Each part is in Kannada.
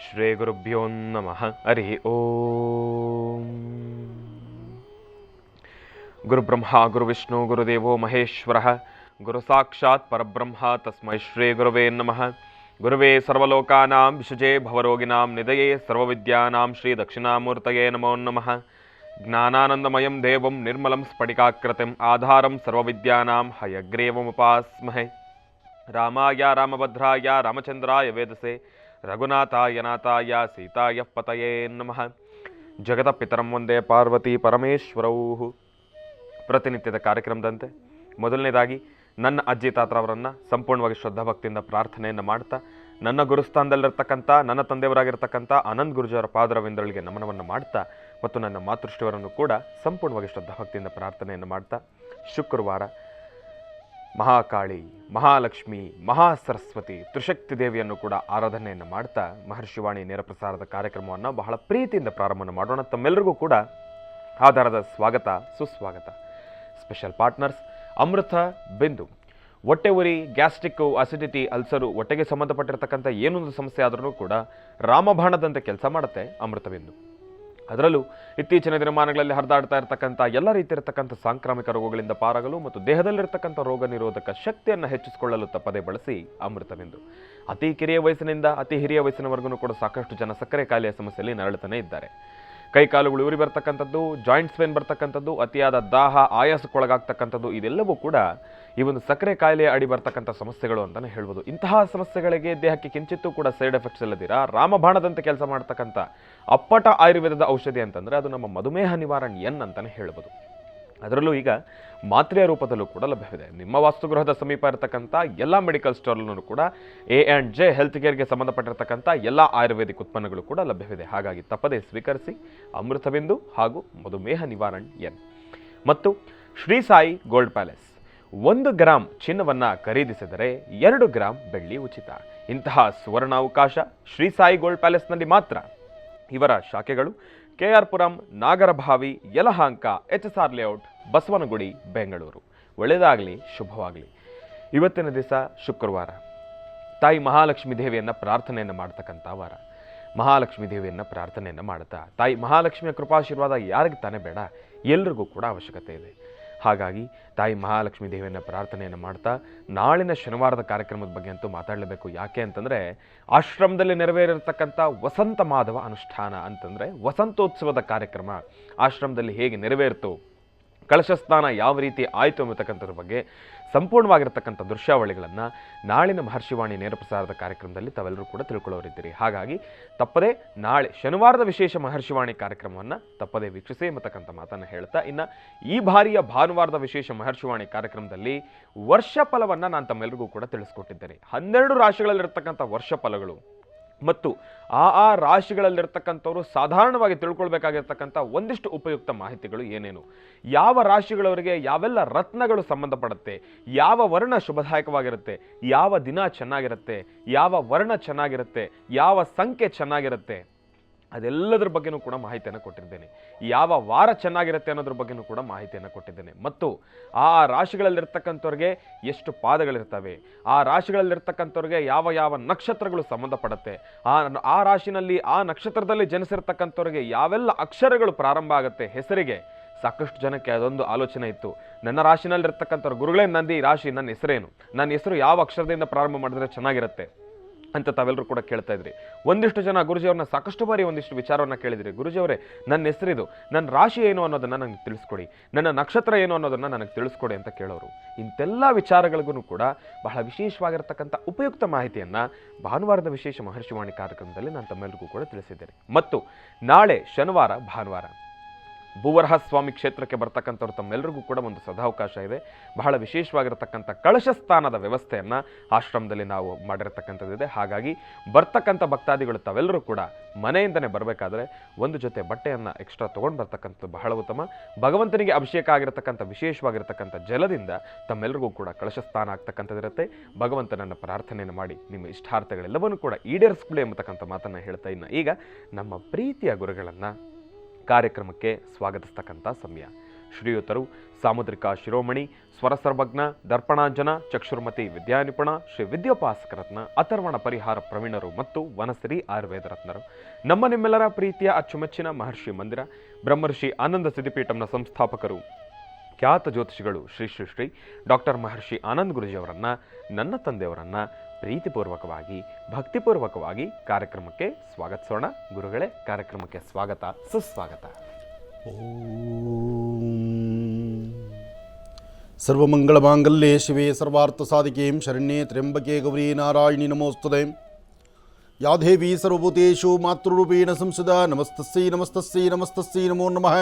ಶ್ರೀ ಗುರುಭ್ಯೋ ನಮಃ. ಹರಿ ಓಂ. ಗುರುಬ್ರಹ್ಮ ಗುರುವಿಷ್ಣು ಗುರುದೇವೋ ಮಹೇಶ್ವರ ಗುರು ಸಾಕ್ಷಾತ್ ಪರಬ್ರಹ್ಮ ತಸ್ಮೈ ಶ್ರೀ ಗುರುವೇ ನಮಃ. ಗುರುವೇ ಸರ್ವಲೋಕಾನಾಂ ವಿಶುಜೇ ಭವರೋಗಿನಾಂ ನಿಧಯೇ ಸರ್ವವಿದ್ಯಾನಾಂ ಶ್ರೀ ದಕ್ಷಿಣಾಮೂರ್ತಯೇ ನಮೋ ನಮಃ. ಜ್ಞಾನಾನಂದಮಯಂ ದೇವಂ ನಿರ್ಮಲಂ ಸ್ಫಟಿಕಾಕೃತಿಂ ಆಧಾರಂ ಸರ್ವವಿದ್ಯಾನಾಂ ಹಯಗ್ರೀವಮುಪಾಸ್ಮಹೇ. ರಾಮಾಯ ರಾಮಭದ್ರಾಯ ರಾಮಚಂದ್ರಾಯ ವೇದಸೆ ರಘುನಾಥಾಯ ನಾಥಾಯ ಸೀತಾಯ ಪತಯೇ ನಮಃ. ಜಗತಪಿತರಂ ವಂದೇ ಪಾರ್ವತಿ ಪರಮೇಶ್ವರೌ. ಪ್ರತಿನಿತ್ಯದ ಕಾರ್ಯಕ್ರಮದಂತೆ ಮೊದಲನೇದಾಗಿ ನನ್ನ ಅಜ್ಜಿ ತಾತರವರನ್ನು ಸಂಪೂರ್ಣವಾಗಿ ಶ್ರದ್ಧಾಭಕ್ತಿಯಿಂದ ಪ್ರಾರ್ಥನೆಯನ್ನು ಮಾಡ್ತಾ, ನನ್ನ ಗುರುಸ್ಥಾನದಲ್ಲಿರ್ತಕ್ಕಂಥ ನನ್ನ ತಂದೆಯವರಾಗಿರ್ತಕ್ಕಂಥ ಆನಂದ್ ಗುರುಜಿಯವರ ಪಾದರವಿಂದಗಳಿಗೆ ನಮನವನ್ನು ಮಾಡ್ತಾ, ಮತ್ತು ನನ್ನ ಮಾತೃಶ್ರೀಯವರನ್ನು ಕೂಡ ಸಂಪೂರ್ಣವಾಗಿ ಶ್ರದ್ಧಾಭಕ್ತಿಯಿಂದ ಪ್ರಾರ್ಥನೆಯನ್ನು ಮಾಡ್ತಾ, ಶುಕ್ರವಾರ ಮಹಾಕಾಳಿ, ಮಹಾಲಕ್ಷ್ಮಿ, ಮಹಾಸರಸ್ವತಿ, ತ್ರಿಶಕ್ತಿ ದೇವಿಯನ್ನು ಕೂಡ ಆರಾಧನೆಯನ್ನು ಮಾಡ್ತಾ ಮಹರ್ಷಿವಾಣಿ ನೇರ ಪ್ರಸಾರದ ಕಾರ್ಯಕ್ರಮವನ್ನು ಬಹಳ ಪ್ರೀತಿಯಿಂದ ಪ್ರಾರಂಭ ಮಾಡೋಣ. ತಮ್ಮೆಲ್ಲರಿಗೂ ಕೂಡ ಆಧಾರದ ಸ್ವಾಗತ, ಸುಸ್ವಾಗತ. ಸ್ಪೆಷಲ್ ಪಾರ್ಟ್ನರ್ಸ್ ಅಮೃತ ಬಿಂದು. ಹೊಟ್ಟೆ ಉರಿ, ಗ್ಯಾಸ್ಟ್ರಿಕ್ಕು, ಅಸಿಡಿಟಿ, ಅಲ್ಸರು, ಹೊಟ್ಟೆಗೆ ಸಂಬಂಧಪಟ್ಟಿರ್ತಕ್ಕಂಥ ಏನೊಂದು ಸಮಸ್ಯೆ ಆದ್ರೂ ಕೂಡ ರಾಮಬಾಣದಂತೆ ಕೆಲಸ ಮಾಡುತ್ತೆ ಅಮೃತ ಬಿಂದು. ಅದರಲ್ಲೂ ಇತ್ತೀಚಿನ ದಿನಮಾನಗಳಲ್ಲಿ ಹರಿದಾಡ್ತಾ ಇರತಕ್ಕಂಥ ಎಲ್ಲ ರೀತಿ ಇರತಕ್ಕಂಥ ಸಾಂಕ್ರಾಮಿಕ ರೋಗಗಳಿಂದ ಪಾರಾಗಲು ಮತ್ತು ದೇಹದಲ್ಲಿರ್ತಕ್ಕಂಥ ರೋಗ ನಿರೋಧಕ ಶಕ್ತಿಯನ್ನು ಹೆಚ್ಚಿಸಿಕೊಳ್ಳಲು ತಪ್ಪದೇ ಬಳಸಿ ಅಮೃತವೆಂದು. ಅತಿ ಕಿರಿಯ ವಯಸ್ಸಿನಿಂದ ಅತಿ ಹಿರಿಯ ವಯಸ್ಸಿನವರೆಗೂ ಕೂಡ ಸಾಕಷ್ಟು ಜನ ಸಕ್ಕರೆ ಕಾಯಿಲೆಯ ಸಮಸ್ಯೆಯಲ್ಲಿ ನರಳುತ್ತಾನೆ ಇದ್ದಾರೆ. ಕೈಕಾಲುಗಳು ಉರಿ ಬರ್ತಕ್ಕಂಥದ್ದು, ಜಾಯಿಂಟ್ಸ್ ಪೇನ್ ಬರ್ತಕ್ಕಂಥದ್ದು, ಅತಿಯಾದ ದಾಹ, ಆಯಾಸಕ್ಕೊಳಗಾಗ್ತಕ್ಕಂಥದ್ದು, ಇದೆಲ್ಲವೂ ಕೂಡ ಈ ಒಂದು ಸಕ್ಕರೆ ಕಾಯಿಲೆಯ ಅಡಿ ಬರ್ತಕ್ಕಂಥ ಸಮಸ್ಯೆಗಳು ಅಂತಲೇ ಹೇಳ್ಬೋದು. ಇಂತಹ ಸಮಸ್ಯೆಗಳಿಗೆ ದೇಹಕ್ಕೆ ಕಿಂಚಿತ್ತೂ ಕೂಡ ಸೈಡ್ ಎಫೆಕ್ಟ್ಸ್ ಇಲ್ಲದಿರ ರಾಮಬಾಣದಂತೆ ಕೆಲಸ ಮಾಡ್ತಕ್ಕಂಥ ಅಪ್ಪಟ ಆಯುರ್ವೇದದ ಔಷಧಿ ಅಂತಂದರೆ ಅದು ನಮ್ಮ ಮಧುಮೇಹ ನಿವಾರಣೆ ಎನ್ ಅಂತಲೇ ಹೇಳ್ಬೋದು. ಅದರಲ್ಲೂ ಈಗ ಮಾತ್ರೆಯ ರೂಪದಲ್ಲೂ ಕೂಡ ಲಭ್ಯವಿದೆ. ನಿಮ್ಮ ವಾಸ್ತುಗೃಹದ ಸಮೀಪ ಇರತಕ್ಕಂಥ ಎಲ್ಲ ಮೆಡಿಕಲ್ ಸ್ಟೋರ್ನೂ ಕೂಡ A&J ಹೆಲ್ತ್ ಕೇರ್ಗೆ ಸಂಬಂಧಪಟ್ಟಿರ್ತಕ್ಕಂಥ ಎಲ್ಲ ಆಯುರ್ವೇದಿಕ್ ಉತ್ಪನ್ನಗಳು ಕೂಡ ಲಭ್ಯವಿದೆ. ಹಾಗಾಗಿ ತಪ್ಪದೇ ಸ್ವೀಕರಿಸಿ ಅಮೃತಬಿಂದು ಹಾಗೂ ಮಧುಮೇಹ ನಿವಾರಣೆ ಎನ್. ಮತ್ತು Shri Sai gold palace. 1 gram ಚಿನ್ನವನ್ನು ಖರೀದಿಸಿದರೆ 2 ಗ್ರಾಂ ಬೆಳ್ಳಿ ಉಚಿತ. ಇಂತಹ ಸುವರ್ಣಾವಕಾಶ ಶ್ರೀ ಸಾಯಿ ಗೋಲ್ಡ್ ಪ್ಯಾಲೇಸ್ನಲ್ಲಿ ಮಾತ್ರ. ಇವರ ಶಾಖೆಗಳು KR Puram, Nagarabhavi, Yelahanka, HSR layout, Basavanagudi, Bengaluru. ಒಳ್ಳೆಯದಾಗಲಿ, ಶುಭವಾಗಲಿ. ಇವತ್ತಿನ ದಿವಸ ಶುಕ್ರವಾರ, ತಾಯಿ ಮಹಾಲಕ್ಷ್ಮೀ ದೇವಿಯನ್ನು ಪ್ರಾರ್ಥನೆಯನ್ನು ಮಾಡ್ತಕ್ಕಂಥ ವಾರ. ಮಹಾಲಕ್ಷ್ಮೀ ದೇವಿಯನ್ನು ಪ್ರಾರ್ಥನೆಯನ್ನು ಮಾಡ್ತಾ, ತಾಯಿ ಮಹಾಲಕ್ಷ್ಮಿಯ ಕೃಪಾಶೀರ್ವಾದ ಯಾರಿಗೆ ತಾನೇ ಬೇಡ, ಎಲ್ರಿಗೂ ಕೂಡ ಅವಶ್ಯಕತೆ ಇದೆ. ಹಾಗಾಗಿ ತಾಯಿ ಮಹಾಲಕ್ಷ್ಮೀ ದೇವಿಯನ್ನು ಪ್ರಾರ್ಥನೆಯನ್ನು ಮಾಡ್ತಾ, ನಾಳಿನ ಶನಿವಾರದ ಕಾರ್ಯಕ್ರಮದ ಬಗ್ಗೆ ಅಂತೂ ಮಾತಾಡಲೇಬೇಕು. ಯಾಕೆ ಅಂತಂದರೆ, ಆಶ್ರಮದಲ್ಲಿ ನೆರವೇರಿರ್ತಕ್ಕಂಥ ವಸಂತ ಮಾಧವ ಅನುಷ್ಠಾನ ಅಂತಂದರೆ ವಸಂತೋತ್ಸವದ ಕಾರ್ಯಕ್ರಮ ಆಶ್ರಮದಲ್ಲಿ ಹೇಗೆ ನೆರವೇರಿತು, ಕಳಶಸ್ನಾನ ಯಾವ ರೀತಿ ಆಯಿತು ಅನ್ನತಕ್ಕಂಥದ್ರ ಬಗ್ಗೆ ಸಂಪೂರ್ಣವಾಗಿರ್ತಕ್ಕಂಥ ದೃಶ್ಯಾವಳಿಗಳನ್ನು ನಾಳಿನ ಮಹರ್ಷಿವಾಣಿ ನೇರ ಪ್ರಸಾರದ ಕಾರ್ಯಕ್ರಮದಲ್ಲಿ ತಾವೆಲ್ಲರೂ ಕೂಡ ತಿಳ್ಕೊಳ್ಳೋರಿದ್ದೀರಿ. ಹಾಗಾಗಿ ತಪ್ಪದೇ ನಾಳೆ ಶನಿವಾರದ ವಿಶೇಷ ಮಹರ್ಷಿವಾಣಿ ಕಾರ್ಯಕ್ರಮವನ್ನು ತಪ್ಪದೇ ವೀಕ್ಷಿಸಿ ಎಂಬತಕ್ಕಂಥ ಮಾತನ್ನು ಹೇಳ್ತಾ, ಇನ್ನು ಈ ಬಾರಿಯ ಭಾನುವಾರದ ವಿಶೇಷ ಮಹರ್ಷಿವಾಣಿ ಕಾರ್ಯಕ್ರಮದಲ್ಲಿ ವರ್ಷ ಫಲವನ್ನು ನಾನು ತಮ್ಮೆಲ್ಲರಿಗೂ ಕೂಡ ತಿಳಿಸ್ಕೊಟ್ಟಿದ್ದೇನೆ. 12 ರಾಶಿಗಳಲ್ಲಿರ್ತಕ್ಕಂಥ ವರ್ಷ ಫಲಗಳು ಮತ್ತು ಆ ರಾಶಿಗಳಲ್ಲಿರ್ತಕ್ಕಂಥವ್ರು ಸಾಧಾರಣವಾಗಿ ತಿಳ್ಕೊಳ್ಬೇಕಾಗಿರ್ತಕ್ಕಂಥ ಒಂದಿಷ್ಟು ಉಪಯುಕ್ತ ಮಾಹಿತಿಗಳು ಏನೇನು, ಯಾವ ರಾಶಿಗಳವರಿಗೆ ಯಾವೆಲ್ಲ ರತ್ನಗಳು ಸಂಬಂಧಪಡುತ್ತೆ, ಯಾವ ವರ್ಣ ಶುಭದಾಯಕವಾಗಿರುತ್ತೆ, ಯಾವ ದಿನ ಚೆನ್ನಾಗಿರುತ್ತೆ, ಯಾವ ವರ್ಣ ಚೆನ್ನಾಗಿರುತ್ತೆ, ಯಾವ ಸಂಖ್ಯೆ ಚೆನ್ನಾಗಿರುತ್ತೆ, ಅದೆಲ್ಲದರ ಬಗ್ಗೆನೂ ಕೂಡ ಮಾಹಿತಿಯನ್ನು ಕೊಟ್ಟಿದ್ದೇನೆ. ಯಾವ ವಾರ ಚೆನ್ನಾಗಿರುತ್ತೆ ಅನ್ನೋದ್ರ ಬಗ್ಗೆನೂ ಕೂಡ ಮಾಹಿತಿಯನ್ನು ಕೊಟ್ಟಿದ್ದೇನೆ. ಮತ್ತು ಆ ರಾಶಿಗಳಲ್ಲಿರ್ತಕ್ಕಂಥವ್ರಿಗೆ ಎಷ್ಟು ಪಾದಗಳಿರ್ತವೆ, ಆ ರಾಶಿಗಳಲ್ಲಿರ್ತಕ್ಕಂಥವ್ರಿಗೆ ಯಾವ ಯಾವ ನಕ್ಷತ್ರಗಳು ಸಂಬಂಧಪಡುತ್ತೆ, ಆ ರಾಶಿನಲ್ಲಿ ಆ ನಕ್ಷತ್ರದಲ್ಲಿ ಜನಿಸಿರ್ತಕ್ಕಂಥವ್ರಿಗೆ ಯಾವೆಲ್ಲ ಅಕ್ಷರಗಳು ಪ್ರಾರಂಭ ಆಗುತ್ತೆ ಹೆಸರಿಗೆ. ಸಾಕಷ್ಟು ಜನಕ್ಕೆ ಅದೊಂದು ಆಲೋಚನೆ ಇತ್ತು, ನನ್ನ ರಾಶಿನಲ್ಲಿರ್ತಕ್ಕಂಥವ್ರು ಗುರುಗಳೇ, ನಂದು ಈ ರಾಶಿ, ನನ್ನ ಹೆಸರೇನು, ನನ್ನ ಹೆಸರು ಯಾವ ಅಕ್ಷರದಿಂದ ಪ್ರಾರಂಭ ಮಾಡಿದ್ರೆ ಚೆನ್ನಾಗಿರುತ್ತೆ ಅಂತ ತಾವೆಲ್ಲರೂ ಕೂಡ ಕೇಳ್ತಾ ಇದ್ರಿ. ಒಂದಿಷ್ಟು ಜನ ಗುರುಜಿಯವ್ರನ್ನ ಸಾಕಷ್ಟು ಬಾರಿ ಒಂದಿಷ್ಟು ವಿಚಾರವನ್ನು ಕೇಳಿದ್ರಿ. ಗುರುಜಿಯವರೇ, ನನ್ನ ಹೆಸರಿದು, ನನ್ನ ರಾಶಿ ಏನು ಅನ್ನೋದನ್ನು ನನಗೆ ತಿಳಿಸ್ಕೊಡಿ, ನನ್ನ ನಕ್ಷತ್ರ ಏನು ಅನ್ನೋದನ್ನು ನನಗೆ ತಿಳಿಸ್ಕೊಡಿ ಅಂತ ಕೇಳೋರು. ಇಂತೆಲ್ಲ ವಿಚಾರಗಳಿಗೂ ಕೂಡ ಬಹಳ ವಿಶೇಷವಾಗಿರ್ತಕ್ಕಂಥ ಉಪಯುಕ್ತ ಮಾಹಿತಿಯನ್ನು ಭಾನುವಾರದ ವಿಶೇಷ ಮಹರ್ಷಿವಾಣಿ ಕಾರ್ಯಕ್ರಮದಲ್ಲಿ ನಾನು ತಮ್ಮೆಲ್ಲರಿಗೂ ಕೂಡ ತಿಳಿಸಿದ್ದೇನೆ. ಮತ್ತು ನಾಳೆ ಶನಿವಾರ ಭಾನುವಾರ ಭೂವರಹ ಸ್ವಾಮಿ ಕ್ಷೇತ್ರಕ್ಕೆ ಬರ್ತಕ್ಕಂಥವ್ರು ತಮ್ಮೆಲ್ಲರಿಗೂ ಕೂಡ ಒಂದು ಸದಾವಕಾಶ ಇದೆ. ಬಹಳ ವಿಶೇಷವಾಗಿರತಕ್ಕಂಥ ಕಳಶಸ್ಥಾನದ ವ್ಯವಸ್ಥೆಯನ್ನು ಆಶ್ರಮದಲ್ಲಿ ನಾವು ಮಾಡಿರತಕ್ಕಂಥದ್ದಿದೆ. ಹಾಗಾಗಿ ಬರ್ತಕ್ಕಂಥ ಭಕ್ತಾದಿಗಳು ತಾವೆಲ್ಲರೂ ಕೂಡ ಮನೆಯಿಂದನೇ ಬರಬೇಕಾದ್ರೆ ಒಂದು ಜೊತೆ ಬಟ್ಟೆಯನ್ನು ಎಕ್ಸ್ಟ್ರಾ ತೊಗೊಂಡು ಬರ್ತಕ್ಕಂಥದ್ದು ಬಹಳ ಉತ್ತಮ. ಭಗವಂತನಿಗೆ ಅಭಿಷೇಕ ಆಗಿರತಕ್ಕಂಥ ವಿಶೇಷವಾಗಿರ್ತಕ್ಕಂಥ ಜಲದಿಂದ ತಮ್ಮೆಲ್ಲರಿಗೂ ಕೂಡ ಕಳಶಸ್ಥಾನ ಆಗ್ತಕ್ಕಂಥದ್ದಿರುತ್ತೆ. ಭಗವಂತನನ್ನು ಪ್ರಾರ್ಥನೆಯನ್ನು ಮಾಡಿ ನಿಮ್ಮ ಇಷ್ಟಾರ್ಥಗಳೆಲ್ಲವನ್ನೂ ಕೂಡ ಈಡೇರಿಸ್ಕೊಳ್ಳಿ ಎಂಬತಕ್ಕಂಥ ಮಾತನ್ನು ಹೇಳ್ತಾ, ಇನ್ನು ಈಗ ನಮ್ಮ ಪ್ರೀತಿಯ ಗುರುಗಳನ್ನು ಕಾರ್ಯಕ್ರಮಕ್ಕೆ ಸ್ವಾಗತಿಸ್ತಕ್ಕಂಥ ಸಮಯ. ಶ್ರೀಯುತರು ಸಾಮುದ್ರಿಕ ಶಿರೋಮಣಿ, ಸ್ವರಸರ್ವಜ್ಞ, ದರ್ಪಣಾಂಜನ, ಚಕ್ಷುರ್ಮತಿ ವಿದ್ಯಾನಿಪುಣ, ಶ್ರೀ ವಿದ್ಯೋಪಾಸಕರತ್ನ, ಅಥರ್ವಣ ಪರಿಹಾರ ಪ್ರವೀಣರು ಮತ್ತು ವನಸಿರಿ ಆಯುರ್ವೇದ ರತ್ನರು. ನಮ್ಮ ನಿಮ್ಮೆಲ್ಲರ ಪ್ರೀತಿಯ ಅಚ್ಚುಮೆಚ್ಚಿನ ಮಹರ್ಷಿ ಮಂದಿರ ಬ್ರಹ್ಮರ್ಷಿ ಆನಂದ ಸಿದ್ಧಿಪೀಠಂನ ಸಂಸ್ಥಾಪಕರು, ಖ್ಯಾತ ಜ್ಯೋತಿಷಿಗಳು ಶ್ರೀ ಶ್ರೀ ಶ್ರೀ ಡಾಕ್ಟರ್ ಮಹರ್ಷಿ ಆನಂದ್ ಗುರುಜಿಯವರನ್ನು, ನನ್ನ ತಂದೆಯವರನ್ನು ಪ್ರೀತಿಪೂರ್ವಕವಾಗಿ ಭಕ್ತಿಪೂರ್ವಕವಾಗಿ ಕಾರ್ಯಕ್ರಮಕ್ಕೆ ಸ್ವಾಗತಿಸೋಣ. ಗುರುಗಳೇ, ಕಾರ್ಯಕ್ರಮಕ್ಕೆ ಸ್ವಾಗತ, ಸುಸ್ವಾಗತ. ಸರ್ವಮಂಗಳಮಾಂಗಲ್ಯೆ ಶಿವೆ ಸರ್ವಾರ್ಥಸಾಧಿಕೆ ಶರಣ್ಯೆ ತ್ರ್ಯಂಬಕೆ ಗೌರಿ ನಾರಾಯಣಿ ನಮೋಸ್ತುತೆ. ಯಾ ದೇವಿ ಸರ್ವಭೂತೇಷು ಮಾತೃರೂಪೇಣ ಸಂಸದಾ ನಮಸ್ತಸ್ಯೈ ನಮಸ್ತಸ್ಯೈ ನಮಸ್ತಸ್ಯೈ ನಮೋ ನಮಃ.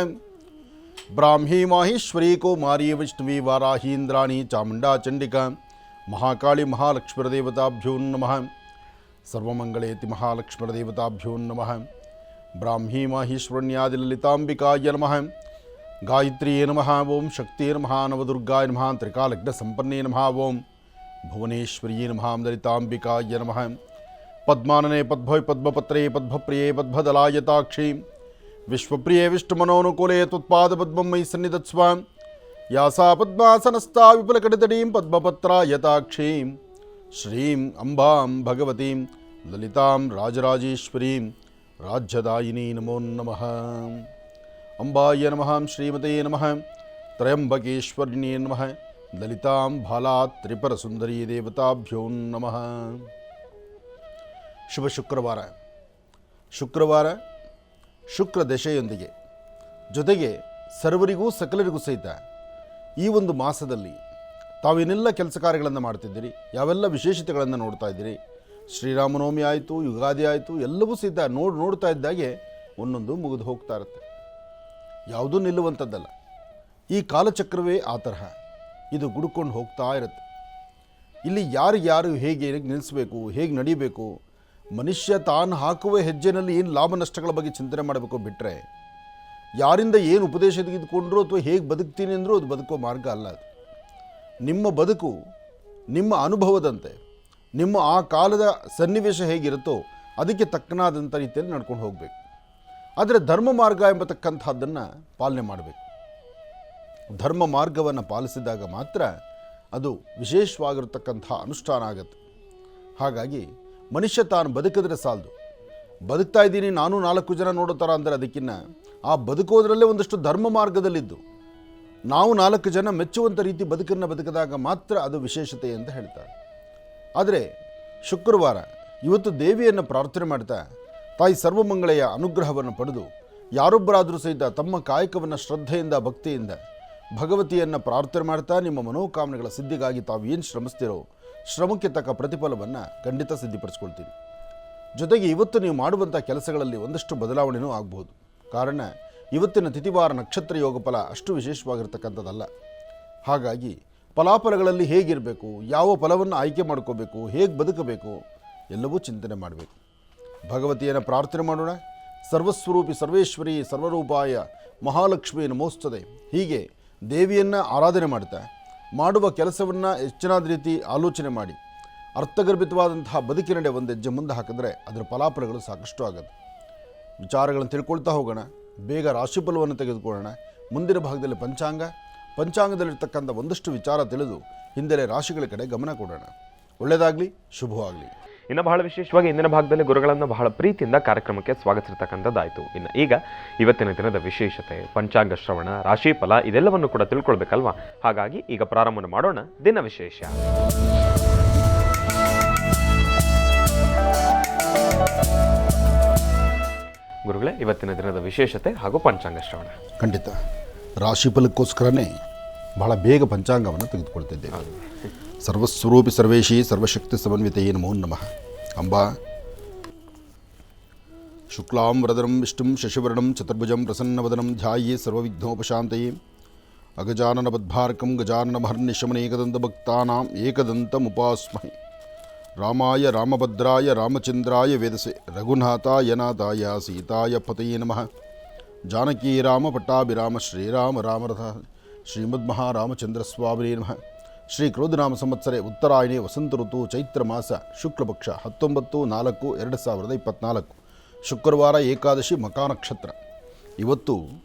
ಬ್ರಾಹ್ಮೀ ಮಾಹೇಶ್ವರಿ ಕೌಮಾರಿ ವೈಷ್ಣವಿ ವಾರಾಹೀಂದ್ರಾಣಿ ಚಾಮುಂಡಾ ಚಂಡಿಕಾ ಮಹಾಕಾಳಿ ಮಹಾಲಕ್ಷ್ಮೀದೇವತಾಭ್ಯೋ ನಮಃ. ಸರ್ವಮಂಗಳೇತಿ ಮಹಾಲಕ್ಷ್ಮೀದೇವತಾಭ್ಯೋ ನಮಃ. ಬ್ರಾಹ್ಮೀ ಮಾಹೇಶ್ವರಣ್ಯಾದಿಲಲಿತಾಂಬಿಕಾಯ ನಮಃ. ಗಾಯತ್ರಿಯೇ ನಮಃ. ಓಂ ಶಕ್ತಿಯೇ ನಮಃ. ನವದುರ್ಗಾಯ ನಮಃ. ತ್ರಿಕಾಲಗ್ನ ಸಂಪನ್ನೇ ನಮಃ. ಓಂ ಭುವನೇಶ್ವರಿಯೇ ನಮಃ. ಲಲಿತಾಂಬಿಕಾಯ ನಮಃ. ಪದ್ಮಾನನೆ ಪದ್ಭೈ ಪದ್ಮಪತ್ರೇ ಪದ್ಮಪ್ರಿಯೇ ಪದ್ಮದಲಾಯತಾಕ್ಷಿ ವಿಶ್ವಪ್ರಿಯೇ ವಿಷ್ಣುಮನೋನುಕೂಲೆ ತ್ವತ್ಪಾದ ಪದ್ಮಂ ಮಯಿ ಸನ್ನಿಧತ್ಸ್ವ. ಯಾಸಾ ಪದ್ಮಾಸನಸ್ಥಾ ವಿಪುಲಕಟಿತಟೀಂ ಪದ್ಮಪತ್ರಾಯತಾಕ್ಷೀಂ ಶ್ರೀಂ ಅಂಬಾಂ ಭಗವತೀಂ ಲಲಿತಾಂ ರಾಜರಾಜೇಶ್ವರೀಂ ರಾಜ್ಯದಾಯಿನಿ ನಮೋ ನಮಃ. ಅಂಬಾಯ ನಮಃ. ಶ್ರೀಮತೇ ನಮಃ. ತ್ರಯಂಬಕೇಶ್ವರಿಣೇ ನಮಃ. ಲಲಿತಾಂ ಬಾಲಾತ್ ತ್ರಿಪುರಸುಂದರೀ ದೇವತಾಭ್ಯೋ ನಮಃ. ಶುಭ ಶುಕ್ರವಾರ ಶುಕ್ರ ದಶೆಯೊಂದಿಗೆ ಜೊತೆಗೆ ಸರ್ವರಿಗೂ ಸಕಲರಿಗೂ ಸಹಿತ ಈ ಒಂದು ಮಾಸದಲ್ಲಿ ತಾವೇನೆಲ್ಲ ಕೆಲಸ ಕಾರ್ಯಗಳನ್ನು ಮಾಡ್ತಿದ್ದೀರಿ, ಯಾವೆಲ್ಲ ವಿಶೇಷತೆಗಳನ್ನು ನೋಡ್ತಾ ಇದ್ದೀರಿ, ಶ್ರೀರಾಮನವಮಿ ಆಯಿತು, ಯುಗಾದಿ ಆಯಿತು, ಎಲ್ಲವೂ ಸಹಿತ ನೋಡ್ತಾ ಇದ್ದಾಗೆ ಒಂದೊಂದು ಮುಗಿದು ಹೋಗ್ತಾ ಇರುತ್ತೆ. ಯಾವುದೂ ನಿಲ್ಲುವಂಥದ್ದಲ್ಲ. ಈ ಕಾಲಚಕ್ರವೇ ಆ ತರಹ ಇದು ಗುಡ್ಕೊಂಡು ಹೋಗ್ತಾ ಇರುತ್ತೆ. ಇಲ್ಲಿ ಯಾರು ಹೇಗೆ ನಿಲ್ಲಿಸಬೇಕು, ಹೇಗೆ ನಡಿಬೇಕು, ಮನುಷ್ಯ ತಾನು ಹಾಕುವ ಹೆಜ್ಜೆನಲ್ಲಿ ಏನು ಲಾಭ ನಷ್ಟಗಳ ಬಗ್ಗೆ ಚಿಂತನೆ ಮಾಡಬೇಕು ಬಿಟ್ಟರೆ ಯಾರಿಂದ ಏನು ಉಪದೇಶ ತೆಗೆದುಕೊಂಡ್ರು ಅಥವಾ ಹೇಗೆ ಬದುಕ್ತೀನಿ ಅಂದರೂ ಅದು ಬದುಕೋ ಮಾರ್ಗ ಅಲ್ಲ. ಅದು ನಿಮ್ಮ ಬದುಕು ನಿಮ್ಮ ಅನುಭವದಂತೆ, ನಿಮ್ಮ ಆ ಕಾಲದ ಸನ್ನಿವೇಶ ಹೇಗಿರುತ್ತೋ ಅದಕ್ಕೆ ತಕ್ಕನಾದಂಥ ರೀತಿಯಲ್ಲಿ ನಡ್ಕೊಂಡು ಹೋಗಬೇಕು. ಆದರೆ ಧರ್ಮ ಮಾರ್ಗ ಎಂಬತಕ್ಕಂಥದ್ದನ್ನು ಪಾಲನೆ ಮಾಡಬೇಕು. ಧರ್ಮ ಮಾರ್ಗವನ್ನು ಪಾಲಿಸಿದಾಗ ಮಾತ್ರ ಅದು ವಿಶೇಷವಾಗಿರತಕ್ಕಂಥ ಅನುಷ್ಠಾನ ಆಗುತ್ತೆ. ಹಾಗಾಗಿ ಮನುಷ್ಯ ತಾನು ಬದುಕಿದ್ರೆ ಸಾಲದು. ಬದುಕ್ತಾ ಇದ್ದೀನಿ ನಾನು 4 ಜನ ನೋಡೋ ಥರ ಅಂದರೆ ಅದಕ್ಕಿನ್ನ ಆ ಬದುಕೋದ್ರಲ್ಲೇ ಒಂದಷ್ಟು ಧರ್ಮ ಮಾರ್ಗದಲ್ಲಿದ್ದು ನಾವು 4 ಜನ ಮೆಚ್ಚುವಂಥ ರೀತಿ ಬದುಕನ್ನು ಬದುಕಿದಾಗ ಮಾತ್ರ ಅದು ವಿಶೇಷತೆ ಅಂತ ಹೇಳ್ತಾರೆ. ಆದರೆ ಶುಕ್ರವಾರ ಇವತ್ತು ದೇವಿಯನ್ನು ಪ್ರಾರ್ಥನೆ ಮಾಡ್ತಾ ತಾಯಿ ಸರ್ವಮಂಗಳೆಯ ಅನುಗ್ರಹವನ್ನು ಪಡೆದು ಯಾರೊಬ್ಬರಾದರೂ ಸಹಿತ ತಮ್ಮ ಕಾಯಕವನ್ನು ಶ್ರದ್ಧೆಯಿಂದ ಭಕ್ತಿಯಿಂದ ಭಗವತಿಯನ್ನು ಪ್ರಾರ್ಥನೆ ಮಾಡ್ತಾ ನಿಮ್ಮ ಮನೋಕಾಮನೆಗಳ ಸಿದ್ಧಿಗಾಗಿ ತಾವು ಏನು ಶ್ರಮಿಸ್ತೀರೋ ಶ್ರಮಕ್ಕೆ ತಕ್ಕ ಪ್ರತಿಫಲವನ್ನು ಖಂಡಿತ ಸಿದ್ಧಿಪಡಿಸ್ಕೊಳ್ತೀರಿ. ಜೊತೆಗೆ ಇವತ್ತು ನೀವು ಮಾಡುವಂಥ ಕೆಲಸಗಳಲ್ಲಿ ಒಂದಷ್ಟು ಬದಲಾವಣೆಯೂ ಆಗ್ಬೋದು. ಕಾರಣ ಇವತ್ತಿನ ತಿಥಿವಾರ ನಕ್ಷತ್ರ ಯೋಗ ಫಲ ಅಷ್ಟು ವಿಶೇಷವಾಗಿರ್ತಕ್ಕಂಥದ್ದಲ್ಲ. ಹಾಗಾಗಿ ಫಲಾಫಲಗಳಲ್ಲಿ ಹೇಗಿರಬೇಕು, ಯಾವ ಫಲವನ್ನು ಆಯ್ಕೆ ಮಾಡ್ಕೋಬೇಕು, ಹೇಗೆ ಬದುಕಬೇಕು ಎಲ್ಲವೂ ಚಿಂತನೆ ಮಾಡಬೇಕು. ಭಗವತಿಯನ್ನು ಪ್ರಾರ್ಥನೆ ಮಾಡೋಣ. ಸರ್ವಸ್ವರೂಪಿ ಸರ್ವೇಶ್ವರಿ ಸರ್ವರೂಪಾಯ ಮಹಾಲಕ್ಷ್ಮಿ ನಮೋಸ್ತುತೆ. ಹೀಗೆ ದೇವಿಯನ್ನು ಆರಾಧನೆ ಮಾಡ್ತಾ ಮಾಡುವ ಕೆಲಸವನ್ನು ಹೆಚ್ಚಿನಾದ ರೀತಿ ಆಲೋಚನೆ ಮಾಡಿ ಅರ್ಥಗರ್ಭಿತವಾದಂತಹ ಬದುಕಿನಡೆ ಒಂದು ಹೆಜ್ಜೆ ಮುಂದೆ ಹಾಕಿದ್ರೆ ಅದರ ಫಲಾಫಲಗಳು ಸಾಕಷ್ಟು ಆಗುತ್ತೆ. ವಿಚಾರಗಳನ್ನು ತಿಳ್ಕೊಳ್ತಾ ಹೋಗೋಣ. ಬೇಗ ರಾಶಿಫಲವನ್ನು ತೆಗೆದುಕೊಳ್ಳೋಣ. ಮುಂದಿನ ಭಾಗದಲ್ಲಿ ಪಂಚಾಂಗದಲ್ಲಿರ್ತಕ್ಕಂಥ ಒಂದಷ್ಟು ವಿಚಾರ ತಿಳಿದು ಹಿಂದೆಲೆ ರಾಶಿಗಳ ಕಡೆ ಗಮನ ಕೊಡೋಣ. ಒಳ್ಳೆಯದಾಗಲಿ, ಶುಭವಾಗಲಿ. ಇನ್ನು ಬಹಳ ವಿಶೇಷವಾಗಿ ಇಂದಿನ ಭಾಗದಲ್ಲಿ ಗುರುಗಳನ್ನು ಬಹಳ ಪ್ರೀತಿಯಿಂದ ಕಾರ್ಯಕ್ರಮಕ್ಕೆ ಸ್ವಾಗತಿಸಿರ್ತಕ್ಕಂಥದ್ದಾಯಿತು. ಇನ್ನು ಈಗ ಇವತ್ತಿನ ದಿನದ ವಿಶೇಷತೆ, ಪಂಚಾಂಗ ಶ್ರವಣ, ರಾಶಿಫಲ ಇದೆಲ್ಲವನ್ನು ಕೂಡ ತಿಳ್ಕೊಳ್ಬೇಕಲ್ವಾ? ಹಾಗಾಗಿ ಈಗ ಪ್ರಾರಂಭ ಮಾಡೋಣ ದಿನ ವಿಶೇಷ. ಗುರುಗಳೇ, ಇವತ್ತಿನ ದಿನದ ವಿಶೇಷತೆ ಹಾಗೂ ಪಂಚಾಂಗ ಶ್ರವಣ. ಖಂಡಿತ ರಾಶಿಫಲಕ್ಕೋಸ್ಕರನೇ ಬಹಳ ಬೇಗ ಪಂಚಾಂಗವನ್ನು ತೆಗೆದುಕೊಳ್ತಿದ್ದೇವೆ. ಸರ್ವಸ್ವರೂಪಿ ಸರ್ವೇಶಿ ಸರ್ವಶಕ್ತಿ ಸಮನ್ವಿತೆಯೇ ನಮೋ ನಮಃ. ಅಂಬಾ ಶುಕ್ಲಾಂ ವರದಂ ವಿಷ್ಣುಂ ಶಶಿವರ್ಣಂ ಚತುರ್ಭುಜಂ ಪ್ರಸನ್ನವದನಂ ಧ್ಯಾಯೇ ಸರ್ವವಿಘ್ನೋಪಶಾಂತಯೇ. ಅಗಜಾನನ ಪದ್ಮಾರ್ಕಂ ಗಜಾನನ ಮಹರ್ನಿಶಮನೇಕದಂತ ಭಕ್ತಾನಾಂ ಏಕದಂತಮುಪಾಸ್ಮಹೇ. ರಾಮಾಯ ರಾಮಭದ್ರಾಯ ರಾಮಚಂದ್ರಾಯ ವೇದಸೆ ರಘುನಾಥಾಯ ನಾಥಾಯ ಸೀತಾಯ ಪತಯೇ ನಮಃ. ಜಾನಕೀ ರಾಮ ಪಟ್ಟಾಭಿರಾಮ ಶ್ರೀರಾಮ ರಾಮರಥ ಶ್ರೀಮದ್ಮಹಾರಾಮಚಂದ್ರ ಸ್ವಾಮಿನೇ ನಮಃ. ಶ್ರೀ ಕ್ರೋಧನಾಮ ಸಂವತ್ಸರೆ ಉತ್ತರಾಯಣಿ ವಸಂತ ಋತು ಚೈತ್ರ ಮಾಸ ಶುಕ್ಲಪಕ್ಷ 19/4/2024 ಶುಕ್ರವಾರ ಏಕಾದಶಿ ಮಕಾ ನಕ್ಷತ್ರ. ಇವತ್ತು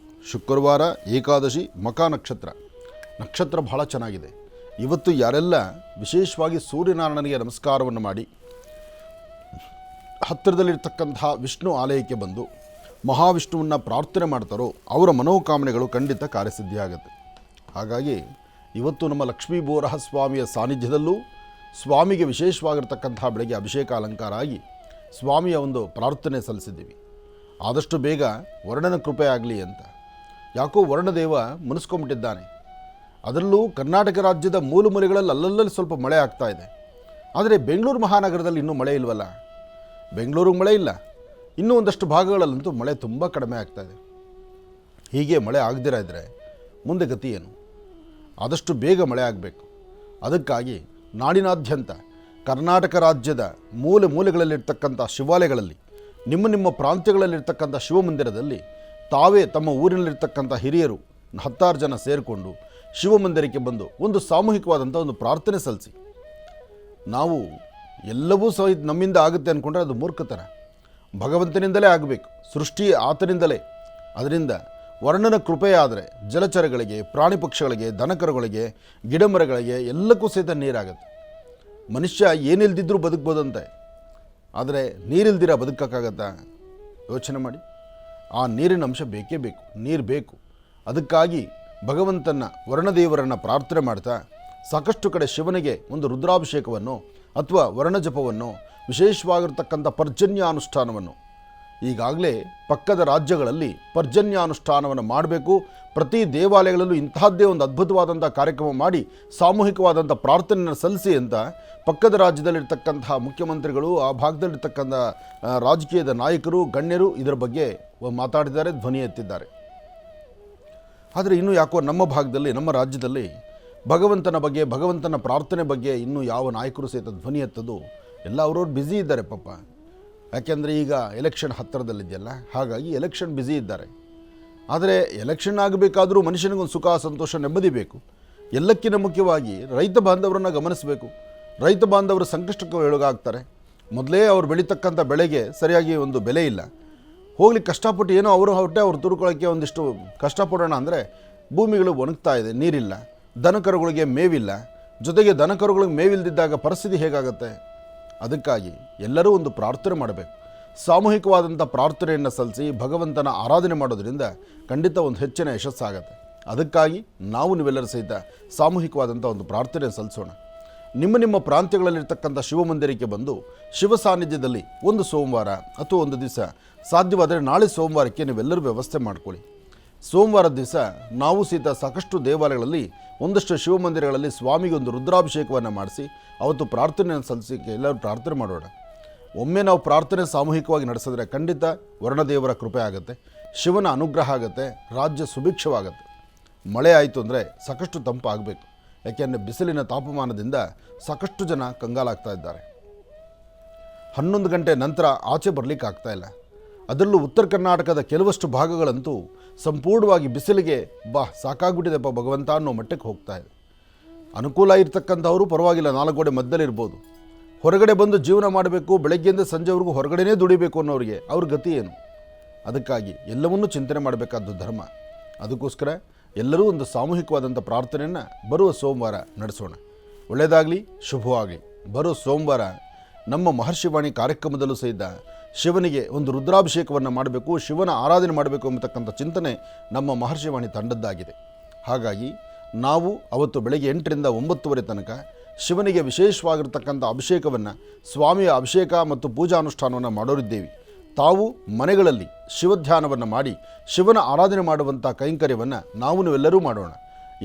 ಶುಕ್ರವಾರ ಏಕಾದಶಿ ಮಖಾ ನಕ್ಷತ್ರ ಬಹಳ ಚೆನ್ನಾಗಿದೆ. ಇವತ್ತು ಯಾರೆಲ್ಲ ವಿಶೇಷವಾಗಿ ಸೂರ್ಯನಾರಾಯಣನಿಗೆ ನಮಸ್ಕಾರವನ್ನು ಮಾಡಿ ಹತ್ತಿರದಲ್ಲಿರ್ತಕ್ಕಂತಹ ವಿಷ್ಣು ಆಲಯಕ್ಕೆ ಬಂದು ಮಹಾವಿಷ್ಣುವನ್ನು ಪ್ರಾರ್ಥನೆ ಮಾಡ್ತಾರೋ ಅವರ ಮನೋಕಾಮನೆಗಳು ಖಂಡಿತ ಕಾರ್ಯಸಿದ್ಧಿಯಾಗುತ್ತೆ. ಹಾಗಾಗಿ ಇವತ್ತು ನಮ್ಮ ಲಕ್ಷ್ಮೀ ಬೋರಹ ಸ್ವಾಮಿಯ ಸಾನ್ನಿಧ್ಯದಲ್ಲೂ ಸ್ವಾಮಿಗೆ ವಿಶೇಷವಾಗಿರ್ತಕ್ಕಂತಹ ಬೆಳಗ್ಗೆ ಅಭಿಷೇಕ ಅಲಂಕಾರ ಆಗಿ ಸ್ವಾಮಿಯ ಒಂದು ಪ್ರಾರ್ಥನೆ ಸಲ್ಲಿಸಿದ್ದೀವಿ. ಆದಷ್ಟು ಬೇಗ ವರ್ಣನ ಕೃಪೆ ಆಗಲಿ ಅಂತ. ಯಾಕೋ ವರ್ಣದೇವ ಮುನಿಸ್ಕೊಂಬಿಟ್ಟಿದ್ದಾನೆ. ಅದರಲ್ಲೂ ಕರ್ನಾಟಕ ರಾಜ್ಯದ ಮೂಲೆಗಳಲ್ಲಿ ಅಲ್ಲಲ್ಲಿ ಸ್ವಲ್ಪ ಮಳೆ ಆಗ್ತಾ ಇದೆ. ಆದರೆ ಬೆಂಗಳೂರು ಮಹಾನಗರದಲ್ಲಿ ಇನ್ನೂ ಮಳೆ ಇಲ್ವಲ್ಲ. ಬೆಂಗಳೂರಿಗೆ ಮಳೆ ಇಲ್ಲ, ಇನ್ನೂ ಒಂದಷ್ಟು ಭಾಗಗಳಲ್ಲಂತೂ ಮಳೆ ತುಂಬ ಕಡಿಮೆ ಆಗ್ತಾಯಿದೆ. ಹೀಗೆ ಮಳೆ ಆಗದಿರ ಇದ್ದರೆ ಮುಂದೆ ಗತಿ ಏನು? ಆದಷ್ಟು ಬೇಗ ಮಳೆ ಆಗಬೇಕು. ಅದಕ್ಕಾಗಿ ನಾಡಿನಾದ್ಯಂತ ಕರ್ನಾಟಕ ರಾಜ್ಯದ ಮೂಲೆಗಳಲ್ಲಿರ್ತಕ್ಕಂಥ ಶಿವಾಲಯಗಳಲ್ಲಿ ನಿಮ್ಮ ಪ್ರಾಂತ್ಯಗಳಲ್ಲಿರ್ತಕ್ಕಂಥ ಶಿವಮಂದಿರದಲ್ಲಿ ತಾವೇ ತಮ್ಮ ಊರಿನಲ್ಲಿರ್ತಕ್ಕಂಥ ಹಿರಿಯರು 10 ಜನ ಸೇರಿಕೊಂಡು ಶಿವಮಂದಿರಕ್ಕೆ ಬಂದು ಒಂದು ಸಾಮೂಹಿಕವಾದಂಥ ಒಂದು ಪ್ರಾರ್ಥನೆ ಸಲ್ಲಿಸಿ. ನಾವು ಎಲ್ಲವೂ ಸಹಿತ ನಮ್ಮಿಂದ ಆಗುತ್ತೆ ಅಂದ್ಕೊಂಡ್ರೆ ಅದು ಮೂರ್ಖತನ. ಭಗವಂತನಿಂದಲೇ ಆಗಬೇಕು, ಸೃಷ್ಟಿ ಆತನಿಂದಲೇ. ಅದರಿಂದ ವರ್ಣನ ಕೃಪೆಯಾದರೆ ಜಲಚರಗಳಿಗೆ, ಪ್ರಾಣಿ ಪಕ್ಷಿಗಳಿಗೆ, ದನಕರುಗಳಿಗೆ, ಗಿಡಮರಗಳಿಗೆ ಎಲ್ಲಕ್ಕೂ ಸಹಿತ ನೀರಾಗುತ್ತೆ. ಮನುಷ್ಯ ಏನಿಲ್ದಿದ್ರೂ ಬದುಕ್ಬೋದಂತೆ, ಆದರೆ ನೀರಿಲ್ದಿರ ಬದುಕೋಕ್ಕಾಗತ್ತಾ? ಯೋಚನೆ ಮಾಡಿ. ಆ ನೀರಿನ ಅಂಶ ಬೇಕೇ ಬೇಕು, ನೀರು ಬೇಕು. ಅದಕ್ಕಾಗಿ ಭಗವಂತನ ವರ್ಣದೇವರನ್ನು ಪ್ರಾರ್ಥನೆ ಮಾಡ್ತಾ ಸಾಕಷ್ಟು ಕಡೆ ಶಿವನಿಗೆ ಒಂದು ರುದ್ರಾಭಿಷೇಕವನ್ನು ಅಥವಾ ವರ್ಣಜಪವನ್ನು, ವಿಶೇಷವಾಗಿರ್ತಕ್ಕಂಥ ಪರ್ಜನ್ಯಾನುಷ್ಠಾನವನ್ನು, ಈಗಾಗಲೇ ಪಕ್ಕದ ರಾಜ್ಯಗಳಲ್ಲಿ ಪರ್ಜನ್ಯಾನುಷ್ಠಾನವನ್ನು ಮಾಡಬೇಕು. ಪ್ರತಿ ದೇವಾಲಯಗಳಲ್ಲೂ ಇಂತಹದ್ದೇ ಒಂದು ಅದ್ಭುತವಾದಂಥ ಕಾರ್ಯಕ್ರಮ ಮಾಡಿ ಸಾಮೂಹಿಕವಾದಂಥ ಪ್ರಾರ್ಥನೆಯನ್ನು ಸಲ್ಲಿಸಿ ಅಂತ ಪಕ್ಕದ ರಾಜ್ಯದಲ್ಲಿರ್ತಕ್ಕಂತಹ ಮುಖ್ಯಮಂತ್ರಿಗಳು, ಆ ಭಾಗದಲ್ಲಿರ್ತಕ್ಕಂಥ ರಾಜಕೀಯದ ನಾಯಕರು, ಗಣ್ಯರು ಇದರ ಬಗ್ಗೆ ಮಾತಾಡಿದ್ದಾರೆ, ಧ್ವನಿ ಎತ್ತಿದ್ದಾರೆ. ಆದರೆ ಇನ್ನೂ ಯಾಕೋ ನಮ್ಮ ಭಾಗದಲ್ಲಿ, ನಮ್ಮ ರಾಜ್ಯದಲ್ಲಿ ಭಗವಂತನ ಬಗ್ಗೆ, ಭಗವಂತನ ಪ್ರಾರ್ಥನೆ ಬಗ್ಗೆ ಇನ್ನೂ ಯಾವ ನಾಯಕರು ಸಹಿತ ಧ್ವನಿ ಎತ್ತದು ಎಲ್ಲ ಅವ್ರವ್ರು ಬ್ಯುಸಿ ಇದ್ದಾರೆ ಪಾಪ. ಯಾಕೆಂದರೆ ಈಗ ಎಲೆಕ್ಷನ್ ಹತ್ತಿರದಲ್ಲಿದೆಯಲ್ಲ, ಹಾಗಾಗಿ ಎಲೆಕ್ಷನ್ ಬ್ಯುಸಿ ಇದ್ದಾರೆ. ಆದರೆ ಎಲೆಕ್ಷನ್ ಆಗಬೇಕಾದರೂ ಮನುಷ್ಯನಿಗೊಂದು ಸುಖ, ಸಂತೋಷ, ನೆಮ್ಮದಿ ಬೇಕು. ಎಲ್ಲಕ್ಕಿಂತ ಮುಖ್ಯವಾಗಿ ರೈತ ಬಾಂಧವರನ್ನು ಗಮನಿಸಬೇಕು. ರೈತ ಬಾಂಧವರು ಸಂಕಷ್ಟಕ್ಕೆ ಒಳಗಾಗ್ತಾರೆ. ಮೊದಲೇ ಅವ್ರು ಬೆಳೀತಕ್ಕಂಥ ಬೆಳೆಗೆ ಸರಿಯಾಗಿ ಒಂದು ಬೆಲೆ ಇಲ್ಲ. ಹೋಗ್ಲಿಕ್ಕೆ ಕಷ್ಟಪಟ್ಟು ಏನೋ ಅವರು ಅವ್ರು ತುರ್ಕೊಳ್ಳೋಕ್ಕೆ ಒಂದಿಷ್ಟು ಕಷ್ಟಪಡೋಣ ಅಂದರೆ ಭೂಮಿಗಳು ಒಣಗ್ತಾ ಇದೆ, ನೀರಿಲ್ಲ, ದನಕರುಗಳಿಗೆ ಮೇವಿಲ್ಲ. ಜೊತೆಗೆ ದನಕರುಗಳಿಗೆ ಮೇವಿಲ್ದಿದ್ದಾಗ ಪರಿಸ್ಥಿತಿ ಹೇಗಾಗುತ್ತೆ? ಅದಕ್ಕಾಗಿ ಎಲ್ಲರೂ ಒಂದು ಪ್ರಾರ್ಥನೆ ಮಾಡಬೇಕು. ಸಾಮೂಹಿಕವಾದಂಥ ಪ್ರಾರ್ಥನೆಯನ್ನು ಸಲ್ಲಿಸಿ ಭಗವಂತನ ಆರಾಧನೆ ಮಾಡೋದರಿಂದ ಖಂಡಿತ ಒಂದು ಹೆಚ್ಚಿನ ಯಶಸ್ಸಾಗತ್ತೆ. ಅದಕ್ಕಾಗಿ ನೀವೆಲ್ಲರೂ ಸಹಿತ ಸಾಮೂಹಿಕವಾದಂಥ ಒಂದು ಪ್ರಾರ್ಥನೆ ಸಲ್ಲಿಸೋಣ. ನಿಮ್ಮ ಪ್ರಾಂತ್ಯಗಳಲ್ಲಿರ್ತಕ್ಕಂಥ ಶಿವಮಂದಿರಕ್ಕೆ ಬಂದು ಶಿವ ಸಾನ್ನಿಧ್ಯದಲ್ಲಿ ಒಂದು ಸೋಮವಾರ ಅಥವಾ ಒಂದು ದಿವಸ, ಸಾಧ್ಯವಾದರೆ ನಾಳೆ ಸೋಮವಾರಕ್ಕೆ ನೀವೆಲ್ಲರೂ ವ್ಯವಸ್ಥೆ ಮಾಡ್ಕೊಳ್ಳಿ. ಸೋಮವಾರದ ದಿವಸ ನಾವು ಸಹಿತ ಸಾಕಷ್ಟು ದೇವಾಲಯಗಳಲ್ಲಿ, ಒಂದಷ್ಟು ಶಿವಮಂದಿರಗಳಲ್ಲಿ ಸ್ವಾಮಿಗೆ ಒಂದು ರುದ್ರಾಭಿಷೇಕವನ್ನು ಮಾಡಿಸಿ ಅವತ್ತು ಪ್ರಾರ್ಥನೆಯನ್ನು ಸಲ್ಲಿಸಲಿಕ್ಕೆ ಎಲ್ಲರೂ ಪ್ರಾರ್ಥನೆ ಮಾಡೋಣ. ಒಮ್ಮೆ ನಾವು ಪ್ರಾರ್ಥನೆ ಸಾಮೂಹಿಕವಾಗಿ ನಡೆಸಿದ್ರೆ ಖಂಡಿತ ವರ್ಣದೇವರ ಕೃಪೆ ಆಗುತ್ತೆ, ಶಿವನ ಅನುಗ್ರಹ ಆಗುತ್ತೆ, ರಾಜ್ಯ ಸುಭಿಕ್ಷವಾಗುತ್ತೆ. ಮಳೆ ಆಯಿತು ಅಂದರೆ ಸಾಕಷ್ಟು ತಂಪಾಗಬೇಕು. ಯಾಕೆಂದರೆ ಬಿಸಿಲಿನ ತಾಪಮಾನದಿಂದ ಸಾಕಷ್ಟು ಜನ ಕಂಗಾಲಾಗ್ತಾ ಇದ್ದಾರೆ. 11 ಗಂಟೆ ನಂತರ ಆಚೆ ಬರಲಿಕ್ಕೆ ಆಗ್ತಾಯಿಲ್ಲ. ಅದರಲ್ಲೂ ಉತ್ತರ ಕರ್ನಾಟಕದ ಕೆಲವಷ್ಟು ಭಾಗಗಳಂತೂ ಸಂಪೂರ್ಣವಾಗಿ ಬಿಸಿಲಿಗೆ ಸಾಕಾಗ್ಬಿಟ್ಟಿದೆಪ್ಪ ಭಗವಂತ ಅನ್ನೋ ಮಟ್ಟಕ್ಕೆ ಹೋಗ್ತಾ ಇದೆ. ಅನುಕೂಲ ಇರ್ತಕ್ಕಂಥವರು ಪರವಾಗಿಲ್ಲ, 4 ಗೋಡೆ ಮಧ್ಯದಲ್ಲಿರ್ಬೋದು. ಹೊರಗಡೆ ಬಂದು ಜೀವನ ಮಾಡಬೇಕು, ಬೆಳಗ್ಗೆಯಿಂದ ಸಂಜೆವರೆಗೂ ಹೊರಗಡೆನೇ ದುಡಿಬೇಕು ಅನ್ನೋರಿಗೆ ಅವ್ರ ಗತಿ ಏನು? ಅದಕ್ಕಾಗಿ ಎಲ್ಲವನ್ನೂ ಚಿಂತನೆ ಮಾಡಬೇಕಾದ್ದು ಧರ್ಮ. ಅದಕ್ಕೋಸ್ಕರ ಎಲ್ಲರೂ ಒಂದು ಸಾಮೂಹಿಕವಾದಂಥ ಪ್ರಾರ್ಥನೆಯನ್ನು ಬರುವ ಸೋಮವಾರ ನಡೆಸೋಣ. ಒಳ್ಳೆಯದಾಗಲಿ, ಶುಭವಾಗಲಿ. ಬರೋ ಸೋಮವಾರ ನಮ್ಮ ಮಹರ್ಷಿವಾಣಿ ಕಾರ್ಯಕ್ರಮದಲ್ಲೂ ಸಹಿತ ಶಿವನಿಗೆ ಒಂದು ರುದ್ರಾಭಿಷೇಕವನ್ನು ಮಾಡಬೇಕು, ಶಿವನ ಆರಾಧನೆ ಮಾಡಬೇಕು ಎಂಬತಕ್ಕಂಥ ಚಿಂತನೆ ನಮ್ಮ ಮಹರ್ಷಿವಾಣಿ ತಂಡದ್ದಾಗಿದೆ. ಹಾಗಾಗಿ ನಾವು ಅವತ್ತು ಬೆಳಗ್ಗೆ 8 ರಿಂದ 9 ತನಕ ಶಿವನಿಗೆ ವಿಶೇಷವಾಗಿರ್ತಕ್ಕಂಥ ಅಭಿಷೇಕವನ್ನು, ಸ್ವಾಮಿಯ ಅಭಿಷೇಕ ಮತ್ತು ಪೂಜಾನುಷ್ಠಾನವನ್ನು ಮಾಡೋರಿದ್ದೇವೆ. ತಾವು ಮನೆಗಳಲ್ಲಿ ಶಿವಧ್ಯಾನವನ್ನು ಮಾಡಿ ಶಿವನ ಆರಾಧನೆ ಮಾಡುವಂಥ ಕೈಂಕರ್ಯವನ್ನು ನೀವೆಲ್ಲರೂ ಮಾಡೋಣ.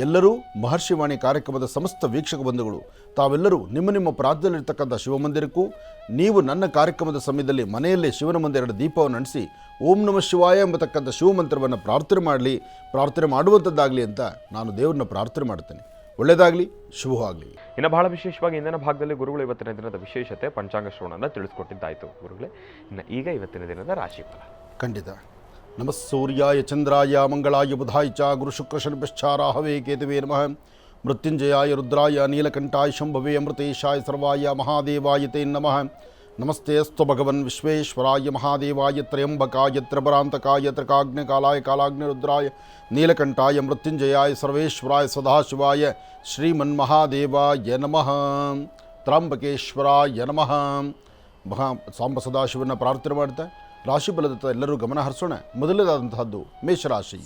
ಎಲ್ಲರೂ ಮಹರ್ಷಿವಾಣಿ ಕಾರ್ಯಕ್ರಮದ ಸಮಸ್ತ ವೀಕ್ಷಕ ಬಂಧುಗಳು ತಾವೆಲ್ಲರೂ ನಿಮ್ಮ ಪ್ರಾಂತ್ಯದಲ್ಲಿರ್ತಕ್ಕಂಥ ಶಿವಮಂದಿರಕ್ಕೂ, ನೀವು ನನ್ನ ಕಾರ್ಯಕ್ರಮದ ಸಮಯದಲ್ಲಿ ಮನೆಯಲ್ಲೇ ಶಿವನ ಮುಂದೆ 2 ದೀಪವನ್ನು ನಡೆಸಿ ಓಂ ನಮಃ ಶಿವಾಯ ಎಂಬತಕ್ಕಂಥ ಶಿವಮಂತ್ರವನ್ನು ಪ್ರಾರ್ಥನೆ ಮಾಡುವಂಥದ್ದಾಗಲಿ ಅಂತ ನಾನು ದೇವರನ್ನ ಪ್ರಾರ್ಥನೆ ಮಾಡ್ತೇನೆ. ಒಳ್ಳೆಯದಾಗಲಿ, ಶುಭವಾಗಲಿ. ಇನ್ನು ಬಹಳ ವಿಶೇಷವಾಗಿ ಇಂದಿನ ಭಾಗದಲ್ಲಿ ಗುರುಗಳು ಇವತ್ತಿನ ದಿನದ ವಿಶೇಷತೆ ಪಂಚಾಂಗ ಶ್ರವಣವನ್ನು ತಿಳಿಸ್ಕೊಟ್ಟಿದ್ದಾಯಿತು ಗುರುಗಳೇ. ಇನ್ನು ಈಗ ಇವತ್ತಿನ ದಿನದ ರಾಶಿಫಲ ಖಂಡಿತ. ನಮಃ ಸೂರ್ಯಾಯ ಚಂದ್ರಾಯ ಮಂಗಳಾಯ ಬುಧಾಯ ಚ ಗುರು ಶುಕ್ರ ಶನಿಶ್ಚಾರಾಹವೇ ಕೇತುವೇ ನಮಃ. ಮೃತ್ಯುಂಜಯಾಯ ರುದ್ರಾಯ ನೀಲಕಂಠಾಯ ಶಂಭವೇ ಅಮೃತೇಶಾಯ ಸರ್ವಾಯ ಮಹಾದೇವಾಯ ತೇ ನಮಃ. ನಮಸ್ತೆಸ್ತು ಭಗವನ್ ವಿಶ್ವೇಶ್ವರಾಯ ಮಹಾದೇವಾಯ ತ್ರಯಂಬಕಾಯ ತ್ರಿಪರಾಂತಕಾಯ ತ್ರಿಕಾಗ್ನಿಕಾಲಾಯ ಕಾಲಾಗ್ನಿರುದ್ರಾಯ ನೀಲಕಂಠಾಯ ಮೃತ್ಯುಂಜಯಾಯ ಸರ್ವೇಶ್ವರಾಯ ಸದಾಶಿವಾಯ ಶ್ರೀಮನ್ಮಹಾದೇವಾಯ ನಮಃ. ತ್ರ್ಯಂಬಕೇಶ್ವರಾಯ ನಮಃ. ಸಾಂಬ ಸದಾಶಿವನ ಪ್ರಾರ್ಥನೆ ಮಾಡ್ತಾ ರಾಶಿ ಫಲದತ್ತ ಎಲ್ಲರೂ ಗಮನ ಹರಿಸೋಣ. ಮೊದಲನೇದಾದಂತಹದ್ದು ಮೇಷರಾಶಿ.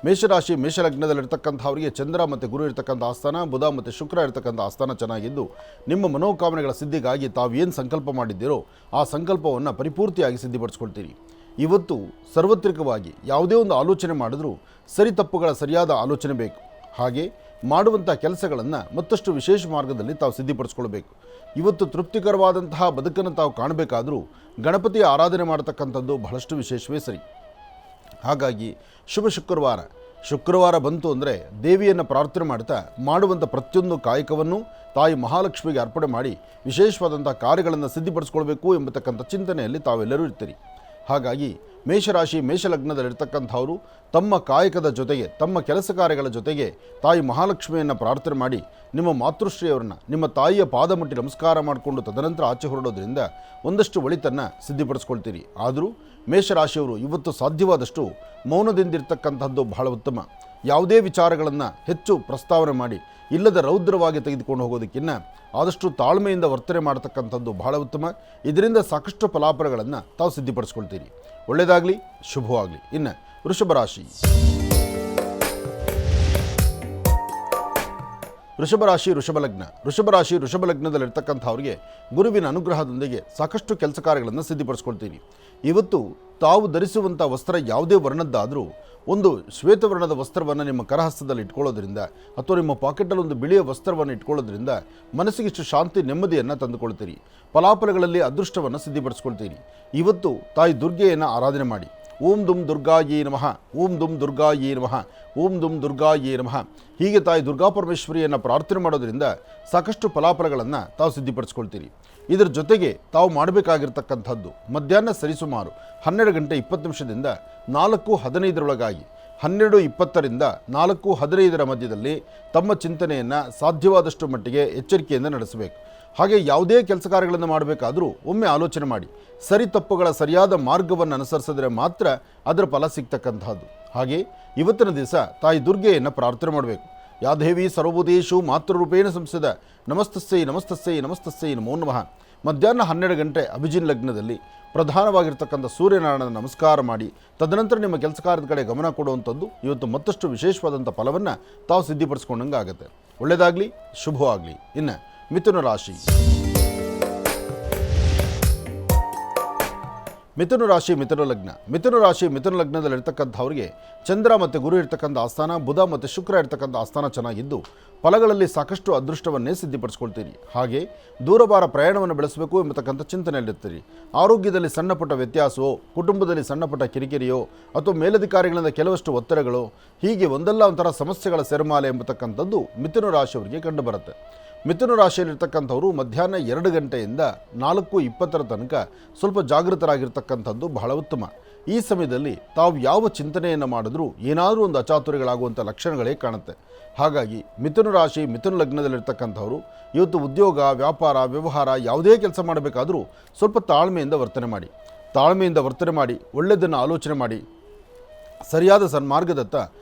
ಮೇಷರಾಶಿ ಮೇಷಲಗ್ನದಲ್ಲಿರ್ತಕ್ಕಂಥವರಿಗೆ ಚಂದ್ರ ಮತ್ತು ಗುರು ಇರ್ತಕ್ಕಂಥ ಆಸ್ಥಾನ, ಬುಧ ಮತ್ತು ಶುಕ್ರ ಇರ್ತಕ್ಕಂಥ ಆಸ್ಥಾನ ಚೆನ್ನಾಗಿದ್ದು, ನಿಮ್ಮ ಮನೋಕಾಮನೆಗಳ ಸಿದ್ಧಿಗಾಗಿ ತಾವೇನು ಸಂಕಲ್ಪ ಮಾಡಿದ್ದೀರೋ ಆ ಸಂಕಲ್ಪವನ್ನು ಪರಿಪೂರ್ತಿಯಾಗಿ ಸಿದ್ಧಿಪಡಿಸ್ಕೊಳ್ತೀರಿ. ಇವತ್ತು ಸಾರ್ವತ್ರಿಕವಾಗಿ ಯಾವುದೇ ಒಂದು ಆಲೋಚನೆ ಮಾಡಿದ್ರೂ ಸರಿ ತಪ್ಪುಗಳ ಸರಿಯಾದ ಆಲೋಚನೆ ಬೇಕು. ಹಾಗೆ ಮಾಡುವಂಥ ಕೆಲಸಗಳನ್ನು ಮತ್ತಷ್ಟು ವಿಶೇಷ ಮಾರ್ಗದಲ್ಲಿ ತಾವು ಸಿದ್ಧಿಪಡಿಸ್ಕೊಳ್ಬೇಕು. ಇವತ್ತು ತೃಪ್ತಿಕರವಾದಂತಹ ಬದುಕನ್ನು ತಾವು ಕಾಣಬೇಕಾದರೂ ಗಣಪತಿಯ ಆರಾಧನೆ ಮಾಡತಕ್ಕಂಥದ್ದು ಬಹಳಷ್ಟು ವಿಶೇಷವೇ ಸರಿ. ಹಾಗಾಗಿ ಶುಭ ಶುಕ್ರವಾರ ಬಂತು ಅಂದರೆ ದೇವಿಯನ್ನು ಪ್ರಾರ್ಥನೆ ಮಾಡ್ತಾ ಮಾಡುವಂಥ ಪ್ರತಿಯೊಂದು ಕಾಯಕವನ್ನು ತಾಯಿ ಮಹಾಲಕ್ಷ್ಮಿಗೆ ಅರ್ಪಣೆ ಮಾಡಿ ವಿಶೇಷವಾದಂಥ ಕಾರ್ಯಗಳನ್ನು ಸಿದ್ಧಿಪಡಿಸ್ಕೊಳ್ಬೇಕು ಎಂಬತಕ್ಕಂಥ ಚಿಂತನೆಯಲ್ಲಿ ತಾವೆಲ್ಲರೂ ಇರ್ತೀರಿ. ಹಾಗಾಗಿ ಮೇಷಲಗ್ನದಲ್ಲಿರ್ತಕ್ಕಂಥವರು ತಮ್ಮ ಕಾಯಕದ ಜೊತೆಗೆ ತಮ್ಮ ಕೆಲಸ ಕಾರ್ಯಗಳ ಜೊತೆಗೆ ತಾಯಿ ಮಹಾಲಕ್ಷ್ಮಿಯನ್ನು ಪ್ರಾರ್ಥನೆ ಮಾಡಿ ನಿಮ್ಮ ಮಾತೃಶ್ರೀಯವರನ್ನು ನಿಮ್ಮ ತಾಯಿಯ ಪಾದ ಮುಟ್ಟಿ ನಮಸ್ಕಾರ ಮಾಡಿಕೊಂಡು ತದನಂತರ ಆಚೆ ಹೊರಡೋದ್ರಿಂದ ಒಂದಷ್ಟು ಒಳಿತನ್ನು ಸಿದ್ಧಿಪಡಿಸ್ಕೊಳ್ತೀರಿ. ಆದರೂ ಮೇಷರಾಶಿಯವರು ಇವತ್ತು ಸಾಧ್ಯವಾದಷ್ಟು ಮೌನದಿಂದಿರ್ತಕ್ಕಂಥದ್ದು ಬಹಳ ಉತ್ತಮ. ಯಾವುದೇ ವಿಚಾರಗಳನ್ನು ಹೆಚ್ಚು ಪ್ರಸ್ತಾವನೆ ಮಾಡಿ ಇಲ್ಲದ ರೌದ್ರವಾಗಿ ತೆಗೆದುಕೊಂಡು ಹೋಗೋದಕ್ಕಿಂತ ಆದಷ್ಟು ತಾಳ್ಮೆಯಿಂದ ವರ್ತನೆ ಮಾಡತಕ್ಕಂಥದ್ದು ಬಹಳ ಉತ್ತಮ. ಇದರಿಂದ ಸಾಕಷ್ಟು ಫಲಾಫಲಗಳನ್ನು ತಾವು ಸಿದ್ಧಿಪಡಿಸ್ಕೊಳ್ತೀರಿ. ಒಳ್ಳೆಯದಾಗಲಿ, ಶುಭವಾಗಲಿ. ಇನ್ನು ವೃಷಭರಾಶಿಯಲ್ಲಿರ್ತಕ್ಕಂಥವ್ರಿಗೆ ಗುರುವಿನ ಅನುಗ್ರಹದೊಂದಿಗೆ ಸಾಕಷ್ಟು ಕೆಲಸ ಕಾರ್ಯಗಳನ್ನು ಸಿದ್ಧಿಪಡಿಸ್ಕೊಳ್ತೀರಿ. ಇವತ್ತು ತಾವು ಧರಿಸುವಂಥ ವಸ್ತ್ರ ಯಾವುದೇ ವರ್ಣದ್ದಾದರೂ ಒಂದು ಶ್ವೇತವರ್ಣದ ವಸ್ತ್ರವನ್ನು ನಿಮ್ಮ ಕರಹಸ್ತದಲ್ಲಿ ಇಟ್ಕೊಳ್ಳೋದ್ರಿಂದ ಅಥವಾ ನಿಮ್ಮ ಪಾಕೆಟಲ್ಲಿ ಒಂದು ಬಿಳಿಯ ವಸ್ತ್ರವನ್ನು ಇಟ್ಕೊಳ್ಳೋದ್ರಿಂದ ಮನಸ್ಸಿಗಿಷ್ಟು ಶಾಂತಿ ನೆಮ್ಮದಿಯನ್ನು ತಂದುಕೊಳ್ತೀರಿ. ಫಲಾಫಲಗಳಲ್ಲಿ ಅದೃಷ್ಟವನ್ನು ಸಿದ್ಧಿಪಡಿಸ್ಕೊಳ್ತೀರಿ. ಇವತ್ತು ತಾಯಿ ದುರ್ಗೆಯನ್ನು ಆರಾಧನೆ ಮಾಡಿ. ಓಂ ದುಂ ದುರ್ಗಾಯೇ ನಮಃ, ಓಂ ದುಂ ದುರ್ಗಾಯೇ ನಮಃ, ಓಂ ದುಂ ದುರ್ಗಾಯೇ ನಮಃ ಹೀಗೆ ತಾಯಿ ದುರ್ಗಾಪರಮೇಶ್ವರಿಯನ್ನು ಪ್ರಾರ್ಥನೆ ಮಾಡೋದರಿಂದ ಸಾಕಷ್ಟು ಫಲಾಫಲಗಳನ್ನು ತಾವು ಸಿದ್ಧಿಪಡಿಸ್ಕೊಳ್ತೀರಿ. ಇದರ ಜೊತೆಗೆ ತಾವು ಮಾಡಬೇಕಾಗಿರ್ತಕ್ಕಂಥದ್ದು ಮಧ್ಯಾಹ್ನ ಸರಿಸುಮಾರು 12:20 4:15 12:20 4:15 ಮಧ್ಯದಲ್ಲಿ ತಮ್ಮ ಚಿಂತನೆಯನ್ನು ಸಾಧ್ಯವಾದಷ್ಟು ಮಟ್ಟಿಗೆ ಎಚ್ಚರಿಕೆಯಿಂದ ನಡೆಸಬೇಕು. ಹಾಗೆ ಯಾವುದೇ ಕೆಲಸ ಕಾರ್ಯಗಳನ್ನು ಮಾಡಬೇಕಾದರೂ ಒಮ್ಮೆ ಆಲೋಚನೆ ಮಾಡಿ ಸರಿ ತಪ್ಪುಗಳ ಸರಿಯಾದ ಮಾರ್ಗವನ್ನು ಅನುಸರಿಸಿದ್ರೆ ಮಾತ್ರ ಅದರ ಫಲ ಸಿಗ್ತಕ್ಕಂಥದ್ದು. ಹಾಗೆ ಇವತ್ತಿನ ದಿವಸ ತಾಯಿ ದುರ್ಗೆಯನ್ನು ಪ್ರಾರ್ಥನೆ ಮಾಡಬೇಕು. ಯಾದೇವಿ ಸರ್ವಭೂತೇಷು ಮಾತೃರೂಪೇಣ ಸಂಸ್ಥಿತ ನಮಸ್ತಸ್ಸೈ ನಮೋ ನಮಃ. ಮಧ್ಯಾಹ್ನ 12 ಅಭಿಜಿನ್ ಲಗ್ನದಲ್ಲಿ ಪ್ರಧಾನವಾಗಿರ್ತಕ್ಕಂಥ ಸೂರ್ಯನಾರಾಯಣನ ನಮಸ್ಕಾರ ಮಾಡಿ ತದನಂತರ ನಿಮ್ಮ ಕೆಲಸ ಕಾರ್ಯದ ಕಡೆ ಗಮನ ಕೊಡುವಂಥದ್ದು ಇವತ್ತು ಮತ್ತಷ್ಟು ವಿಶೇಷವಾದಂಥ ಫಲವನ್ನು ತಾವು ಸಿದ್ಧಿಪಡಿಸ್ಕೊಂಡಂಗೆ ಆಗುತ್ತೆ. ಒಳ್ಳೆಯದಾಗಲಿ, ಶುಭವಾಗಲಿ. ಇನ್ನು ಮಿಥುನ ಲಗ್ನದಲ್ಲಿರ್ತಕ್ಕಂಥವ್ರಿಗೆ ಚಂದ್ರ ಮತ್ತು ಗುರು ಇರ್ತಕ್ಕಂಥ ಆಸ್ಥಾನ, ಬುಧ ಮತ್ತು ಶುಕ್ರ ಇರ್ತಕ್ಕಂಥ ಆಸ್ಥಾನ ಚೆನ್ನಾಗಿದ್ದು ಫಲಗಳಲ್ಲಿ ಸಾಕಷ್ಟು ಅದೃಷ್ಟವನ್ನೇ ಸಿದ್ಧಿಪಡಿಸ್ಕೊಳ್ತೀರಿ. ಹಾಗೆ ದೂರವಾರ ಪ್ರಯಾಣವನ್ನು ಬೆಳೆಸಬೇಕು ಎಂಬತಕ್ಕಂಥ ಚಿಂತನೆಯಲ್ಲಿರ್ತೀರಿ. ಆರೋಗ್ಯದಲ್ಲಿ ಸಣ್ಣಪುಟ್ಟ ವ್ಯತ್ಯಾಸವೋ, ಕುಟುಂಬದಲ್ಲಿ ಸಣ್ಣಪುಟ್ಟ ಕಿರಿಕಿರಿಯೋ ಅಥವಾ ಮೇಲಧಿಕಾರಿಗಳಿಂದ ಕೆಲವಷ್ಟು ಒತ್ತಡಗಳು, ಹೀಗೆ ಒಂದಲ್ಲ ಒಂಥರ ಸಮಸ್ಯೆಗಳ ಸೆರಮಾಲೆ ಎಂಬತಕ್ಕಂಥದ್ದು ಮಿಥುನ ರಾಶಿಯವರಿಗೆ ಕಂಡುಬರುತ್ತೆ. ಮಿಥುನ ರಾಶಿಯಲ್ಲಿರ್ತಕ್ಕಂಥವರು ಮಧ್ಯಾಹ್ನ 2 4:20 ತನಕ ಸ್ವಲ್ಪ ಜಾಗೃತರಾಗಿರ್ತಕ್ಕಂಥದ್ದು ಬಹಳ ಉತ್ತಮ. ಈ ಸಮಯದಲ್ಲಿ ತಾವು ಯಾವ ಚಿಂತನೆಯನ್ನು ಮಾಡಿದ್ರೂ ಏನಾದರೂ ಒಂದು ಅಚಾತುರ್ಯಗಳಾಗುವಂಥ ಲಕ್ಷಣಗಳೇ ಕಾಣುತ್ತೆ. ಹಾಗಾಗಿ ಮಿಥುನ ಲಗ್ನದಲ್ಲಿರ್ತಕ್ಕಂಥವರು ಇವತ್ತು ಉದ್ಯೋಗ, ವ್ಯಾಪಾರ, ವ್ಯವಹಾರ ಯಾವುದೇ ಕೆಲಸ ಮಾಡಬೇಕಾದರೂ ಸ್ವಲ್ಪ ತಾಳ್ಮೆಯಿಂದ ವರ್ತನೆ ಮಾಡಿ ಒಳ್ಳೆಯದನ್ನು ಆಲೋಚನೆ ಮಾಡಿ ಸರಿಯಾದ ಸನ್ಮಾರ್ಗದತ್ತ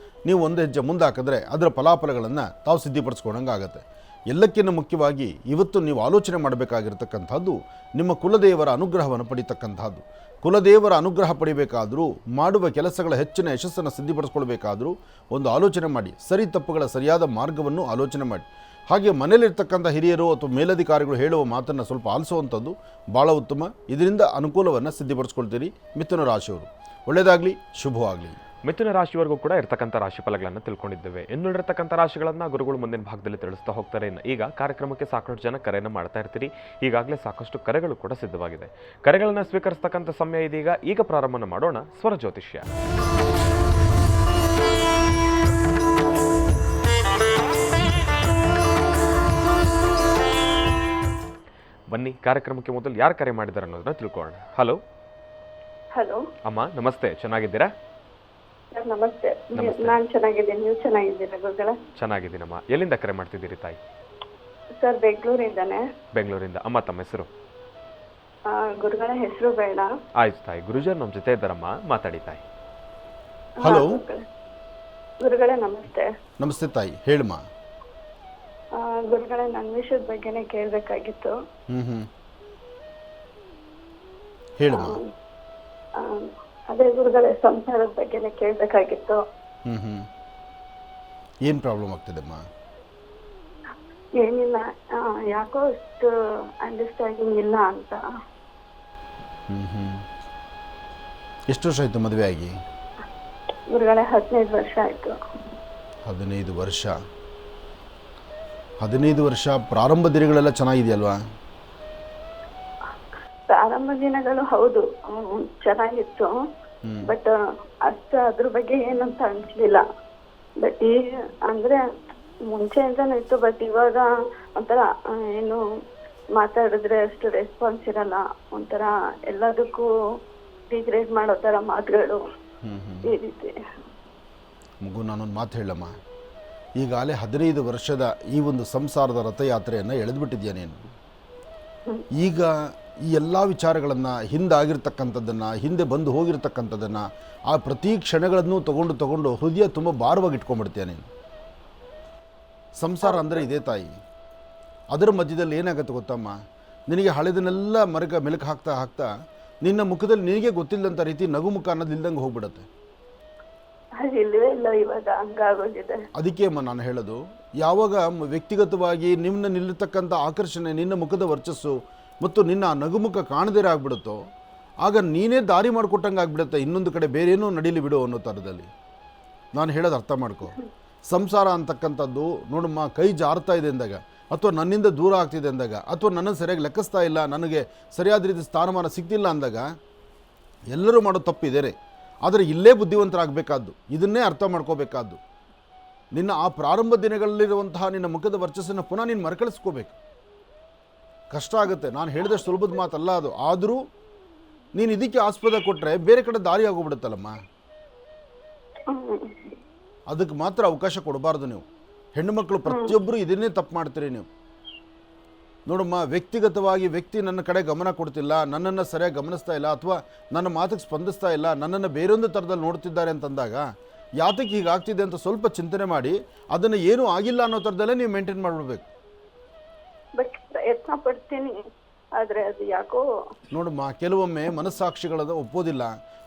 ನೀವು ಒಂದು ಹೆಜ್ಜೆ ಮುಂದೆ ಹಾಕಿದ್ರೆ ಅದರ ಫಲಾಫಲಗಳನ್ನು ತಾವು ಸಿದ್ಧಿಪಡಿಸ್ಕೊಂಡಂಗೆ ಆಗುತ್ತೆ. ಎಲ್ಲಕ್ಕಿಂತ ಮುಖ್ಯವಾಗಿ ಇವತ್ತು ನೀವು ಆಲೋಚನೆ ಮಾಡಬೇಕಾಗಿರ್ತಕ್ಕಂಥದ್ದು ನಿಮ್ಮ ಕುಲದೇವರ ಅನುಗ್ರಹವನ್ನು ಪಡಿತಕ್ಕಂಥದ್ದು. ಕುಲದೇವರ ಅನುಗ್ರಹ ಪಡಿಬೇಕಾದರೂ, ಮಾಡುವ ಕೆಲಸಗಳ ಹೆಚ್ಚಿನ ಯಶಸ್ಸನ್ನು ಸಿದ್ಧಿಪಡಿಸ್ಕೊಳ್ಬೇಕಾದರೂ ಒಂದು ಆಲೋಚನೆ ಮಾಡಿ, ಸರಿ ತಪ್ಪುಗಳ ಸರಿಯಾದ ಮಾರ್ಗವನ್ನು ಆಲೋಚನೆ ಮಾಡಿ. ಹಾಗೆ ಮನೆಯಲ್ಲಿರ್ತಕ್ಕಂಥ ಹಿರಿಯರು ಅಥವಾ ಮೇಲಧಿಕಾರಿಗಳು ಹೇಳುವ ಮಾತನ್ನು ಸ್ವಲ್ಪ ಆಲಿಸುವಂಥದ್ದು ಭಾಳ ಉತ್ತಮ. ಇದರಿಂದ ಅನುಕೂಲವನ್ನು ಸಿದ್ಧಿಪಡಿಸ್ಕೊಳ್ತೀರಿ ಮಿಥುನ ರಾಶಿಯವರು. ಒಳ್ಳೆಯದಾಗಲಿ, ಶುಭವಾಗಲಿ. ಮಿಥುನ ರಾಶಿವರೆಗೂ ಕೂಡ ಇರ್ತಕ್ಕಂಥ ರಾಶಿ ಫಲಗಳನ್ನು ತಿಳ್ಕೊಂಡಿದ್ದೇವೆ. ಇನ್ನುಳಿರ್ತಕ್ಕಂಥ ರಾಶಿಗಳನ್ನು ಗುರುಗಳು ಮುಂದಿನ ಭಾಗದಲ್ಲಿ ತಿಳಿಸ್ತಾ ಹೋಗ್ತಾರೆ. ಈಗ ಕಾರ್ಯಕ್ರಮಕ್ಕೆ ಸಾಕಷ್ಟು ಜನ ಕರೆಯನ್ನು ಮಾಡ್ತಾ ಇರ್ತೀರಿ. ಈಗಾಗಲೇ ಸಾಕಷ್ಟು ಕರೆಗಳು ಕೂಡ ಸಿದ್ಧವಾಗಿದೆ. ಕರೆಗಳನ್ನು ಸ್ವೀಕರಿಸ್ತಕ್ಕಂಥ ಸಮಯ ಇದೀಗ. ಈಗ ಪ್ರಾರಂಭ ಮಾಡೋಣ ಸ್ವರ ಜ್ಯೋತಿಷ್ಯ. ಬನ್ನಿ, ಕಾರ್ಯಕ್ರಮಕ್ಕೆ ಮೊದಲು ಯಾರು ಕರೆ ಮಾಡಿದ್ದಾರೆ ಅನ್ನೋದನ್ನ ತಿಳ್ಕೊಳ್ಳೋಣ. ಹಲೋ ಹಲೋ ಅಮ್ಮ, ನಮಸ್ತೆ. ಚೆನ್ನಾಗಿದ್ದೀರಾ? ಸರ್ ನಮಸ್ತೆ. ನಾನು ಚೆನ್ನಾಗಿದ್ದೀನಿ, ನೀವು ಚೆನ್ನಾಗಿದ್ದೀರಾ ಗುರುಗಳೇ? ಚೆನ್ನಾಗಿದ್ದೀನಮ್ಮ. ಎಲ್ಲಿಂದ ಕರೆ ಮಾಡ್ತಿದ್ದೀರಿ ತಾಯಿ? ಸರ್ ಬೆಂಗಳೂರಿಂದಾನೆ. ಬೆಂಗಳೂರಿಂದ. ಅಮ್ಮ ತಮ್ಮ ಹೆಸರು? ಗುರುಗಳ ಹೆಸರು ಬೇಡ. ಆಯ್ತು ತಾಯಿ. ಗುರುಜರ್ ನಮ್ಮ ಜೊತೆ ಇದ್ದಾರಮ್ಮ, ಮಾತಾಡಿ ತಾಯಿ. ಹಲೋ ಗುರುಗಳೇ ನಮಸ್ತೆ. ನಮಸ್ತೆ ತಾಯಿ, ಹೇಳಮ್ಮ. ಗುರುಗಳೇ ನನ್ನ ವಿಷಯದ ಬಗ್ಗೆನೇ ಕೇಳಬೇಕಾಗಿತ್ತು. ಹೇಳಮ್ಮ. ಅದೇ ಗುರುಗಳೇ, ಸಂಸಾರದ ಬಗ್ಗೆನೇ ಕೇಳಬೇಕಾಗಿತ್ತು. ಏನು ಪ್ರಾಬ್ಲಮ್ ಆಗ್ತಿದೆಮ್ಮ? ಏನಿಲ್ಲ, ಯಾಕೋ ಅಷ್ಟು ಅಂಡರ್ಸ್ಟ್ಯಾಂಡಿಂಗ್ ಇಲ್ಲ ಅಂತ. ಎಷ್ಟು ವರ್ಷ ಆಯಿತು ಮದುವೆ ಆಗಿ? ಗುರುಗಳೇ 15 ವರ್ಷ ಆಯಿತು. 15 ವರ್ಷ. 15 ವರ್ಷ. ಪ್ರಾರಂಭ ದಿನಗಳೆಲ್ಲ ಚೆನ್ನಾಗಿದೆಯಲ್ವಾ? ಪ್ರಾರಂಭ ದಿನಗಳು ಹೌದು ಚೆನ್ನಾಗಿತ್ತು, ಬಟ್ ಅಷ್ಟು ಅದ್ರ ಬಗ್ಗೆ ಏನಂತ ಅನ್ಸ್ಲಿಲ್ಲ. ಬಟ್ ಈಗ ಅಂದ್ರೆ ಮುಂಚೆಯಿಂದನೂ ಇತ್ತು, ಬಟ್ ಇವಾಗ ಒಂಥರ ಏನು ಮಾತಾಡಿದ್ರೆ ಅಷ್ಟು ರೆಸ್ಪಾನ್ಸ್ ಇರಲ್ಲ, ಒಂಥರ ಎಲ್ಲದಕ್ಕೂ ಡಿಗ್ರೇಡ್ ಮಾಡೋ ಥರ ಮಾತುಗಳು, ಈ ರೀತಿ. ಮಗು, ನಾನೊಂದು ಮಾತು ಹೇಳಮ್ಮ. ಈಗಾಗಲೇ 15 ವರ್ಷದ ಈ ಒಂದು ಸಂಸಾರದ ರಥಯಾತ್ರೆಯನ್ನು ಎಳೆದುಬಿಟ್ಟಿದ್ಯಾ ನೀನು. ಈಗ ಈ ಎಲ್ಲ ವಿಚಾರಗಳನ್ನು, ಹಿಂದಾಗಿರ್ತಕ್ಕಂಥದ್ದನ್ನು, ಹಿಂದೆ ಬಂದು ಹೋಗಿರ್ತಕ್ಕಂಥದ್ದನ್ನು, ಆ ಪ್ರತಿ ಕ್ಷಣಗಳನ್ನು ತಗೊಂಡು ಹೃದಯ ತುಂಬ ಭಾರವಾಗಿ ಇಟ್ಕೊಂಡ್ಬಿಡ್ತೀಯ ನೀನು. ಸಂಸಾರ ಅಂದರೆ ಇದೇ ತಾಯಿ. ಅದರ ಮಧ್ಯದಲ್ಲಿ ಏನಾಗುತ್ತೆ ಗೊತ್ತಮ್ಮ, ನಿನಗೆ ಹಳೆದನ್ನೆಲ್ಲ ಮೆಲುಕು ಹಾಕ್ತಾ ನಿನ್ನ ಮುಖದಲ್ಲಿ ನಿನಗೆ ಗೊತ್ತಿಲ್ಲದಂಥ ರೀತಿ ನಗುಮುಖ ಅನ್ನೋದು ಇಲ್ದಂಗೆ ಹೋಗ್ಬಿಡುತ್ತೆ. ಅದಕ್ಕೆ ಅಮ್ಮ ನಾನು ಹೇಳೋದು, ಯಾವಾಗ ವ್ಯಕ್ತಿಗತವಾಗಿ ನಿಲ್ಲಿರ್ತಕ್ಕಂಥ ಆಕರ್ಷಣೆ, ನಿನ್ನ ಮುಖದ ವರ್ಚಸ್ಸು ಮತ್ತು ನಿನ್ನ ನಗುಮುಖ ಕಾಣದೇ ಆಗ್ಬಿಡುತ್ತೋ, ಆಗ ನೀನೇ ದಾರಿ ಮಾಡಿಕೊಟ್ಟಂಗೆ ಆಗ್ಬಿಡುತ್ತೆ. ಇನ್ನೊಂದು ಕಡೆ ಬೇರೇನೋ ನಡೀಲಿ ಬಿಡು ಅನ್ನೋ ಥರದಲ್ಲಿ. ನಾನು ಹೇಳೋದು ಅರ್ಥ ಮಾಡ್ಕೊ. ಸಂಸಾರ ಅಂತಕ್ಕಂಥದ್ದು ನೋಡಮ್ಮ, ಕೈ ಜಾರ್ತಾ ಇದೆ ಅಂದಾಗ, ಅಥವಾ ನನ್ನಿಂದ ದೂರ ಆಗ್ತಿದೆ ಅಂದಾಗ, ಅಥವಾ ನನ್ನನ್ನು ಸರಿಯಾಗಿ ಲೆಕ್ಕಿಸ್ತಾ ಇಲ್ಲ, ನನಗೆ ಸರಿಯಾದ ರೀತಿ ಸ್ಥಾನಮಾನ ಸಿಗ್ತಿಲ್ಲ ಅಂದಾಗ ಎಲ್ಲರೂ ಮಾಡೋ ತಪ್ಪಿದ್ದೇನೆ. ಆದರೆ ಇಲ್ಲೇ ಬುದ್ಧಿವಂತರಾಗಬೇಕಾದ್ದು, ಇದನ್ನೇ ಅರ್ಥ ಮಾಡ್ಕೋಬೇಕಾದ್ದು. ನಿನ್ನ ಆ ಪ್ರಾರಂಭ ದಿನಗಳಲ್ಲಿರುವಂತಹ ನಿನ್ನ ಮುಖದ ವರ್ಚಸ್ಸನ್ನು ಪುನಃ ನೀನು ಮರುಕಳಿಸ್ಕೋಬೇಕು. ಕಷ್ಟ ಆಗುತ್ತೆ, ನಾನು ಹೇಳಿದಷ್ಟು ಸುಲಭದ ಮಾತಲ್ಲ ಅದು. ಆದರೂ ನೀನು ಇದಕ್ಕೆ ಆಸ್ಪದ ಕೊಟ್ಟರೆ ಬೇರೆ ಕಡೆ ದಾರಿ ಆಗೋಗ್ಬಿಡುತ್ತಲ್ಲಮ್ಮ. ಅದಕ್ಕೆ ಮಾತ್ರ ಅವಕಾಶ ಕೊಡಬಾರ್ದು ನೀವು. ಹೆಣ್ಣು ಮಕ್ಕಳು ಪ್ರತಿಯೊಬ್ಬರು ಇದನ್ನೇ ತಪ್ಪು ಮಾಡ್ತೀರಿ ನೀವು. ನೋಡಮ್ಮ, ವ್ಯಕ್ತಿಗತವಾಗಿ ವ್ಯಕ್ತಿ ನನ್ನ ಕಡೆ ಗಮನ ಕೊಡ್ತಿಲ್ಲ, ನನ್ನನ್ನು ಸರಿಯಾಗಿ ಗಮನಿಸ್ತಾ ಇಲ್ಲ, ಅಥವಾ ನನ್ನ ಮಾತಿಗೆ ಸ್ಪಂದಿಸ್ತಾ ಇಲ್ಲ, ನನ್ನನ್ನು ಬೇರೊಂದು ಥರದಲ್ಲಿ ನೋಡ್ತಿದ್ದಾರೆ ಅಂತಂದಾಗ ಯಾತಕ್ಕೆ ಹೀಗಾಗ್ತಿದೆ ಅಂತ ಸ್ವಲ್ಪ ಚಿಂತನೆ ಮಾಡಿ ಅದನ್ನು ಏನೂ ಆಗಿಲ್ಲ ಅನ್ನೋ ಥರದಲ್ಲೇ ನೀವು ಮೇಂಟೈನ್ ಮಾಡಿಬಿಡ್ಬೇಕು. ಬಟ್ ಪ್ರಯತ್ನ ಪಡ್ತೀನಿ, ಆದರೆ ಅದು ಯಾಕೋ ನೋಡಮ್ಮ, ಕೆಲವೊಮ್ಮೆ ಮನಸ್ಸಾಕ್ಷಿಗಳನ್ನ ಒಪ್ಪೋದಿಲ್ಲ.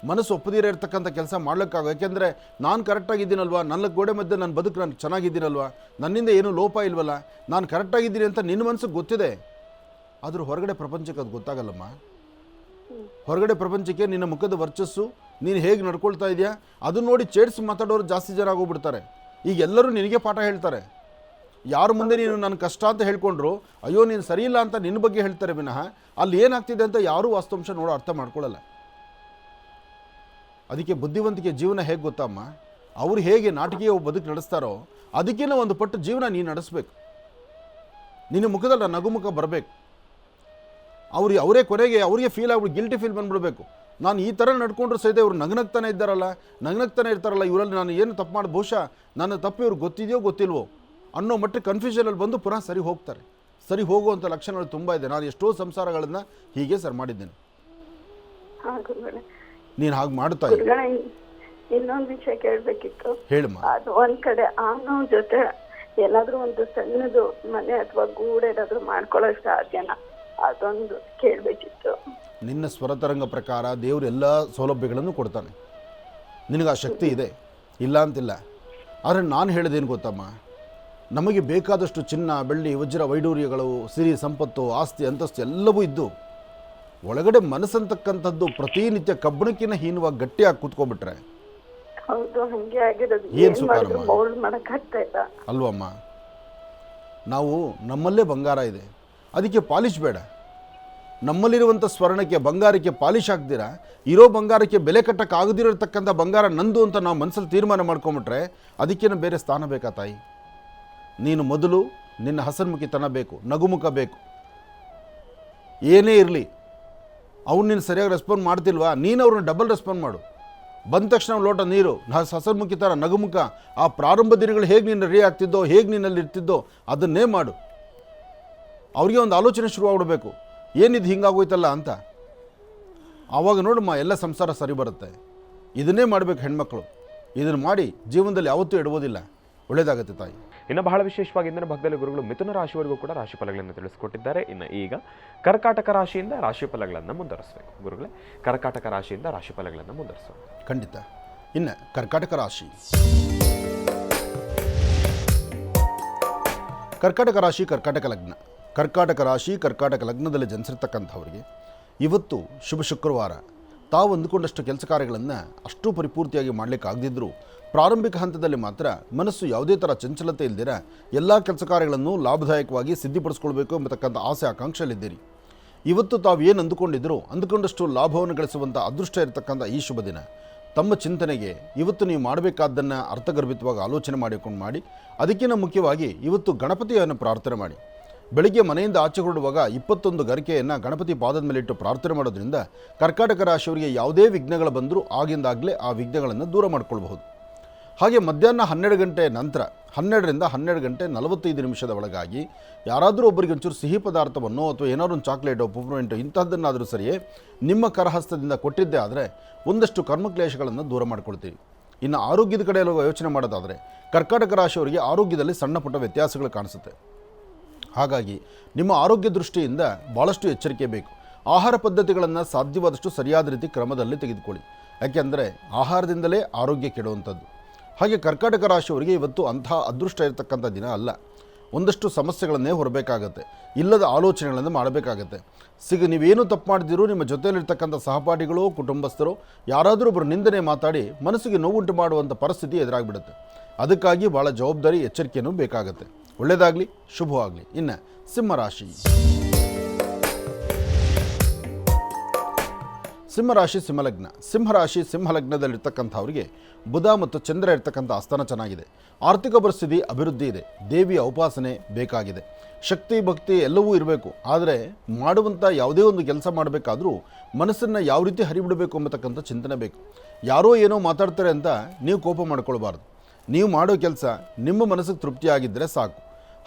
ಮನಸ್ಸು ಒಪ್ಪದಿರೇ ಇರ್ತಕ್ಕಂಥ ಕೆಲಸ ಮಾಡ್ಲಿಕ್ಕಾಗ. ಯಾಕೆಂದರೆ ನಾನು ಕರೆಕ್ಟಾಗಿದ್ದೀನಲ್ವಾ, ನನ್ನ ಗೋಡೆ ಮಧ್ಯೆ ನನ್ನ ಬದುಕು ನಾನು ಚೆನ್ನಾಗಿದ್ದೀನಲ್ವಾ, ನನ್ನಿಂದ ಏನೂ ಲೋಪ ಇಲ್ವಲ್ಲ, ನಾನು ಕರೆಕ್ಟಾಗಿದ್ದೀನಿ ಅಂತ ನಿನ್ನ ಮನಸ್ಸಿಗೆ ಗೊತ್ತಿದೆ. ಆದರೂ ಹೊರಗಡೆ ಪ್ರಪಂಚಕ್ಕೆ ಅದು ಗೊತ್ತಾಗಲ್ಲಮ್ಮ. ಹೊರಗಡೆ ಪ್ರಪಂಚಕ್ಕೆ ನಿನ್ನ ಮುಖದ ವರ್ಚಸ್ಸು, ನೀನು ಹೇಗೆ ನಡ್ಕೊಳ್ತಾ ಇದೆಯಾ ಅದನ್ನು ನೋಡಿ ಚೇಡ್ಸಿ ಮಾತಾಡೋರು ಜಾಸ್ತಿ ಜನ ಆಗೋಗ್ಬಿಡ್ತಾರೆ. ಈಗ ಎಲ್ಲರೂ ನಿನಗೆ ಪಾಠ ಹೇಳ್ತಾರೆ. ಯಾರ ಮುಂದೆ ನೀನು ನನ್ನ ಕಷ್ಟ ಅಂತ ಹೇಳ್ಕೊಂಡ್ರು, ಅಯ್ಯೋ ನೀನು ಸರಿಯಿಲ್ಲ ಅಂತ ನಿನ್ನ ಬಗ್ಗೆ ಹೇಳ್ತಾರೆ ವಿನಃ ಅಲ್ಲಿ ಏನಾಗ್ತಿದೆ ಅಂತ ಯಾರೂ ವಾಸ್ತವಾಂಶ ನೋಡೋ ಅರ್ಥ ಮಾಡ್ಕೊಳ್ಳಲ್ಲ. ಅದಕ್ಕೆ ಬುದ್ಧಿವಂತಿಕೆ ಜೀವನ ಹೇಗೆ ಗೊತ್ತಮ್ಮ, ಅವರು ಹೇಗೆ ನಾಟಕೀಯ ಬದುಕು ನಡೆಸ್ತಾರೋ ಅದಕ್ಕಿಂತ ಒಂದು ಪಟ್ಟು ಜೀವನ ನೀನು ನಡೆಸಬೇಕು. ನಿನ್ನ ಮುಖದಲ್ಲಿ ನಗುಮುಖ ಬರಬೇಕು. ಅವರೇ ಕೊನೆಗೆ ಅವರಿಗೆ ಫೀಲ್ ಆಗ್ಬಿಟ್ಟು ಗಿಲ್ಟಿ ಫೀಲ್ ಬಂದ್ಬಿಡ್ಬೇಕು. ನಾನು ಈ ಥರ ನಡ್ಕೊಂಡ್ರು ಸಹಿತ ಇವರು ನಗ್ನಗ್ತಾನೆ ಇರ್ತಾರಲ್ಲ, ಇವರಲ್ಲಿ ನಾನು ಏನು ತಪ್ಪು ಮಾಡಿ, ಬಹುಶಃ ನನ್ನ ತಪ್ಪು ಇವ್ರಿಗೆ ಗೊತ್ತಿದೆಯೋ ಗೊತ್ತಿಲ್ವೋ ಅನ್ನೋ ಮಟ್ಟಕ್ಕೆ ಕನ್ಫ್ಯೂಷನಲ್ಲಿ ಬಂದು ಪುನಃ ಸರಿ ಹೋಗ್ತಾರೆ. ಸರಿ ಹೋಗುವಂಥ ಲಕ್ಷಣಗಳು ತುಂಬ ಇದೆ. ನಾನು ಎಷ್ಟೋ ಸಂಸಾರಗಳನ್ನು ಹೀಗೆ ಸರ್ ಮಾಡಿದ್ದೇನೆ. ನೀನು ಹಾಗೆ ಮಾಡ್ತಾ ಇದ್ದೆ. ಇನ್ನೊಂದು ವಿಷಯ ಕೇಳಬೇಕಿತ್ತು. ಹೇಳಮ್ಮ. ಅದು ಒಂದ್ ಕಡೆ ಅವನ ಜೊತೆ ಏನಾದ್ರೂ ಒಂದು ಸಣ್ಣದು ಮನೆ ಅಥವಾ ಗೂಡು ಏನಾದ್ರೂ ಮಾಡ್ಕೊಳ್ಳೋಕೆ ಸಾಧ್ಯನಾ, ಅದೊಂದು ಕೇಳಬೇಕಿತ್ತು. ನಿನ್ನ ಸ್ವರತರಂಗ ಪ್ರಕಾರ ದೇವರು ಎಲ್ಲ ಸೌಲಭ್ಯಗಳನ್ನು ಕೊಡ್ತಾನೆ, ನಿನಗೆ ಆ ಶಕ್ತಿ ಇದೆ, ಇಲ್ಲ ಅಂತಿಲ್ಲ. ಆದರೆ ನಾನು ಹೇಳೋದೇನು ಗೊತ್ತಮ್ಮ, ನಮಗೆ ಬೇಕಾದಷ್ಟು ಚಿನ್ನ, ಬೆಳ್ಳಿ, ವಜ್ರ, ವೈಡೂರ್ಯಗಳು, ಸಿರಿ ಸಂಪತ್ತು, ಆಸ್ತಿ, ಅಂತಸ್ತು ಎಲ್ಲವೂ ಇದ್ದು ಒಳಗಡೆ ಮನಸ್ಸಂತಕ್ಕಂಥದ್ದು ಪ್ರತಿನಿತ್ಯ ಕಬ್ಬಣಕ್ಕಿಂತ ಹೀನವಾಗಿ ಗಟ್ಟಿಯಾಗಿ ಕೂತ್ಕೊಂಡ್ಬಿಟ್ರೆ ಏನು ಸುಖ ಅಲ್ವಮ್ಮ. ನಾವು ನಮ್ಮಲ್ಲೇ ಬಂಗಾರ ಇದೆ, ಅದಕ್ಕೆ ಪಾಲಿಶ್ ಬೇಡ. ನಮ್ಮಲ್ಲಿರುವಂಥ ಸ್ವರ್ಣಕ್ಕೆ, ಬಂಗಾರಕ್ಕೆ ಪಾಲಿಶ್ ಹಾಕ್ದಿರಾ ಇರೋ ಬಂಗಾರಕ್ಕೆ ಬೆಲೆ ಕಟ್ಟಕ್ಕಾಗದಿರತಕ್ಕಂಥ ಬಂಗಾರ ನಂದು ಅಂತ ನಾವು ಮನಸ್ಸಲ್ಲಿ ತೀರ್ಮಾನ ಮಾಡ್ಕೊಂಬಿಟ್ರೆ ಅದಕ್ಕೇನು ಬೇರೆ ಸ್ಥಾನ ಬೇಕಾ ತಾಯಿ? ನೀನು ಮೊದಲು ನಿನ್ನ ಹಸನ್ಮುಖಿತನ ಬೇಕು, ನಗುಮುಖ ಬೇಕು. ಏನೇ ಇರಲಿ, ಅವ್ನು ನೀನು ಸರಿಯಾಗಿ ರೆಸ್ಪಾಂಡ್ ಮಾಡ್ತಿಲ್ವಾ, ನೀನು ಅವ್ರನ್ನ ಡಬಲ್ ರೆಸ್ಪಾಂಡ್ ಮಾಡು. ಬಂದ ತಕ್ಷಣ ಒಂದು ಲೋಟ ನೀರು ಸಸರ್ಮುಖಿ ಥರ ನಗುಮುಖ ಆ ಪ್ರಾರಂಭ ದಿನಗಳು ಹೇಗೆ ನೀನು ರೆಡಿ ಆಗ್ತಿದ್ದೋ, ಹೇಗೆ ನೀನಲ್ಲಿ ಇರ್ತಿದ್ದೋ ಅದನ್ನೇ ಮಾಡು. ಅವ್ರಿಗೆ ಒಂದು ಆಲೋಚನೆ ಶುರುವಾಗಬೇಕು, ಏನಿದು ಹಿಂಗಾಗೋಯ್ತಲ್ಲ ಅಂತ. ಆವಾಗ ನೋಡಮ್ಮ ಎಲ್ಲ ಸಂಸಾರ ಸರಿ ಬರುತ್ತೆ. ಇದನ್ನೇ ಮಾಡಬೇಕು ಹೆಣ್ಮಕ್ಳು. ಇದನ್ನು ಮಾಡಿ ಜೀವನದಲ್ಲಿ ಯಾವತ್ತೂ ಇಡುವುದಿಲ್ಲ. ಒಳ್ಳೆಯದಾಗುತ್ತೆ ತಾಯಿ. ಇನ್ನು ಬಹಳ ವಿಶೇಷವಾಗಿ ಇಂದಿನ ಭಾಗದಲ್ಲಿ ಗುರುಗಳು ಮಿಥುನ ರಾಶಿವರೆಗೂ ಕೂಡ ರಾಶಿ ಫಲಗಳನ್ನು ತಿಳಿಸ್ಕೊಟ್ಟಿದ್ದಾರೆ. ಇನ್ನು ಈಗ ಕರ್ಕಾಟಕ ರಾಶಿಯಿಂದ ರಾಶಿ ಫಲಗಳನ್ನು ಮುಂದುವರಿಸಬೇಕು. ಗುರುಗಳೇ, ಕರ್ಕಾಟಕ ರಾಶಿಯಿಂದ ರಾಶಿ ಫಲಗಳನ್ನು ಮುಂದುವರಿಸೋಣ. ಖಂಡಿತ. ಇನ್ನು ಕರ್ಕಾಟಕ ರಾಶಿ, ಕರ್ಕಾಟಕ ರಾಶಿ, ಕರ್ಕಾಟಕ ಲಗ್ನ. ಕರ್ಕಾಟಕ ರಾಶಿ, ಕರ್ಕಾಟಕ ಲಗ್ನದಲ್ಲಿ ಜನಿಸಿರ್ತಕ್ಕಂಥವ್ರಿಗೆ ಇವತ್ತು ಶುಭ ಶುಕ್ರವಾರ. ತಾವು ಅಂದುಕೊಂಡಷ್ಟು ಕೆಲಸ ಕಾರ್ಯಗಳನ್ನು ಅಷ್ಟು ಪರಿಪೂರ್ತಿಯಾಗಿ ಮಾಡಲಿಕ್ಕಾಗದಿದ್ದರೂ ಪ್ರಾರಂಭಿಕ ಹಂತದಲ್ಲಿ ಮಾತ್ರ ಮನಸ್ಸು ಯಾವುದೇ ಥರ ಚಂಚಲತೆ ಇಲ್ದಿರ ಎಲ್ಲ ಕೆಲಸ ಕಾರ್ಯಗಳನ್ನು ಲಾಭದಾಯಕವಾಗಿ ಸಿದ್ಧಿಪಡಿಸ್ಕೊಳ್ಬೇಕು ಎಂಬತಕ್ಕಂಥ ಆಸೆ ಆಕಾಂಕ್ಷೆಯಲ್ಲಿದ್ದೀರಿ. ಇವತ್ತು ತಾವು ಏನು ಅಂದುಕೊಂಡಷ್ಟು ಲಾಭವನ್ನು ಗಳಿಸುವಂಥ ಅದೃಷ್ಟ ಇರತಕ್ಕಂಥ ಈ ಶುಭ ದಿನ. ತಮ್ಮ ಚಿಂತನೆಗೆ ಇವತ್ತು ನೀವು ಮಾಡಬೇಕಾದ್ದನ್ನು ಅರ್ಥಗರ್ಭಿತವಾಗಿ ಆಲೋಚನೆ ಮಾಡಿ ಅದಕ್ಕಿಂತ ಮುಖ್ಯವಾಗಿ ಇವತ್ತು ಗಣಪತಿಯನ್ನು ಪ್ರಾರ್ಥನೆ ಮಾಡಿ. ಬೆಳಿಗ್ಗೆ ಮನೆಯಿಂದ ಆಚೆ ಹೊರಡುವಾಗ 21 ಗರಿಕೆಯನ್ನು ಗಣಪತಿ ಪಾದದ ಮೇಲಿಟ್ಟು ಪ್ರಾರ್ಥನೆ ಮಾಡೋದ್ರಿಂದ ಕರ್ಕಾಟಕ ರಾಶಿಯವರಿಗೆ ಯಾವುದೇ ವಿಘ್ನಗಳು ಬಂದರೂ ಆಗಿಂದಾಗಲೇ ಆ ವಿಘ್ನಗಳನ್ನು ದೂರ ಮಾಡಿಕೊಳ್ಬಹುದು. ಹಾಗೆ ಮಧ್ಯಾಹ್ನ 12 ಗಂಟೆ ನಂತರ 12ರಿಂದ 12 ಗಂಟೆ 45 ನಿಮಿಷದ ಒಳಗಾಗಿ ಯಾರಾದರೂ ಒಬ್ಬರಿಗೆ ಒಂಚೂರು ಸಿಹಿ ಪದಾರ್ಥವನ್ನು ಅಥವಾ ಏನಾದ್ರು ಒಂದು ಚಾಕ್ಲೇಟೋ ಪುಪ್ರಮೆಂಟೋ ಇಂಥದ್ದನ್ನಾದರೂ ಸರಿಯೇ ನಿಮ್ಮ ಕರಹಸ್ತದಿಂದ ಕೊಟ್ಟಿದ್ದೇ ಆದರೆ ಒಂದಷ್ಟು ಕರ್ಮಕ್ಲೇಶಗಳನ್ನು ದೂರ ಮಾಡಿಕೊಳ್ತೀವಿ. ಇನ್ನು ಆರೋಗ್ಯದ ಕಡೆ ಯೋಚನೆ ಮಾಡೋದಾದರೆ ಕರ್ಕಾಟಕ ರಾಶಿಯವರಿಗೆ ಆರೋಗ್ಯದಲ್ಲಿ ಸಣ್ಣ ಪುಟ್ಟ ವ್ಯತ್ಯಾಸಗಳು ಕಾಣಿಸುತ್ತೆ. ಹಾಗಾಗಿ ನಿಮ್ಮ ಆರೋಗ್ಯ ದೃಷ್ಟಿಯಿಂದ ಭಾಳಷ್ಟು ಎಚ್ಚರಿಕೆ ಬೇಕು. ಆಹಾರ ಪದ್ಧತಿಗಳನ್ನು ಸಾಧ್ಯವಾದಷ್ಟು ಸರಿಯಾದ ರೀತಿ ಕ್ರಮದಲ್ಲಿ ತೆಗೆದುಕೊಳ್ಳಿ. ಯಾಕೆಂದರೆ ಆಹಾರದಿಂದಲೇ ಆರೋಗ್ಯ ಕೆಡುವಂಥದ್ದು. ಹಾಗೆ ಕರ್ಕಾಟಕ ರಾಶಿಯವರಿಗೆ ಇವತ್ತು ಅಂಥ ಅದೃಷ್ಟ ಇರತಕ್ಕಂಥ ದಿನ ಅಲ್ಲ. ಒಂದಷ್ಟು ಸಮಸ್ಯೆಗಳನ್ನೇ ಹೊರಬೇಕಾಗತ್ತೆ, ಇಲ್ಲದ ಆಲೋಚನೆಗಳನ್ನು ಮಾಡಬೇಕಾಗತ್ತೆ. ನೀವೇನು ತಪ್ಪು ಮಾಡಿದಿರೋ ನಿಮ್ಮ ಜೊತೆಯಲ್ಲಿರ್ತಕ್ಕಂಥ ಸಹಪಾಠಿಗಳು, ಕುಟುಂಬಸ್ಥರು ಯಾರಾದರೂ ಒಬ್ಬರು ನಿಂದನೆ ಮಾತಾಡಿ ಮನಸ್ಸಿಗೆ ನೋವುಂಟು ಮಾಡುವಂಥ ಪರಿಸ್ಥಿತಿ ಎದುರಾಗಿಬಿಡುತ್ತೆ. ಅದಕ್ಕಾಗಿ ಭಾಳ ಜವಾಬ್ದಾರಿ ಎಚ್ಚರಿಕೆಯೂ ಬೇಕಾಗತ್ತೆ. ಒಳ್ಳೆಯದಾಗಲಿ, ಶುಭವಾಗಲಿ. ಇನ್ನು ಸಿಂಹರಾಶಿ, ಸಿಂಹರಾಶಿ ಸಿಂಹಲಗ್ನ. ಸಿಂಹರಾಶಿ ಸಿಂಹಲಗ್ನದಲ್ಲಿರ್ತಕ್ಕಂಥವ್ರಿಗೆ ಬುಧ ಮತ್ತು ಚಂದ್ರ ಇರ್ತಕ್ಕಂಥ ಆಸ್ಥಾನ ಚೆನ್ನಾಗಿದೆ. ಆರ್ಥಿಕ ಪರಿಸ್ಥಿತಿ ಅಭಿವೃದ್ಧಿ ಇದೆ. ದೇವಿಯ ಉಪಾಸನೆ ಬೇಕಾಗಿದೆ. ಶಕ್ತಿ ಭಕ್ತಿ ಎಲ್ಲವೂ ಇರಬೇಕು. ಆದರೆ ಮಾಡುವಂಥ ಯಾವುದೇ ಒಂದು ಕೆಲಸ ಮಾಡಬೇಕಾದ್ರೂ ಮನಸ್ಸನ್ನು ಯಾವ ರೀತಿ ಹರಿಬಿಡಬೇಕು ಎಂಬತಕ್ಕಂಥ ಚಿಂತನೆ ಬೇಕು. ಯಾರೋ ಏನೋ ಮಾತಾಡ್ತಾರೆ ಅಂತ ನೀವು ಕೋಪ ಮಾಡ್ಕೊಳ್ಬಾರ್ದು. ನೀವು ಮಾಡೋ ಕೆಲಸ ನಿಮ್ಮ ಮನಸ್ಸಿಗೆ ತೃಪ್ತಿಯಾಗಿದ್ದರೆ ಸಾಕು.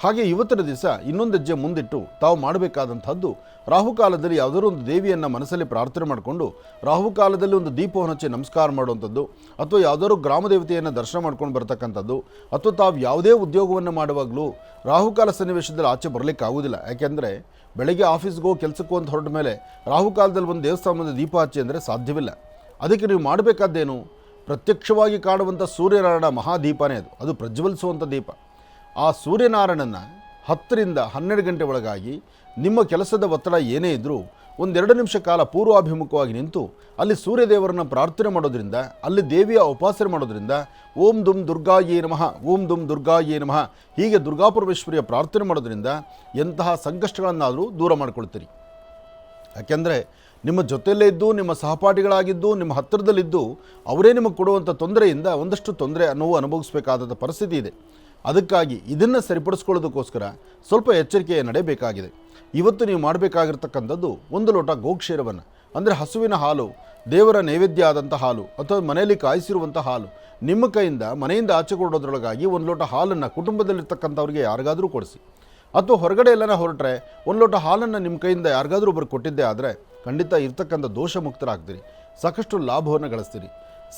ಹಾಗೆ ಇವತ್ತಿನ ದಿವಸ ಇನ್ನೊಂದು ಹೆಜ್ಜೆ ಮುಂದಿಟ್ಟು ತಾವು ಮಾಡಬೇಕಾದಂಥದ್ದು ರಾಹುಕಾಲದಲ್ಲಿ ಯಾವುದಾದ್ರೂ ಒಂದು ದೇವಿಯನ್ನು ಮನಸ್ಸಲ್ಲಿ ಪ್ರಾರ್ಥನೆ ಮಾಡಿಕೊಂಡು ರಾಹುಕಾಲದಲ್ಲಿ ಒಂದು ದೀಪವನ್ನು ಹಚ್ಚಿ ನಮಸ್ಕಾರ ಮಾಡುವಂಥದ್ದು, ಅಥವಾ ಯಾವುದಾದ್ರೂ ಗ್ರಾಮ ದೇವತೆಯನ್ನು ದರ್ಶನ ಮಾಡ್ಕೊಂಡು ಬರ್ತಕ್ಕಂಥದ್ದು, ಅಥವಾ ತಾವು ಯಾವುದೇ ಉದ್ಯೋಗವನ್ನು ಮಾಡುವಾಗಲೂ ರಾಹುಕಾಲ ಸನ್ನಿವೇಶದಲ್ಲಿ ಆಚೆ ಬರಲಿಕ್ಕಾಗೋದಿಲ್ಲ. ಯಾಕೆಂದರೆ ಬೆಳಗ್ಗೆ ಆಫೀಸ್ಗೆ ಹೋಗಿ ಕೆಲಸಕ್ಕೂ ಅಂತ ಹೊರಟ ಮೇಲೆ ರಾಹುಕಾಲದಲ್ಲಿ ಒಂದು ದೇವಸ್ಥಾನದ ದೀಪ ಹಚ್ಚಿ ಅಂದರೆ ಸಾಧ್ಯವಿಲ್ಲ. ಅದಕ್ಕೆ ನೀವು ಮಾಡಬೇಕಾದ್ದೇನು? ಪ್ರತ್ಯಕ್ಷವಾಗಿ ಕಾಣುವಂಥ ಸೂರ್ಯನಾರಾಯಣ ಮಹಾದೀಪನೇ ಅದು ಪ್ರಜ್ವಲಿಸುವಂಥ ದೀಪ. ಆ ಸೂರ್ಯನಾರಾಯಣನ 10ರಿಂದ 12 ಗಂಟೆ ಒಳಗಾಗಿ ನಿಮ್ಮ ಕೆಲಸದ ಒತ್ತಡ ಏನೇ ಇದ್ದರೂ 1-2 ನಿಮಿಷ ಕಾಲ ಪೂರ್ವಾಭಿಮುಖವಾಗಿ ನಿಂತು ಅಲ್ಲಿ ಸೂರ್ಯದೇವರನ್ನು ಪ್ರಾರ್ಥನೆ ಮಾಡೋದ್ರಿಂದ, ಅಲ್ಲಿ ದೇವಿಯ ಉಪಾಸನೆ ಮಾಡೋದ್ರಿಂದ ಓಂ ದುಂ ದುರ್ಗಾಯೇ ನಮಃ, ಓಂ ದುಂ ದುರ್ಗಾಯೇ ನಮಃ ಹೀಗೆ ದುರ್ಗಾಪರಮೇಶ್ವರಿಯ ಪ್ರಾರ್ಥನೆ ಮಾಡೋದ್ರಿಂದ ಎಂತಹ ಸಂಕಷ್ಟಗಳನ್ನಾದರೂ ದೂರ ಮಾಡಿಕೊಳ್ತೀರಿ. ಯಾಕೆಂದರೆ ನಿಮ್ಮ ಜೊತೆಯಲ್ಲೇ ಇದ್ದು, ನಿಮ್ಮ ಸಹಪಾಠಿಗಳಾಗಿದ್ದು, ನಿಮ್ಮ ಹತ್ತಿರದಲ್ಲಿದ್ದು ಅವರೇ ನಿಮಗೆ ಕೊಡುವಂಥ ತೊಂದರೆಯಿಂದ ಒಂದಷ್ಟು ನೋವು ಅನುಭವಿಸಬೇಕಾದಂಥ ಪರಿಸ್ಥಿತಿ ಇದೆ. ಅದಕ್ಕಾಗಿ ಇದನ್ನು ಸರಿಪಡಿಸ್ಕೊಳ್ಳೋದಕ್ಕೋಸ್ಕರ ಸ್ವಲ್ಪ ಎಚ್ಚರಿಕೆಯ ನಡೆಯಬೇಕಾಗಿದೆ. ಇವತ್ತು ನೀವು ಮಾಡಬೇಕಾಗಿರ್ತಕ್ಕಂಥದ್ದು 1 ಲೋಟ ಗೋಕ್ಷೀರವನ್ನು, ಅಂದರೆ ಹಸುವಿನ ಹಾಲು, ದೇವರ ನೈವೇದ್ಯ ಆದಂಥ ಹಾಲು ಅಥವಾ ಮನೆಯಲ್ಲಿ ಕಾಯಿಸಿರುವಂಥ ಹಾಲು ನಿಮ್ಮ ಕೈಯಿಂದ ಮನೆಯಿಂದ ಆಚೆ ಕೊಡೋದ್ರೊಳಗಾಗಿ 1 ಲೋಟ ಹಾಲನ್ನು ಕುಟುಂಬದಲ್ಲಿರ್ತಕ್ಕಂಥವ್ರಿಗೆ ಯಾರಿಗಾದರೂ ಕೊಡಿಸಿ. ಅಥವಾ ಹೊರಗಡೆ ಎಲ್ಲನ ಹೊರಟ್ರೆ 1 ಲೋಟ ಹಾಲನ್ನು ನಿಮ್ಮ ಕೈಯಿಂದ ಯಾರಿಗಾದರೂ ಒಬ್ಬರು ಕೊಟ್ಟಿದ್ದೇ ಆದರೆ ಖಂಡಿತ ಇರ್ತಕ್ಕಂಥ ದೋಷ ಮುಕ್ತರಾಗ್ತೀರಿ, ಸಾಕಷ್ಟು ಲಾಭವನ್ನು ಗಳಿಸ್ತೀರಿ.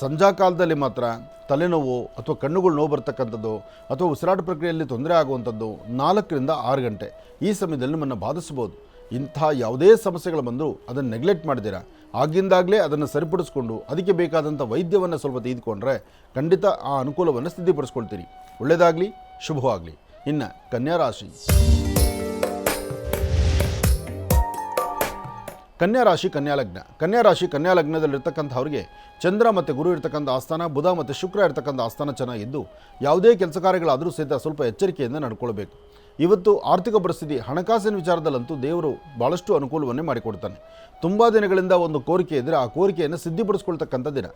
ಸಂಜಾ ಕಾಲದಲ್ಲಿ ಮಾತ್ರ ತಲೆನೋವು ಅಥವಾ ಕಣ್ಣುಗಳು ನೋವು ಬರ್ತಕ್ಕಂಥದ್ದು ಅಥವಾ ಉಸಿರಾಟ ಪ್ರಕ್ರಿಯೆಯಲ್ಲಿ ತೊಂದರೆ ಆಗುವಂಥದ್ದು 4ರಿಂದ 6 ಗಂಟೆ ಈ ಸಮಯದಲ್ಲಿ ನಿಮ್ಮನ್ನು ಬಾಧಿಸ್ಬೋದು. ಇಂಥ ಯಾವುದೇ ಸಮಸ್ಯೆಗಳು ಬಂದರೂ ಅದನ್ನು ನೆಗ್ಲೆಕ್ಟ್ ಮಾಡಿದ್ದೀರಾ, ಆಗಿಂದಾಗಲೇ ಅದನ್ನು ಸರಿಪಡಿಸ್ಕೊಂಡು ಅದಕ್ಕೆ ಬೇಕಾದಂಥ ವೈದ್ಯವನ್ನು ಸ್ವಲ್ಪ ತೆಗೆದುಕೊಂಡ್ರೆ ಖಂಡಿತ ಆ ಅನುಕೂಲವನ್ನು ಸಿದ್ಧಿಪಡಿಸ್ಕೊಳ್ತೀರಿ. ಒಳ್ಳೆಯದಾಗಲಿ, ಶುಭವಾಗಲಿ. ಇನ್ನು ಕನ್ಯಾರಾಶಿ, ಕನ್ಯಾರಾಶಿ ಕನ್ಯಾಲಗ್ನ. ಕನ್ಯಾರಾಶಿ ಕನ್ಯಾಲಗ್ನದಲ್ಲಿರ್ತಕ್ಕಂಥವ್ರಿಗೆ ಚಂದ್ರ ಮತ್ತು ಗುರು ಇರ್ತಕ್ಕಂಥ ಆಸ್ಥಾನ, ಬುಧ ಮತ್ತು ಶುಕ್ರ ಇರ್ತಕ್ಕಂಥ ಆಸ್ಥಾನ ಚೆನ್ನಾಗಿದ್ದು ಯಾವುದೇ ಕೆಲಸ ಕಾರ್ಯಗಳಾದರೂ ಸಹಿತ ಸ್ವಲ್ಪ ಎಚ್ಚರಿಕೆಯಿಂದ ನಡ್ಕೊಳ್ಬೇಕು. ಇವತ್ತು ಆರ್ಥಿಕ ಪರಿಸ್ಥಿತಿ, ಹಣಕಾಸಿನ ವಿಚಾರದಲ್ಲಂತೂ ದೇವರು ಭಾಳಷ್ಟು ಅನುಕೂಲವನ್ನೇ ಮಾಡಿಕೊಡ್ತಾನೆ. ತುಂಬ ದಿನಗಳಿಂದ ಒಂದು ಕೋರಿಕೆ ಇದ್ದರೆ ಆ ಕೋರಿಕೆಯನ್ನು ಸಿದ್ಧಿಪಡಿಸ್ಕೊಳ್ತಕ್ಕಂಥ ದಿನ.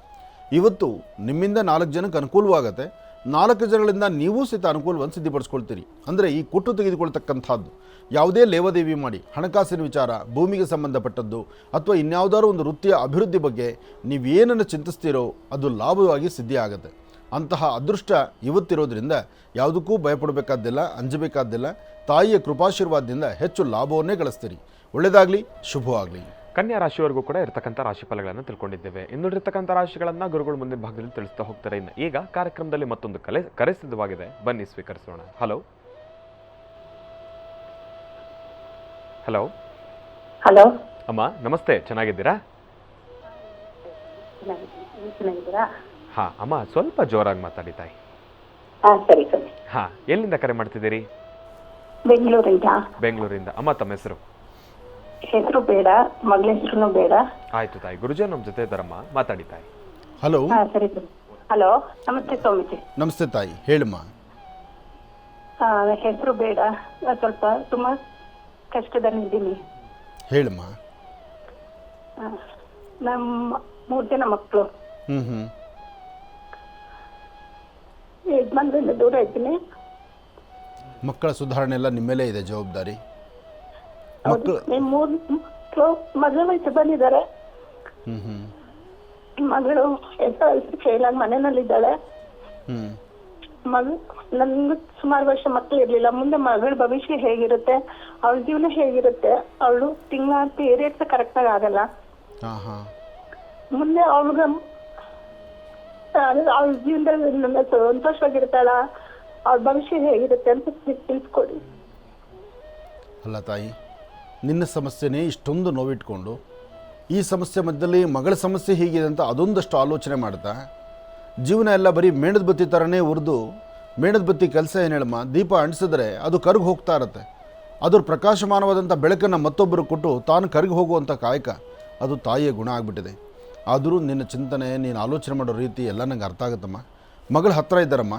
ಇವತ್ತು ನಿಮ್ಮಿಂದ 4 ಜನಕ್ಕೆ ಅನುಕೂಲವಾಗುತ್ತೆ. 4 ಜನಗಳಿಂದ ನೀವು ಸಹಿತ ಅನುಕೂಲವನ್ನು ಸಿದ್ಧಪಡಿಸ್ಕೊಳ್ತೀರಿ. ಅಂದರೆ ಈ ಕೊಟ್ಟು ತೆಗೆದುಕೊಳ್ತಕ್ಕಂಥದ್ದು ಯಾವುದೇ ಲೇವಾದೇವಿ ಮಾಡಿ ಹಣಕಾಸಿನ ವಿಚಾರ, ಭೂಮಿಗೆ ಸಂಬಂಧಪಟ್ಟದ್ದು ಅಥವಾ ಇನ್ಯಾವುದಾದ್ರೂ ಒಂದು ವೃತ್ತಿಯ ಅಭಿವೃದ್ಧಿ ಬಗ್ಗೆ ನೀವೇನನ್ನು ಚಿಂತಿಸ್ತೀರೋ ಅದು ಲಾಭವಾಗಿ ಸಿದ್ಧಿ ಆಗುತ್ತೆ. ಅಂತಹ ಅದೃಷ್ಟ ಇವತ್ತಿರೋದ್ರಿಂದ ಯಾವುದಕ್ಕೂ ಭಯಪಡಬೇಕಾದ್ದಿಲ್ಲ, ಅಂಜಬೇಕಾದ್ದಿಲ್ಲ. ತಾಯಿಯ ಕೃಪಾಶೀರ್ವಾದದಿಂದ ಹೆಚ್ಚು ಲಾಭವನ್ನೇ ಗಳಿಸ್ತೀರಿ. ಒಳ್ಳೆಯದಾಗಲಿ, ಶುಭವಾಗಲಿ. ಕನ್ಯಾ ರಾಶಿಯವರೆಗೂ ಕೂಡ ಇರತಕ್ಕಂಥ ರಾಶಿ ಫಲಗಳನ್ನು ತಿಳ್ಕೊಂಡಿದ್ದೇವೆ. ಇನ್ನುಳಿರ್ತಕ್ಕಂಥ ರಾಶಿಗಳನ್ನು ಗುರುಗಳು ಮುಂದಿನ ಭಾಗದಲ್ಲಿ ತಿಳಿಸ್ತಾ ಹೋಗ್ತಾರೆ. ಇನ್ನು ಈಗ ಕಾರ್ಯಕ್ರಮದಲ್ಲಿ ಮತ್ತೊಂದು ಕರೆ ಸಿದ್ಧವಾಗಿದೆ, ಬನ್ನಿ ಸ್ವೀಕರಿಸೋಣ. ಹಲೋ ಹಲೋ ಹಲೋ ಅಮ್ಮ, ನಮಸ್ತೆ. ಚೆನ್ನಾಗಿದ್ದೀರಾ? ಚೆನ್ನಾಗಿದ್ದೀರಾ? ಹಾಂ ಅಮ್ಮ, ಸ್ವಲ್ಪ ಜೋರಾಗಿ ಮಾತಾಡಿ ತಾಯಿ. ಸರಿ ಸರಿ. ಹಾಂ, ಎಲ್ಲಿಂದ ಕರೆ ಮಾಡ್ತಿದ್ದೀರಿ? ಬೆಂಗಳೂರಿಂದ. ಬೆಂಗಳೂರಿಂದ. ಅಮ್ಮ, ತಮ್ಮ ಹೆಸರು? ಹೆಸರು ಬೇಡ, ಮಗಳ ಹೆಸರು ಬೇಡ. ಆಯ್ತು ತಾಯಿ, ಗುರುಜಿ ನಮ್ಮ ಜೊತೆ ಇದ್ದಾರಮ್ಮ, ಮಾತಾಡಿ ತಾಯಿ. ಹಲೋ. ಸರಿ ಸರಿ. ಹಲೋ, ನಮಸ್ತೆ ಸ್ವಾಮೀಜಿ. ನಮಸ್ತೆ ತಾಯಿ, ಹೇಳಮ್ಮ. ಹೆಸರು ಬೇಡ, ಸ್ವಲ್ಪ ತುಂಬಾ ಕಷ್ಟದಲ್ಲಿದ್ದೀನಿ. ಹೇಳಮ್ಮ. ನಮ್ಮ 3 ಜನ ಮಕ್ಕಳು. ಯಜಮಾನ್ರಿಂದ ದೂರ ಇದ್ದೀನಿ. ಮಕ್ಕಳ ಸುಧಾರಣೆ ಎಲ್ಲ ನಿಮ್ಮ ಮೇಲೆ ಇದೆ ಜವಾಬ್ದಾರಿ. ಮಕ್ಕಳು 3 ಮಕ್ಕಳು ಮದುವೆ ವಯಸ್ಸು ಬಂದಿದ್ದಾರೆ. ಮಗಳು SLC ಫೇಲ್ ಆಗಿ ಮನೆಯಲ್ಲಿದ್ದಾಳೆ. ನನ್ಗೆ ಸುಮಾರು ವರ್ಷ ಮಕ್ಕಳು ಇರ್ಲಿಲ್ಲ. ಮುಂದೆ ಮಗಳ ಭವಿಷ್ಯ ಹೇಗಿರುತ್ತೆ, ಅವಳ ಜೀವನ ಹೇಗಿರುತ್ತೆ, ಅವಳು ತಿಂಗಳ ಪೀರಿಯಡ್ಸ್ ಕರೆಕ್ಟ್ ಆಗಿ ಆಗಲ್ಲ. ಮುಂದೆ ಅವಳ ಜೀವನದಲ್ಲಿ ಸಂತೋಷವಾಗಿರ್ತಾಳ, ಅವಳ ಭವಿಷ್ಯ ಹೇಗಿರುತ್ತೆ ಅಂತ ತಿಳಿಸ್ಕೊಡಿ. ಅಲ್ಲ ತಾಯಿ, ನಿನ್ನ ಸಮಸ್ಯೆನೇ ಇಷ್ಟೊಂದು ನೋವಿಟ್ಕೊಂಡು ಈ ಸಮಸ್ಯೆ ಮಧ್ಯದಲ್ಲಿ ಮಗಳ ಸಮಸ್ಯೆ ಹೀಗಿದೆ ಅಂತ ಅದೊಂದಷ್ಟು ಆಲೋಚನೆ ಮಾಡ್ತಾ ಜೀವನ ಎಲ್ಲ ಬರೀ ಮೇಣದ ಬತ್ತಿ ಥರನೇ ಉರಿದು, ಮೇಣದ ಬತ್ತಿ ಕೆಲಸ ಏನು ಹೇಳಮ್ಮ, ದೀಪ ಅಂಟಿಸಿದ್ರೆ ಅದು ಕರಗಿ ಹೋಗ್ತಾ ಇರುತ್ತೆ. ಅದ್ರ ಪ್ರಕಾಶಮಾನವಾದಂಥ ಬೆಳಕನ್ನು ಮತ್ತೊಬ್ಬರು ಕೊಟ್ಟು ತಾನು ಕರಗಿ ಹೋಗುವಂಥ ಕಾಯಕ ಅದು ತಾಯಿಯ ಗುಣ ಆಗಿಬಿಟ್ಟಿದೆ. ಆದರೂ ನಿನ್ನ ಚಿಂತನೆ, ನೀನು ಆಲೋಚನೆ ಮಾಡೋ ರೀತಿ ಎಲ್ಲ ನಂಗೆ ಅರ್ಥ ಆಗುತ್ತಮ್ಮ. ಮಗಳು ಹತ್ತಿರ ಇದ್ದಾರಮ್ಮ?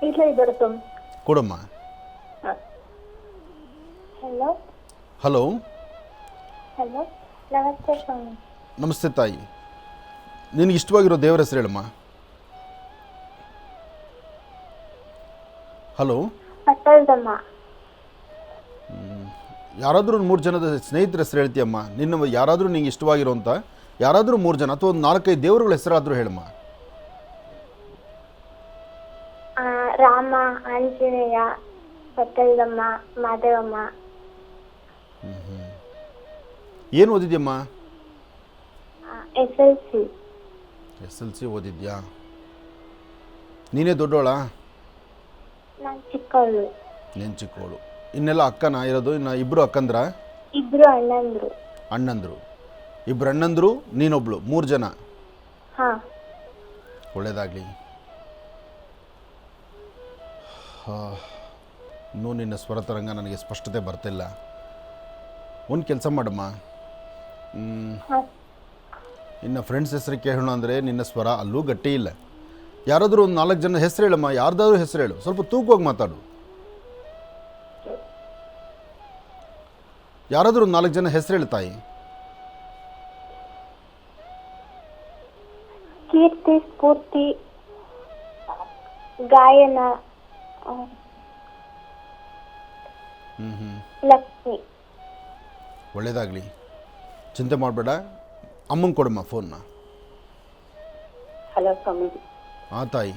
ಇಲ್ಲ, ಇದ್ದಾರೆ ಸ್ವಾಮಿ. ಕೊಡಮ್ಮ. Hello hello. ಹಲೋ, ನಮಸ್ತೆ ಸ್ವಾಮಿ. ನಮಸ್ತೆ ತಾಯಿ, ನಿನಗೆ ಇಷ್ಟವಾಗಿರೋ ದೇವರ ಹೆಸರು ಹೇಳಮ್ಮ. ಹಲೋ. ಯಾರಾದರೂ 3 ಜನದ ಸ್ನೇಹಿತರ ಹೆಸರು ಹೇಳ್ತೀಯಮ್ಮ. ನಿನ್ನ ಯಾರಾದರೂ ನಿಂಗೆ ಇಷ್ಟವಾಗಿರೋಂಥ ಯಾರಾದರೂ 3 ಜನ ಅಥವಾ ಒಂದು 4-5 ದೇವರುಗಳ ಹೆಸರಾದರೂ ಹೇಳಮ್ಮ. ರಾಮ, ಆಂಜನೇಯ, ಪಟ್ಟದಮ್ಮ, ಮಾದೇವಮ್ಮ. ಏನು ಓದಿದ್ಯಮ್ಮ? SLC ಓದಿದ್ಯಾ? ನೀನೇ ದೊಡ್ಡೋಳ? ನಾನು ಚಿಕ್ಕವಳು. ನೀನು ಚಿಕ್ಕವಳು. ಇನ್ನೆಲ್ಲ ಅಕ್ಕನ ಇರೋದು? ಇನ್ನು ಇಬ್ಬರು ಅಕ್ಕಂದ್ರ? ಇಬ್ರು ಅಣ್ಣಂದ್ರು. ಅಣ್ಣಂದರು? ಇಬ್ಬರು ಅಣ್ಣಂದರು, ನೀನೊಬ್ಳು, 3 ಜನ. ಹಾಂ, ಒಳ್ಳೆಯದಾಗಲಿ. ಇನ್ನೂ ನಿನ್ನ ಸ್ವರ ತರಂಗ ನನಗೆ ಸ್ಪಷ್ಟತೆ ಬರ್ತಿಲ್ಲ. ಒಂದು ಕೆಲಸ ಮಾಡಮ್ಮ, ಇನ್ನು ಫ್ರೆಂಡ್ಸ್ ಹೆಸರು ಕೇಳೋಣ ಅಂದರೆ ನಿನ್ನ ಸ್ವರ ಅಲ್ಲೂ ಗಟ್ಟಿ ಇಲ್ಲ. ಯಾರಾದರೂ ಒಂದು 4 ಜನ ಹೆಸರು ಹೇಳಮ್ಮ. ಯಾರ್ದಾದ್ರೂ ಹೆಸರು ಹೇಳು, ಸ್ವಲ್ಪ ತೂಕವಾಗಿ ಮಾತಾಡು. ಯಾರಾದರೂ ಒಂದು 4 ಜನ ಹೆಸರು ಹೇಳು ತಾಯಿ. ಕೀರ್ತಿ, ಸ್ಫೂರ್ತಿ, ಗಾಯನ, ಲಕ್ಷ್ಮಿ. ಒಳ್ಳೆಯದಾಗಲಿ, ಚಿಂತೆ ಮಾಡಬೇಡ. ಅಮ್ಮಂಗೆ ಕೊಡಮ್ಮ ಫೋನ್ನ. ಹಲೋ ಸ್ವಾಮೀಜಿ. ತಾಯಿ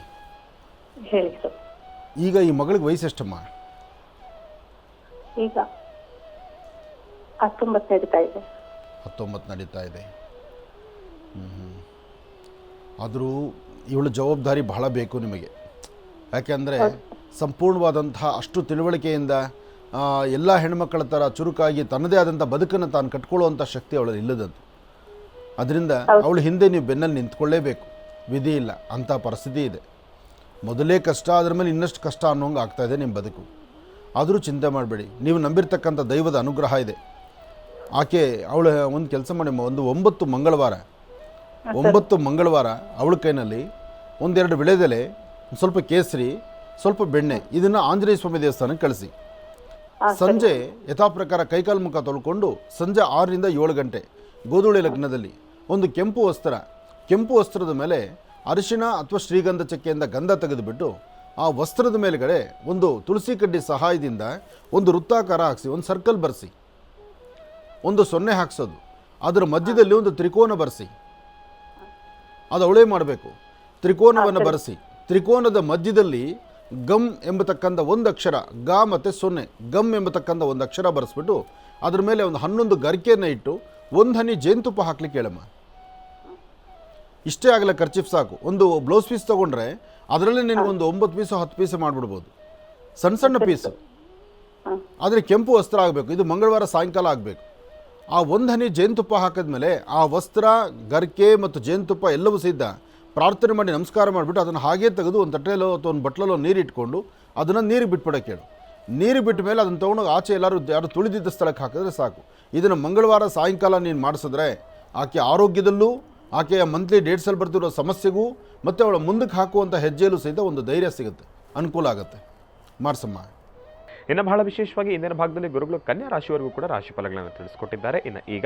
ಹೇಳಿ ಸರ್. ಈಗ ಈ ಮಗಳಿಗೆ ವಯಸ್ಸು ಎಷ್ಟಮ್ಮ? ಈಗ 19 ನಡೀತಾ ಇದೆ. 19 ನಡೀತಾ ಇದೆ. ಆದರೂ ಇವಳ ಜವಾಬ್ದಾರಿ ಬಹಳ ಬೇಕು ನಿಮಗೆ. ಯಾಕೆಂದರೆ ಸಂಪೂರ್ಣವಾದಂತಹ ಅಷ್ಟು ತಿಳುವಳಿಕೆಯಿಂದ ಎಲ್ಲ ಹೆಣ್ಮಕ್ಕಳ ಥರ ಚುರುಕಾಗಿ ತನ್ನದೇ ಆದಂಥ ಬದುಕನ್ನು ತಾನು ಕಟ್ಕೊಳ್ಳುವಂಥ ಶಕ್ತಿ ಅವಳಲ್ಲಿ ಇಲ್ಲದಂತು. ಅದರಿಂದ ಅವಳು ಹಿಂದೆ ನೀವು ಬೆನ್ನಲ್ಲಿ ನಿಂತ್ಕೊಳ್ಳೇಬೇಕು, ವಿಧಿ ಇಲ್ಲ, ಅಂಥ ಪರಿಸ್ಥಿತಿ ಇದೆ. ಮೊದಲೇ ಕಷ್ಟ, ಅದರ ಮೇಲೆ ಇನ್ನಷ್ಟು ಕಷ್ಟ ಅನ್ನೋಂಗೆ ಆಗ್ತಾಯಿದೆ ನಿಮ್ಮ ಬದುಕು. ಆದರೂ ಚಿಂತೆ ಮಾಡಬೇಡಿ, ನೀವು ನಂಬಿರ್ತಕ್ಕಂಥ ದೈವದ ಅನುಗ್ರಹ ಇದೆ. ಆಕೆ ಅವಳು ಒಂದು ಕೆಲಸ ಮಾಡಿ, ಒಂದು 9 ಮಂಗಳವಾರ ಅವಳ ಕೈನಲ್ಲಿ 1-2 ವಿಳೆದೆಲೆ, ಸ್ವಲ್ಪ ಕೇಸರಿ, ಸ್ವಲ್ಪ ಬೆಣ್ಣೆ, ಇದನ್ನು ಆಂಜನೇಯ ಸ್ವಾಮಿ ದೇವಸ್ಥಾನಕ್ಕೆ ಕಳಿಸಿ. ಸಂಜೆ ಯಥಾ ಪ್ರಕಾರ ಕೈಕಾಲು ಮುಖ ತೊಳ್ಕೊಂಡು ಸಂಜೆ 6ರಿಂದ 7 ಗಂಟೆ ಗೋಧೂಳಿ ಲಗ್ನದಲ್ಲಿ ಒಂದು ಕೆಂಪು ವಸ್ತ್ರದ ಮೇಲೆ ಅರಿಶಿಣ ಅಥವಾ ಶ್ರೀಗಂಧ ಚಕ್ಕೆಯಿಂದ ಗಂಧ ತೆಗೆದುಬಿಟ್ಟು ಆ ವಸ್ತ್ರದ ಮೇಲುಗಡೆ ಒಂದು ತುಳಸಿ ಕಡ್ಡಿ ಸಹಾಯದಿಂದ ಒಂದು ವೃತ್ತಾಕಾರ ಹಾಕಿಸಿ, ಒಂದು ಸರ್ಕಲ್ ಬರೆಸಿ, ಒಂದು ಸೊನ್ನೆ ಹಾಕ್ಸೋದು, ಅದರ ಮಧ್ಯದಲ್ಲಿ ಒಂದು ತ್ರಿಕೋನ ಬರೆಸಿ, ಅದು ಅವಳೇ ಮಾಡಬೇಕು. ತ್ರಿಕೋನವನ್ನು ಬರೆಸಿ, ತ್ರಿಕೋನದ ಮಧ್ಯದಲ್ಲಿ ಗಮ್ ಎಂಬತಕ್ಕಂಥ ಒಂದು ಅಕ್ಷರ, ಗ ಮತ್ತು ಸೊನ್ನೆ, ಗಮ್ ಎಂಬತಕ್ಕಂಥ ಒಂದು ಅಕ್ಷರ ಬರೆಸ್ಬಿಟ್ಟು ಅದ್ರ ಮೇಲೆ ಒಂದು 11 ಗರಿಕೆಯನ್ನು ಇಟ್ಟು ಒಂದು ಹನಿ ಜೇನುತುಪ್ಪ ಹಾಕ್ಲಿಕ್ಕೆ ಹೇಳಮ್ಮ. ಇಷ್ಟೇ ಆಗಲ್ಲ, ಖರ್ಚಿಫ್ ಸಾಕು. ಒಂದು ಬ್ಲೌಸ್ ಪೀಸ್ ತೊಗೊಂಡ್ರೆ ಅದರಲ್ಲೇ ನಿನಗೊಂದು 9 ಪೀಸು 10 ಪೀಸು ಮಾಡಿಬಿಡ್ಬೋದು, ಸಣ್ಣ ಸಣ್ಣ ಪೀಸು. ಆದರೆ ಕೆಂಪು ವಸ್ತ್ರ ಆಗಬೇಕು, ಇದು ಮಂಗಳವಾರ ಸಾಯಂಕಾಲ ಆಗಬೇಕು. ಆ ಒಂದು ಹನಿ ಜೇನುತುಪ್ಪ ಹಾಕಿದ್ಮೇಲೆ ಆ ವಸ್ತ್ರ, ಗರಿಕೆ ಮತ್ತು ಜೇನುತುಪ್ಪ ಎಲ್ಲವೂ ಸಿದ್ಧ ಪ್ರಾರ್ಥನೆ ಮಾಡಿ ನಮಸ್ಕಾರ ಮಾಡಿಬಿಟ್ಟು ಅದನ್ನು ಹಾಗೇ ತೆಗೆದು ಒಂದು ತಟ್ಟೆಯಲ್ಲೋ ಅಥವಾ ಒಂದು ಬಟ್ಲಲ್ಲೋ ನೀರು ಇಟ್ಕೊಂಡು ಅದನ್ನು ನೀರಿಗೆ ಬಿಟ್ಬಿಡೋಕ್ಕೆ ಹೇಳು. ನೀರು ಬಿಟ್ಟ ಮೇಲೆ ಅದನ್ನು ತೊಗೊಂಡೋಗಿ ಆಚೆ ಯಾರು ತುಳಿದಿದ್ದ ಸ್ಥಳಕ್ಕೆ ಹಾಕಿದ್ರೆ ಸಾಕು. ಇದನ್ನು ಮಂಗಳವಾರ ಸಾಯಂಕಾಲ ನೀನು ಮಾಡಿಸಿದ್ರೆ ಆಕೆ ಆರೋಗ್ಯದಲ್ಲೂ, ಆಕೆಯ ಮಂತ್ಲಿ ಡೇಟ್ಸಲ್ಲಿ ಬರ್ತಿರೋ ಸಮಸ್ಯೆಗೂ ಮತ್ತು ಅವಳ ಮುಂದಕ್ಕೆ ಹಾಕುವಂಥ ಹೆಜ್ಜೆಯಲ್ಲೂ ಸಹಿತ ಒಂದು ಧೈರ್ಯ ಸಿಗುತ್ತೆ, ಅನುಕೂಲ ಆಗುತ್ತೆ. ಮಾಡಿಸಮ್ಮ. ಇನ್ನು ಬಹಳ ವಿಶೇಷವಾಗಿ ಇಂದಿನ ಭಾಗದಲ್ಲಿ ಗುರುಗಳು ಕನ್ಯಾ ರಾಶಿಯವರೆಗೂ ಕೂಡ ರಾಶಿ ಫಲಗಳನ್ನು ತಿಳಿಸ್ಕೊಟ್ಟಿದ್ದಾರೆ. ಇನ್ನು ಈಗ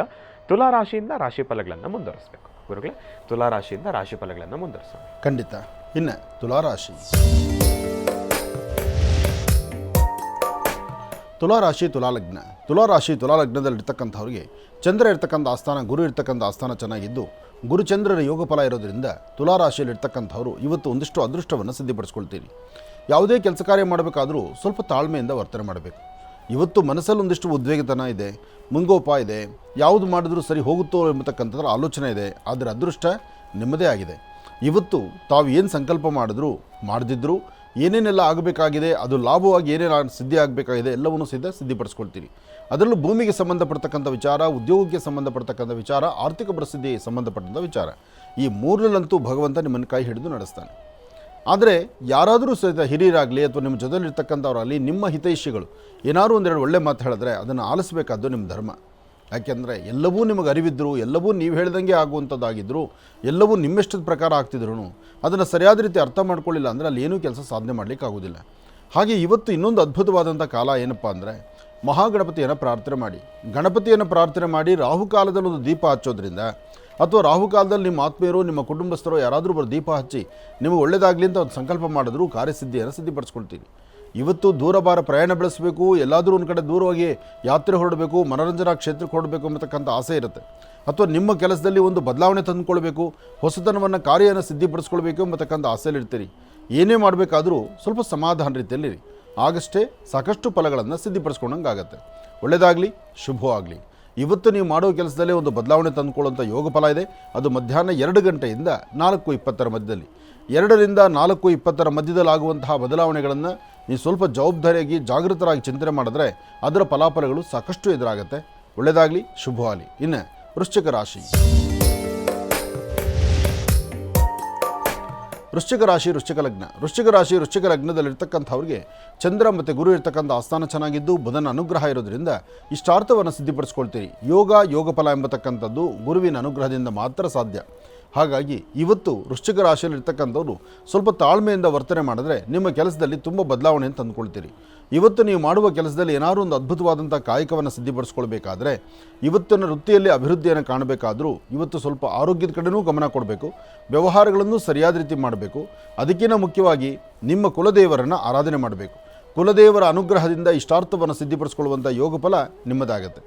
ತುಲಾ ರಾಶಿಯಿಂದ ರಾಶಿ ಫಲಗಳನ್ನು ಮುಂದುವರಿಸಬೇಕು. ಗುರುಗಳೇ, ತುಲಾ ರಾಶಿಯಿಂದ ರಾಶಿ ಫಲಗಳನ್ನು ಮುಂದುವರಿಸೋಣ. ಖಂಡಿತ. ಇನ್ನು ತುಲಾರಾಶಿ. ತುಲಾರಾಶಿ ತುಲಾಲಗ್ನ. ತುಲಾರಾಶಿ ತುಲಾಲಗ್ನದಲ್ಲಿರ್ತಕ್ಕಂಥವ್ರಿಗೆ ಚಂದ್ರ ಇರ್ತಕ್ಕಂಥ ಆಸ್ಥಾನ, ಗುರು ಇರ್ತಕ್ಕಂಥ ಆಸ್ಥಾನ ಚೆನ್ನಾಗಿದ್ದು ಗುರುಚಂದ್ರರ ಯೋಗ ಫಲ ಇರೋದರಿಂದ ತುಲಾರಾಶಿಯಲ್ಲಿರ್ತಕ್ಕಂಥವ್ರು ಇವತ್ತು ಒಂದಿಷ್ಟು ಅದೃಷ್ಟವನ್ನು ಸಿದ್ಧಪಡಿಸ್ಕೊಳ್ತೀರಿ. ಯಾವುದೇ ಕೆಲಸ ಕಾರ್ಯ ಮಾಡಬೇಕಾದರೂ ಸ್ವಲ್ಪ ತಾಳ್ಮೆಯಿಂದ ವರ್ತನೆ ಮಾಡಬೇಕು. ಇವತ್ತು ಮನಸ್ಸಲ್ಲಿ ಒಂದಿಷ್ಟು ಉದ್ವೇಗತನ ಇದೆ, ಮುಂಗೋಪ ಇದೆ, ಯಾವುದು ಮಾಡಿದ್ರೂ ಸರಿ ಹೋಗುತ್ತೋ ಎಂಬತಕ್ಕಂಥದ್ರ ಆಲೋಚನೆ ಇದೆ. ಆದರೆ ಅದೃಷ್ಟ ನಿಮ್ಮದೇ ಆಗಿದೆ. ಇವತ್ತು ತಾವು ಏನು ಸಂಕಲ್ಪ ಮಾಡಿದ್ರು ಮಾಡದಿದ್ದರೂ ಏನೇನೆಲ್ಲ ಆಗಬೇಕಾಗಿದೆ, ಅದು ಲಾಭವಾಗಿ ಏನೇನು ಸಿದ್ಧಿ ಆಗಬೇಕಾಗಿದೆ ಎಲ್ಲವನ್ನೂ ಸಿದ್ಧಪಡಿಸ್ಕೊಳ್ತೀರಿ. ಅದರಲ್ಲೂ ಭೂಮಿಗೆ ಸಂಬಂಧಪಡ್ತಕ್ಕಂಥ ವಿಚಾರ, ಉದ್ಯೋಗಕ್ಕೆ ಸಂಬಂಧಪಡ್ತಕ್ಕಂಥ ವಿಚಾರ, ಆರ್ಥಿಕ ಪರಿಸ್ಥಿತಿಗೆ ಸಂಬಂಧಪಟ್ಟಂಥ ವಿಚಾರ, ಈ ಮೂರರಲ್ಲಂತೂ ಭಗವಂತ ನಿಮ್ಮನ್ನು ಕೈ ಹಿಡಿದು ನಡೆಸ್ತಾನೆ. ಆದರೆ ಯಾರಾದರೂ ಸಹಿತ ಹಿರಿಯರಾಗಲಿ ಅಥವಾ ನಿಮ್ಮ ಜೊತೆಲಿರ್ತಕ್ಕಂಥವ್ರಾಗಲಿ ನಿಮ್ಮ ಹಿತೈಷಿಗಳು ಏನಾದರೂ ಒಂದೆರಡು ಒಳ್ಳೆ ಮಾತು ಹೇಳಿದ್ರೆ ಅದನ್ನು ಆಲಿಸಬೇಕಾದ್ದು ನಿಮ್ಮ ಧರ್ಮ. ಯಾಕೆಂದರೆ ಎಲ್ಲವೂ ನಿಮಗೆ ಅರಿವಿದ್ದರೂ, ಎಲ್ಲವೂ ನೀವು ಹೇಳ್ದಂಗೆ ಆಗುವಂಥದ್ದಾಗಿದ್ದರೂ, ಎಲ್ಲವೂ ನಿಮ್ಮೆಷ್ಟದ ಪ್ರಕಾರ ಆಗ್ತಿದ್ರು ಅದನ್ನು ಸರಿಯಾದ ರೀತಿ ಅರ್ಥ ಮಾಡ್ಕೊಳ್ಳಿಲ್ಲ ಅಂದರೆ ಅಲ್ಲಿ ಏನೂ ಕೆಲಸ ಸಾಧನೆ ಮಾಡಲಿಕ್ಕೆ ಆಗೋದಿಲ್ಲ. ಹಾಗೆ ಇವತ್ತು ಇನ್ನೊಂದು ಅದ್ಭುತವಾದಂಥ ಕಾಲ ಏನಪ್ಪ ಅಂದರೆ ಮಹಾಗಣಪತಿಯನ್ನು ಪ್ರಾರ್ಥನೆ ಮಾಡಿ. ಗಣಪತಿಯನ್ನು ಪ್ರಾರ್ಥನೆ ಮಾಡಿ ರಾಹುಕಾಲದಲ್ಲಿ ಒಂದು ದೀಪ ಹಚ್ಚೋದ್ರಿಂದ ಅಥವಾ ರಾಹುಕಾಲದಲ್ಲಿ ನಿಮ್ಮ ಆತ್ಮೀಯರು, ನಿಮ್ಮ ಕುಟುಂಬಸ್ಥರು ಯಾರಾದರೂ ಬರೋ ದೀಪ ಹಚ್ಚಿ ನಿಮಗೆ ಒಳ್ಳೆಯದಾಗಲಿ ಅಂತ ಒಂದು ಸಂಕಲ್ಪ ಮಾಡಿದ್ರು ಕಾರ್ಯಸಿದ್ಧಿಯನ್ನು ಸಿದ್ಧಪಡಿಸ್ಕೊಳ್ತೀರಿ. ಇವತ್ತು ದೂರಭಾರ ಪ್ರಯಾಣ ಬೆಳೆಸಬೇಕು, ಎಲ್ಲಾದರೂ ಒಂದು ಕಡೆ ದೂರವಾಗಿ ಯಾತ್ರೆ ಹೊರಡಬೇಕು, ಮನೋರಂಜನಾ ಕ್ಷೇತ್ರಕ್ಕೆ ಹೊರಡಬೇಕು ಎಂಬತಕ್ಕಂಥ ಆಸೆ ಇರುತ್ತೆ. ಅಥವಾ ನಿಮ್ಮ ಕೆಲಸದಲ್ಲಿ ಒಂದು ಬದಲಾವಣೆ ತಂದುಕೊಳ್ಬೇಕು, ಹೊಸತನವನ್ನು ಕಾರ್ಯವನ್ನು ಸಿದ್ಧಪಡಿಸ್ಕೊಳ್ಬೇಕು ಎಂಬತಕ್ಕಂಥ ಆಸೆಯಲ್ಲಿರ್ತೀರಿ. ಏನೇ ಮಾಡಬೇಕಾದರೂ ಸ್ವಲ್ಪ ಸಮಾಧಾನ ರೀತಿಯಲ್ಲಿರಿ, ಆಗಷ್ಟೇ ಸಾಕಷ್ಟು ಫಲಗಳನ್ನು ಸಿದ್ಧಪಡಿಸ್ಕೊಂಡಂಗೆ ಆಗುತ್ತೆ. ಒಳ್ಳೆಯದಾಗಲಿ, ಶುಭವಾಗಲಿ. ಇವತ್ತು ನೀವು ಮಾಡೋ ಕೆಲಸದಲ್ಲೇ ಒಂದು ಬದಲಾವಣೆ ತಂದುಕೊಳ್ಳುವಂಥ ಯೋಗ ಫಲ ಇದೆ. ಅದು ಮಧ್ಯಾಹ್ನ 2 ಗಂಟೆಯಿಂದ 4:20 ಮಧ್ಯದಲ್ಲಿ, 2 ರಿಂದ 4:20 ಮಧ್ಯದಲ್ಲಿ ಆಗುವಂತಹ ಬದಲಾವಣೆಗಳನ್ನು ನೀವು ಸ್ವಲ್ಪ ಜವಾಬ್ದಾರಿಯಾಗಿ ಜಾಗೃತರಾಗಿ ಚಿಂತನೆ ಮಾಡಿದ್ರೆ ಅದರ ಫಲಾಫಲಗಳು ಸಾಕಷ್ಟು ಎದುರಾಗುತ್ತೆ. ಒಳ್ಳೆಯದಾಗಲಿ, ಶುಭವಾಗಲಿ. ಇನ್ನು ವೃಶ್ಚಿಕ ರಾಶಿ. ವೃಶ್ಚಿಕ ಲಗ್ನದಲ್ಲಿರ್ತಕ್ಕಂಥವ್ರಿಗೆ ಚಂದ್ರ ಮತ್ತು ಗುರು ಇರ್ತಕ್ಕಂಥ ಆಸ್ಥಾನ ಚೆನ್ನಾಗಿದ್ದು ಬುಧನ ಅನುಗ್ರಹ ಇರೋದ್ರಿಂದ ಇಷ್ಟಾರ್ಥವನ್ನು ಸಿದ್ಧಪಡಿಸ್ಕೊಳ್ತೀರಿ. ಯೋಗ ಫಲ ಎಂಬತಕ್ಕಂಥದ್ದು ಗುರುವಿನ ಅನುಗ್ರಹದಿಂದ ಮಾತ್ರ ಸಾಧ್ಯ. ಹಾಗಾಗಿ ಇವತ್ತು ವೃಶ್ಚಿಕ ರಾಶಿಯಲ್ಲಿರ್ತಕ್ಕಂಥವ್ರು ಸ್ವಲ್ಪ ತಾಳ್ಮೆಯಿಂದ ವರ್ತನೆ ಮಾಡಿದ್ರೆ ನಿಮ್ಮ ಕೆಲಸದಲ್ಲಿ ತುಂಬ ಬದಲಾವಣೆಯನ್ನು ತಂದುಕೊಳ್ತೀರಿ. ಇವತ್ತು ನೀವು ಮಾಡುವ ಕೆಲಸದಲ್ಲಿ ಏನಾದರೂ ಒಂದು ಅದ್ಭುತವಾದಂಥ ಕಾಯಕವನ್ನು ಸಿದ್ಧಪಡಿಸ್ಕೊಳ್ಬೇಕಾದ್ರೆ, ಇವತ್ತಿನ ವೃತ್ತಿಯಲ್ಲಿ ಅಭಿವೃದ್ಧಿಯನ್ನು ಕಾಣಬೇಕಾದರೂ ಇವತ್ತು ಸ್ವಲ್ಪ ಆರೋಗ್ಯದ ಕಡೆನೂ ಗಮನ ಕೊಡಬೇಕು, ವ್ಯವಹಾರಗಳನ್ನು ಸರಿಯಾದ ರೀತಿ ಮಾಡಬೇಕು. ಅದಕ್ಕಿಂತ ಮುಖ್ಯವಾಗಿ ನಿಮ್ಮ ಕುಲದೇವರನ್ನು ಆರಾಧನೆ ಮಾಡಬೇಕು. ಕುಲದೇವರ ಅನುಗ್ರಹದಿಂದ ಇಷ್ಟಾರ್ಥವನ್ನು ಸಿದ್ಧಪಡಿಸ್ಕೊಳ್ಳುವಂಥ ಯೋಗ ಫಲ ನಿಮ್ಮದಾಗುತ್ತೆ.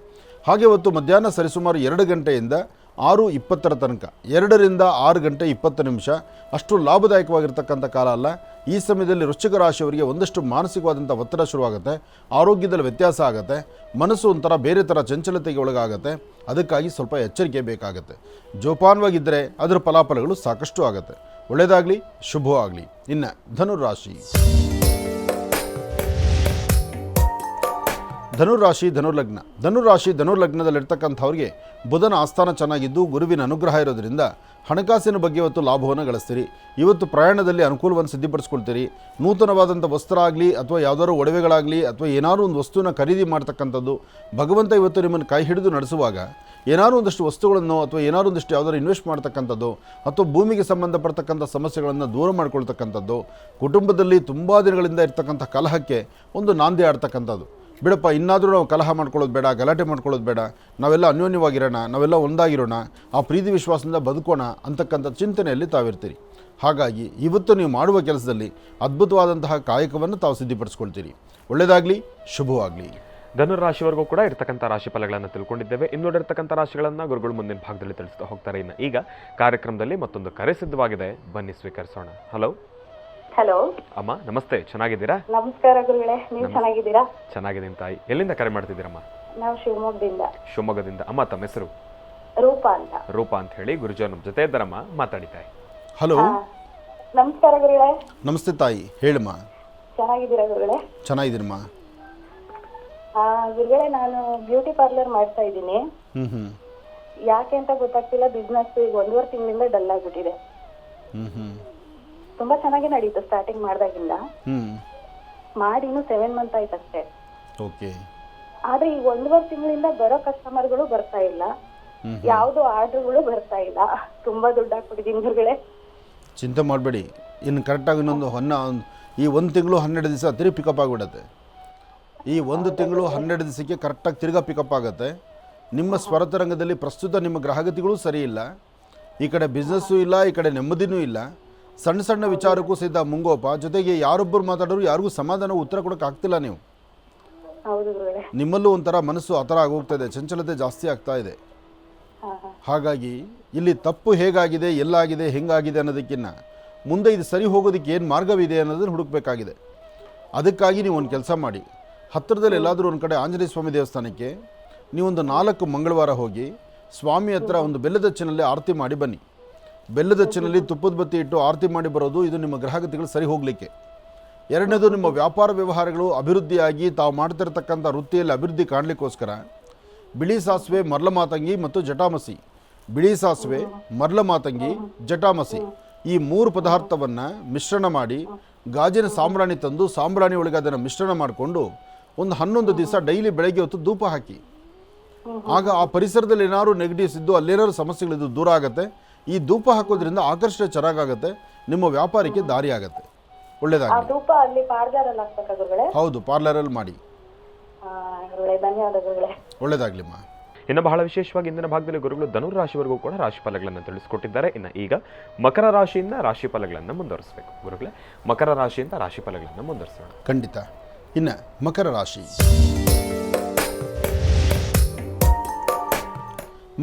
ಹಾಗೆ ಇವತ್ತು ಮಧ್ಯಾಹ್ನ ಸರಿಸುಮಾರು 2 ಗಂಟೆಯಿಂದ 6:20 ತನಕ, 2 ರಿಂದ 6 ಗಂಟೆ 20 ನಿಮಿಷ ಅಷ್ಟು ಲಾಭದಾಯಕವಾಗಿರ್ತಕ್ಕಂಥ ಕಾಲ ಅಲ್ಲ. ಈ ಸಮಯದಲ್ಲಿ ವೃಶ್ಚಿಕ ರಾಶಿಯವರಿಗೆ ಒಂದಷ್ಟು ಮಾನಸಿಕವಾದಂಥ ಒತ್ತಡ ಶುರುವಾಗುತ್ತೆ, ಆರೋಗ್ಯದಲ್ಲಿ ವ್ಯತ್ಯಾಸ ಆಗುತ್ತೆ, ಮನಸ್ಸು ಒಂಥರ ಬೇರೆ ಥರ ಚಂಚಲತೆಗೆ ಒಳಗಾಗುತ್ತೆ. ಅದಕ್ಕಾಗಿ ಸ್ವಲ್ಪ ಎಚ್ಚರಿಕೆ ಬೇಕಾಗುತ್ತೆ. ಜೋಪಾನವಾಗಿದ್ದರೆ ಅದರ ಫಲಾಫಲಗಳು ಸಾಕಷ್ಟು ಆಗುತ್ತೆ. ಒಳ್ಳೆಯದಾಗಲಿ, ಶುಭವಾಗಲಿ. ಇನ್ನು ಧನುರಾಶಿ. ಧನುರ್ಲಗ್ನದಲ್ಲಿರ್ತಕ್ಕಂಥವ್ರಿಗೆ ಬುಧನ ಆಸ್ಥಾನ ಚೆನ್ನಾಗಿದ್ದು ಗುರುವಿನ ಅನುಗ್ರಹ ಇರೋದ್ರಿಂದ ಹಣಕಾಸಿನ ಬಗ್ಗೆ ಇವತ್ತು ಲಾಭವನ್ನು ಗಳಿಸ್ತೀರಿ. ಇವತ್ತು ಪ್ರಯಾಣದಲ್ಲಿ ಅನುಕೂಲವನ್ನು ಸಿದ್ಧಪಡಿಸ್ಕೊಳ್ತೀರಿ. ನೂತನವಾದಂಥ ವಸ್ತ್ರ ಆಗಲಿ ಅಥವಾ ಯಾವುದಾದ್ರು ಒಡವೆಗಳಾಗಲಿ ಅಥವಾ ಏನಾದರೂ ಒಂದು ವಸ್ತುವನ್ನು ಖರೀದಿ ಮಾಡ್ತಕ್ಕಂಥದ್ದು, ಭಗವಂತ ಇವತ್ತು ನಿಮ್ಮನ್ನು ಕೈ ಹಿಡಿದು ನಡೆಸುವಾಗ ಏನಾದರೂ ಒಂದಷ್ಟು ವಸ್ತುಗಳನ್ನು ಅಥವಾ ಏನಾದರೂ ಒಂದಿಷ್ಟು ಯಾವುದಾದ್ರು ಇನ್ವೆಸ್ಟ್ ಮಾಡ್ತಕ್ಕಂಥದ್ದು ಅಥವಾ ಭೂಮಿಗೆ ಸಂಬಂಧಪಡ್ತಕ್ಕಂಥ ಸಮಸ್ಯೆಗಳನ್ನು ದೂರ ಮಾಡ್ಕೊಳ್ತಕ್ಕಂಥದ್ದು, ಕುಟುಂಬದಲ್ಲಿ ತುಂಬ ದಿನಗಳಿಂದ ಇರ್ತಕ್ಕಂಥ ಕಲಹಕ್ಕೆ ಒಂದು ನಾಂದಿ ಆಡ್ತಕ್ಕಂಥದ್ದು. ಬಿಡಪ್ಪ, ಇನ್ನಾದರೂ ನಾವು ಕಲಹ ಮಾಡ್ಕೊಳ್ಳೋದು ಬೇಡ, ಗಲಾಟೆ ಮಾಡ್ಕೊಳ್ಳೋದು ಬೇಡ, ನಾವೆಲ್ಲ ಅನ್ಯೋನ್ಯವಾಗಿರೋಣ, ನಾವೆಲ್ಲ ಒಂದಾಗಿರೋಣ, ಆ ಪ್ರೀತಿ ವಿಶ್ವಾಸದಿಂದ ಬದುಕೋಣ ಅಂತಕ್ಕಂಥ ಚಿಂತನೆಯಲ್ಲಿ ತಾವಿರ್ತೀರಿ. ಹಾಗಾಗಿ ಇವತ್ತು ನೀವು ಮಾಡುವ ಕೆಲಸದಲ್ಲಿ ಅದ್ಭುತವಾದಂತಹ ಕಾಯಕವನ್ನು ತಾವು ಸಿದ್ಧಪಡಿಸ್ಕೊಳ್ತೀರಿ. ಒಳ್ಳೆಯದಾಗಲಿ, ಶುಭವಾಗಲಿ. ಧನುರಾಶಿವರೆಗೂ ಕೂಡ ಇರ್ತಕ್ಕಂಥ ರಾಶಿ ಫಲಗಳನ್ನು ತಿಳ್ಕೊಂಡಿದ್ದೇವೆ. ಇನ್ನುಳಿರ್ತಕ್ಕಂಥ ರಾಶಿಗಳನ್ನು ಗುರುಗಳು ಮುಂದಿನ ಭಾಗದಲ್ಲಿ ತಿಳಿಸ್ತಾ ಹೋಗ್ತಾರೆ. ಇನ್ನು ಈಗ ಕಾರ್ಯಕ್ರಮದಲ್ಲಿ ಮತ್ತೊಂದು ಕರೆ ಸಿದ್ಧವಾಗಿದೆ, ಬನ್ನಿ ಸ್ವೀಕರಿಸೋಣ. ಹಲೋ ಹಲೋ ಅಮ್ಮ, ನಮಸ್ತೆ. ಚೆನ್ನಾಗಿದ್ದೀರಾ? ನಮಸ್ಕಾರ ಗುರುಗಳೇ, ನೀವು ಚೆನ್ನಾಗಿದ್ದೀರಾ? ಚೆನ್ನಾಗಿದ್ದೀನಿ ತಾಯಿ. ಎಲ್ಲಿಂದ ಕರೆ ಮಾಡ್ತಿದ್ದೀರಮ್ಮ? ನಾವು ಶಿವಮೊಗ್ಗದಿಂದ. ಶಿವಮೊಗ್ಗದಿಂದ. ಅಮ್ಮ, ತಮ್ಮ ಹೆಸರು? ರೂಪಾ ಅಂತ. ರೂಪಾ ಅಂತ ಹೇಳಿ. ಗುರುಜಿ ನಮ್ಮ ಜೊತೆ ಇದ್ದಾರಮ್ಮ, ಮಾತಾಡಿ ತಾಯಿ. ಹಲೋ, ನಮಸ್ಕಾರ ಗುರುಗಳೇ. ನಮಸ್ತೆ ತಾಯಿ, ಹೇಳಮ್ಮ. ಚೆನ್ನಾಗಿದ್ದೀರಾ ಗುರುಗಳೇ? ಚೆನ್ನಾಗಿದ್ದೀನಮ್ಮ. ಗುರುಗಳೇ, ನಾನು ಬ್ಯೂಟಿ ಪಾರ್ಲರ್ ಮಾಡ್ತಾ ಇದ್ದೀನಿ. ಹ್ಞೂ ಯಾಕೆ ಅಂತ ಗೊತ್ತಾಗ್ತಿಲ್ಲ, ಬಿಸ್ನೆಸ್ ಈಗ 1.5 ತಿಂಗಳಿಂದ ಡಲ್ ಆಗ್ಬಿಟ್ಟಿದೆ. ಹ್ಞೂ ತುಂಬಾ ಚೆನ್ನಾಗಿ ನಡೀತು ಸ್ಟಾರ್ಟಿಂಗ್ ಮಾಡ್ದಾಗಿಂದ. ಹ್ಞೂ ಮಾಡಿ ಇನ್ನು 7 ಮಂತ್ ಆಯ್ತು ಅಷ್ಟೇ. ಓಕೆ. ಆದ್ರೆ ಈ 1.5 ತಿಂಗಳಿಂದ ಬರೋ ಕಸ್ಟಮರ್ಗಳು ಬರ್ತಾ ಇಲ್ಲ, ಯಾವ್ದು ಆರ್ಡರ್ಗಳು ಬರ್ತಾ ಇಲ್ಲ. ತುಂಬಾ ದುಡ್ಡು ಹಾಕ್ಬಿಟ್ಟಿದ್ದೀನಿ ಗುರುಗಳೇ. ಚಿಂತೆ ಮಾಡಬೇಡಿ, ಇನ್ನು ಕರೆಕ್ಟಾಗಿ ಇನ್ನೊಂದು ಈ 1 ತಿಂಗಳು 12 ದಿವಸ ತಿರುಗಿ ಪಿಕಪ್ ಆಗಿಬಿಡತ್ತೆ. ಈ 1 ತಿಂಗಳು 12 ದಿವಸಕ್ಕೆ ಕರೆಕ್ಟಾಗಿ ತಿರ್ಗಾ ಪಿಕಪ್ ಆಗುತ್ತೆ. ನಿಮ್ಮ ಸ್ವರತರಂಗದಲ್ಲಿ ಪ್ರಸ್ತುತ ನಿಮ್ಮ ಗ್ರಹಗತಿಗಳು ಸರಿ ಇಲ್ಲ. ಈ ಕಡೆ ಬಿಸ್ನೆಸ್ಸು ಇಲ್ಲ, ಈ ಕಡೆ ನೆಮ್ಮದಿನೂ ಇಲ್ಲ. ಸಣ್ಣ ಸಣ್ಣ ವಿಚಾರಕ್ಕೂ ಸಹಿತ ಮುಂಗೋಪ. ಜೊತೆಗೆ ಯಾರೊಬ್ಬರು ಮಾತಾಡೋರು ಯಾರಿಗೂ ಸಮಾಧಾನ ಉತ್ತರ ಕೊಡೋಕೆ ಆಗ್ತಿಲ್ಲ. ನೀವು ಹೌದು ಗುರುಗಳೇ. ನಿಮ್ಮಲ್ಲೂ ಒಂಥರ ಮನಸ್ಸು ಆ ಥರ ಆಗೋಗ್ತಾಯಿದೆ, ಚಂಚಲತೆ ಜಾಸ್ತಿ ಆಗ್ತಾ ಇದೆ. ಹಾಗಾಗಿ ಇಲ್ಲಿ ತಪ್ಪು ಹೇಗಾಗಿದೆ, ಎಲ್ಲಾಗಿದೆ, ಹೆಂಗಾಗಿದೆ ಅನ್ನೋದಕ್ಕಿಂತ ಮುಂದೆ ಇದು ಸರಿ ಹೋಗೋದಕ್ಕೆ ಏನು ಮಾರ್ಗವಿದೆ ಅನ್ನೋದನ್ನು ಹುಡುಕಬೇಕಾಗಿದೆ. ಅದಕ್ಕಾಗಿ ನೀವು ಒಂದು ಕೆಲಸ ಮಾಡಿ, ಹತ್ತಿರದಲ್ಲಿ ಎಲ್ಲಾದರೂ ಒಂದು ಕಡೆ ಆಂಜನೇಯ ಸ್ವಾಮಿ ದೇವಸ್ಥಾನಕ್ಕೆ ನೀವೊಂದು 4 ಮಂಗಳವಾರ ಹೋಗಿ ಸ್ವಾಮಿ ಹತ್ರ ಒಂದು ಬೆಲ್ಲದ ಹಚ್ಚಿನಲ್ಲಿ ಆರತಿ ಮಾಡಿ ಬನ್ನಿ. ಬೆಲ್ಲದ ಹಚ್ಚಿನಲ್ಲಿ ತುಪ್ಪದ ಬತ್ತಿ ಇಟ್ಟು ಆರತಿ ಮಾಡಿ ಬರೋದು ಇದು ನಿಮ್ಮ ಗ್ರಹಗತಿಗಳು ಸರಿ ಹೋಗಲಿಕ್ಕೆ. ಎರಡನೇದು, ನಿಮ್ಮ ವ್ಯಾಪಾರ ವ್ಯವಹಾರಗಳು ಅಭಿವೃದ್ಧಿಯಾಗಿ ತಾವು ಮಾಡ್ತಿರ್ತಕ್ಕಂಥ ವೃತ್ತಿಯಲ್ಲಿ ಅಭಿವೃದ್ಧಿ ಕಾಣಲಿಕ್ಕೋಸ್ಕರ ಬಿಳಿ ಸಾಸಿವೆ, ಮರ್ಲ ಮಾತಂಗಿ ಮತ್ತು ಜಟಾಮಸಿ. ಬಿಳಿ ಸಾಸಿವೆ, ಮರ್ಲ ಮಾತಂಗಿ, ಜಟಾಮಸಿ ಈ 3 ಪದಾರ್ಥವನ್ನು ಮಿಶ್ರಣ ಮಾಡಿ ಗಾಜಿನ ಸಾಂಬ್ರಾಣಿ ತಂದು ಸಾಂಬ್ರಾಣಿ ಒಳಗೆ ಅದನ್ನು ಮಿಶ್ರಣ ಮಾಡಿಕೊಂಡು ಒಂದು 11 ದಿವಸ ಡೈಲಿ ಬೆಳಗ್ಗೆ ಹೊತ್ತು ಧೂಪ ಹಾಕಿ. ಆಗ ಆ ಪರಿಸರದಲ್ಲಿ ಏನಾದ್ರು ನೆಗೆಟಿವ್ಸ್ ಇದ್ದು ಅಲ್ಲೇನಾದ್ರು ಸಮಸ್ಯೆಗಳಿದ್ದು ದೂರ ಆಗುತ್ತೆ. ಈ ಧೂಪ ಹಾಕೋದ್ರಿಂದ ಆಕರ್ಷಣೆ ಚೆನ್ನಾಗಾಗುತ್ತೆ, ನಿಮ್ಮ ವ್ಯಾಪಾರಕ್ಕೆ ದಾರಿ ಆಗುತ್ತೆ. ಒಳ್ಳೆಯದಾಗಲಿ. ಧೂಪ ಅಲ್ಲಿ ಪಾರ್ಲರಲ್ಲಿ ಹಾಕ್ಬೇಕಾ ಗುರುಗಳೇ? ಹೌದು, ಪಾರ್ಲರಲ್ಲಿ ಮಾಡಿ. ಧನ್ಯವಾದ ಗುರುಗಳೇ. ಒಳ್ಳೆಯದಾಗಲಿಮ್ಮ. ಇನ್ನು ಬಹಳ ವಿಶೇಷವಾಗಿ ಇಂದಿನ ಭಾಗದಲ್ಲಿ ಗುರುಗಳು ಧನುರಾಶಿವರೆಗೂ ಕೂಡ ರಾಶಿ ಫಲಗಳನ್ನು ತಿಳಿಸ್ಕೊಟ್ಟಿದ್ದಾರೆ. ಇನ್ನು ಈಗ ಮಕರ ರಾಶಿಯಿಂದ ರಾಶಿ ಫಲಗಳನ್ನು ಮುಂದುವರಿಸಬೇಕು. ಗುರುಗಳೇ, ಮಕರ ರಾಶಿಯಿಂದ ರಾಶಿ ಫಲಗಳನ್ನು ಮುಂದುವರಿಸೋಣ. ಖಂಡಿತ. ಇನ್ನು ಮಕರ ರಾಶಿ.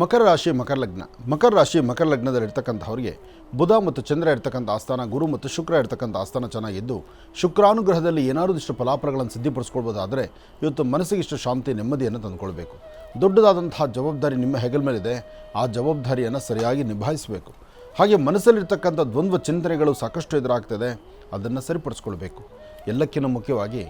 ಮಕರ ರಾಶಿ, ಮಕರ ಲಗ್ನ. ಮಕರ ರಾಶಿ, ಮಕರ ಲಗ್ನದಲ್ಲಿರ್ತಕ್ಕಂಥವ್ರಿಗೆ ಬುಧ ಮತ್ತು ಚಂದ್ರ ಇರ್ತಕ್ಕಂಥ ಆಸ್ಥಾನ, ಗುರು ಮತ್ತು ಶುಕ್ರ ಇರ್ತಕ್ಕಂಥ ಆಸ್ಥಾನ ಚೆನ್ನಾಗಿದ್ದು ಶುಕ್ರಾನುಗ್ರಹದಲ್ಲಿ ಏನಾದರೂ ಇಷ್ಟು ಫಲಾಫಲಗಳನ್ನು ಸಿದ್ಧಪಡಿಸ್ಕೊಳ್ಬೋದಾದರೆ ಇವತ್ತು ಮನಸ್ಸಿಗೆ ಇಷ್ಟು ಶಾಂತಿ, ನೆಮ್ಮದಿಯನ್ನು ತಂದುಕೊಳ್ಬೇಕು. ದೊಡ್ಡದಾದಂತಹ ಜವಾಬ್ದಾರಿ ನಿಮ್ಮ ಹೆಗಲ ಮೇಲಿದೆ. ಆ ಜವಾಬ್ದಾರಿಯನ್ನು ಸರಿಯಾಗಿ ನಿಭಾಯಿಸಬೇಕು. ಹಾಗೆ ಮನಸ್ಸಲ್ಲಿರ್ತಕ್ಕಂಥ ದ್ವಂದ್ವ ಚಿಂತನೆಗಳು ಸಾಕಷ್ಟು ಎದುರಾಗ್ತದೆ, ಅದನ್ನು ಸರಿಪಡಿಸ್ಕೊಳ್ಬೇಕು. ಎಲ್ಲಕ್ಕಿಂತ ಮುಖ್ಯವಾಗಿ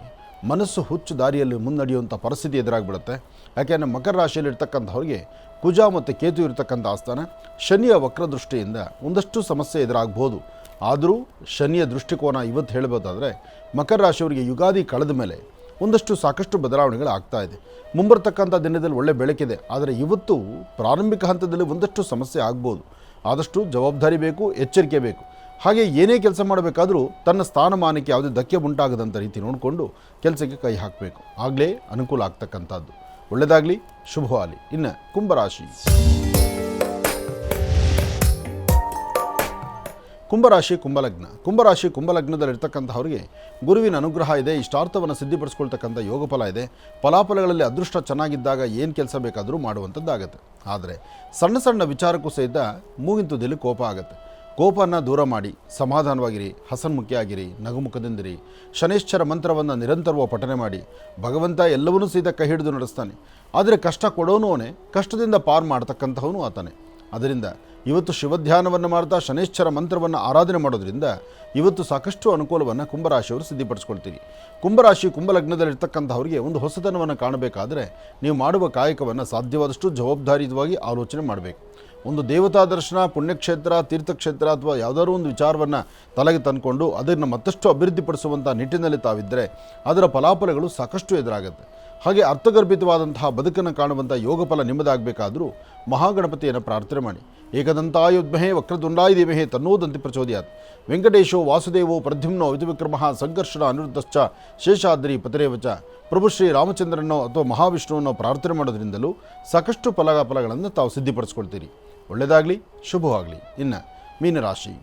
ಮನಸ್ಸು ಹುಚ್ಚು ದಾರಿಯಲ್ಲಿ ಮುನ್ನಡೆಯುವಂಥ ಪರಿಸ್ಥಿತಿ ಎದುರಾಗಿಬಿಡುತ್ತೆ. ಯಾಕೆಂದರೆ ಮಕರ ರಾಶಿಯಲ್ಲಿರ್ತಕ್ಕಂಥವ್ರಿಗೆ ಕುಜ ಮತ್ತು ಕೇತು ಇರತಕ್ಕಂಥ ಆಸ್ಥಾನ, ಶನಿಯ ವಕ್ರದೃಷ್ಟಿಯಿಂದ ಒಂದಷ್ಟು ಸಮಸ್ಯೆ ಎದುರಾಗ್ಬೋದು. ಆದರೂ ಶನಿಯ ದೃಷ್ಟಿಕೋನ ಇವತ್ತು ಹೇಳಬಹುದಾದರೆ ಮಕರ ರಾಶಿಯವರಿಗೆ ಯುಗಾದಿ ಕಳೆದ ಮೇಲೆ ಒಂದಷ್ಟು ಸಾಕಷ್ಟು ಬದಲಾವಣೆಗಳು ಆಗ್ತಾ ಇದೆ. ಮುಂಬರ್ತಕ್ಕಂಥ ದಿನದಲ್ಲಿ ಒಳ್ಳೆ ಬೆಳಕಿದೆ. ಆದರೆ ಇವತ್ತು ಪ್ರಾರಂಭಿಕ ಹಂತದಲ್ಲಿ ಒಂದಷ್ಟು ಸಮಸ್ಯೆ ಆಗ್ಬೋದು. ಆದಷ್ಟು ಜವಾಬ್ದಾರಿ ಬೇಕು, ಎಚ್ಚರಿಕೆ ಬೇಕು. ಹಾಗೆ ಏನೇ ಕೆಲಸ ಮಾಡಬೇಕಾದರೂ ತನ್ನ ಸ್ಥಾನಮಾನಕ್ಕೆ ಯಾವುದೇ ಧಕ್ಕೆ ಉಂಟಾಗದಂಥ ರೀತಿ ನೋಡಿಕೊಂಡು ಕೆಲಸಕ್ಕೆ ಕೈ ಹಾಕಬೇಕು. ಆಗಲೇ ಅನುಕೂಲ ಆಗ್ತಕ್ಕಂಥದ್ದು. ಒಳ್ಳೆಯದಾಗಲಿ, ಶುಭವಾಗಲಿ. ಇನ್ನು ಕುಂಭರಾಶಿ. ಕುಂಭರಾಶಿ, ಕುಂಭಲಗ್ನ. ಕುಂಭರಾಶಿ, ಕುಂಭಲಗ್ನದಲ್ಲಿರ್ತಕ್ಕಂಥವ್ರಿಗೆ ಗುರುವಿನ ಅನುಗ್ರಹ ಇದೆ. ಇಷ್ಟಾರ್ಥವನ್ನು ಸಿದ್ಧಪಡಿಸ್ಕೊಳ್ತಕ್ಕಂಥ ಯೋಗ ಫಲ ಇದೆ. ಫಲಾಫಲಗಳಲ್ಲಿ ಅದೃಷ್ಟ ಚೆನ್ನಾಗಿದ್ದಾಗ ಏನು ಕೆಲಸ ಬೇಕಾದರೂ ಮಾಡುವಂಥದ್ದಾಗತ್ತೆ. ಆದರೆ ಸಣ್ಣ ಸಣ್ಣ ವಿಚಾರಕ್ಕೂ ಸಹಿತ ಮೂಗಿನ ತುದಿಯಲ್ಲಿ ಕೋಪ ಆಗುತ್ತೆ. ಕೋಪವನ್ನು ದೂರ ಮಾಡಿ ಸಮಾಧಾನವಾಗಿರಿ, ಹಸನ್ಮುಖಿಯಾಗಿರಿ, ನಗುಮುಖದಿಂದಿರಿ. ಶನೈಶ್ಚರ ಮಂತ್ರವನ್ನು ನಿರಂತರವಾಗಿ ಪಠನೆ ಮಾಡಿ. ಭಗವಂತ ಎಲ್ಲವನ್ನೂ ಸಹಿತ ಕೈ ಹಿಡಿದು ನಡೆಸ್ತಾನೆ. ಆದರೆ ಕಷ್ಟ ಕೊಡೋನು ಅವನೇ, ಕಷ್ಟದಿಂದ ಪಾರು ಮಾಡ್ತಕ್ಕಂಥವನು ಆತನೇ. ಅದರಿಂದ ಇವತ್ತು ಶಿವಧ್ಯಾನವನ್ನು ಮಾಡ್ತಾ ಶನೈಶ್ಚರ ಮಂತ್ರವನ್ನು ಆರಾಧನೆ ಮಾಡೋದ್ರಿಂದ ಇವತ್ತು ಸಾಕಷ್ಟು ಅನುಕೂಲವನ್ನು ಕುಂಭರಾಶಿಯವರು ಸಿದ್ಧಪಡಿಸ್ಕೊಳ್ತೀರಿ. ಕುಂಭರಾಶಿ, ಕುಂಭಲಗ್ನದಲ್ಲಿರ್ತಕ್ಕಂಥವ್ರಿಗೆ ಒಂದು ಹೊಸತನವನ್ನು ಕಾಣಬೇಕಾದರೆ ನೀವು ಮಾಡುವ ಕಾಯಕವನ್ನು ಸಾಧ್ಯವಾದಷ್ಟು ಜವಾಬ್ದಾರಿಯುತವಾಗಿ ಆಲೋಚನೆ ಮಾಡಬೇಕು. ಒಂದು ದೇವತಾ ದರ್ಶನ, ಪುಣ್ಯಕ್ಷೇತ್ರ, ತೀರ್ಥಕ್ಷೇತ್ರ ಅಥವಾ ಯಾವುದಾದ್ರೂ ಒಂದು ವಿಚಾರವನ್ನು ತಲೆಗೆ ತಂದುಕೊಂಡು ಅದನ್ನು ಮತ್ತಷ್ಟು ಅಭಿವೃದ್ಧಿಪಡಿಸುವಂಥ ನಿಟ್ಟಿನಲ್ಲಿ ತಾವಿದ್ದರೆ ಅದರ ಫಲಾಫಲಗಳು ಸಾಕಷ್ಟು ಎದುರಾಗುತ್ತೆ. ಹಾಗೆ ಅರ್ಥಗರ್ಭಿತವಾದಂತಹ ಬದುಕನ್ನು ಕಾಣುವಂಥ ಯೋಗ ಫಲ ನಿಮ್ಮದಾಗಬೇಕಾದರೂ ಮಹಾಗಣಪತಿಯನ್ನು ಪ್ರಾರ್ಥನೆ ಮಾಡಿ. ಏಕದಂತಾಯುಧ್ಮಹೇ ವಕ್ರತುಂಡಾಯ ಧೀಮಹಿ ತನ್ನೋದಂತಿ ಪ್ರಚೋದಯಾತ್. ವೆಂಕಟೇಶೋ ವಾಸುದೇವೋ ಪ್ರದ್ಯುಮ್ನೋ ವಿಧುವಿಕ್ರಮಃ ಸಂಕರ್ಷಣ ಅನಿರುದ್ಧಶ್ಚ ಶೇಷಾದ್ರಿ ಪತಿರೇವಚ. ಪ್ರಭು ಶ್ರೀ ರಾಮಚಂದ್ರನೋ ಅಥವಾ ಮಹಾವಿಷ್ಣುವನ್ನೋ ಪ್ರಾರ್ಥನೆ ಮಾಡೋದ್ರಿಂದಲೂ ಸಾಕಷ್ಟು ಫಲಗಳನ್ನು ತಾವು ಸಿದ್ಧಪಡಿಸ್ಕೊಳ್ತೀರಿ. ಒಳ್ಳೆಯದಾಗಲಿ, ಶುಭವಾಗಲಿ. ಇನ್ನು ಮೀನರಾಶಿ.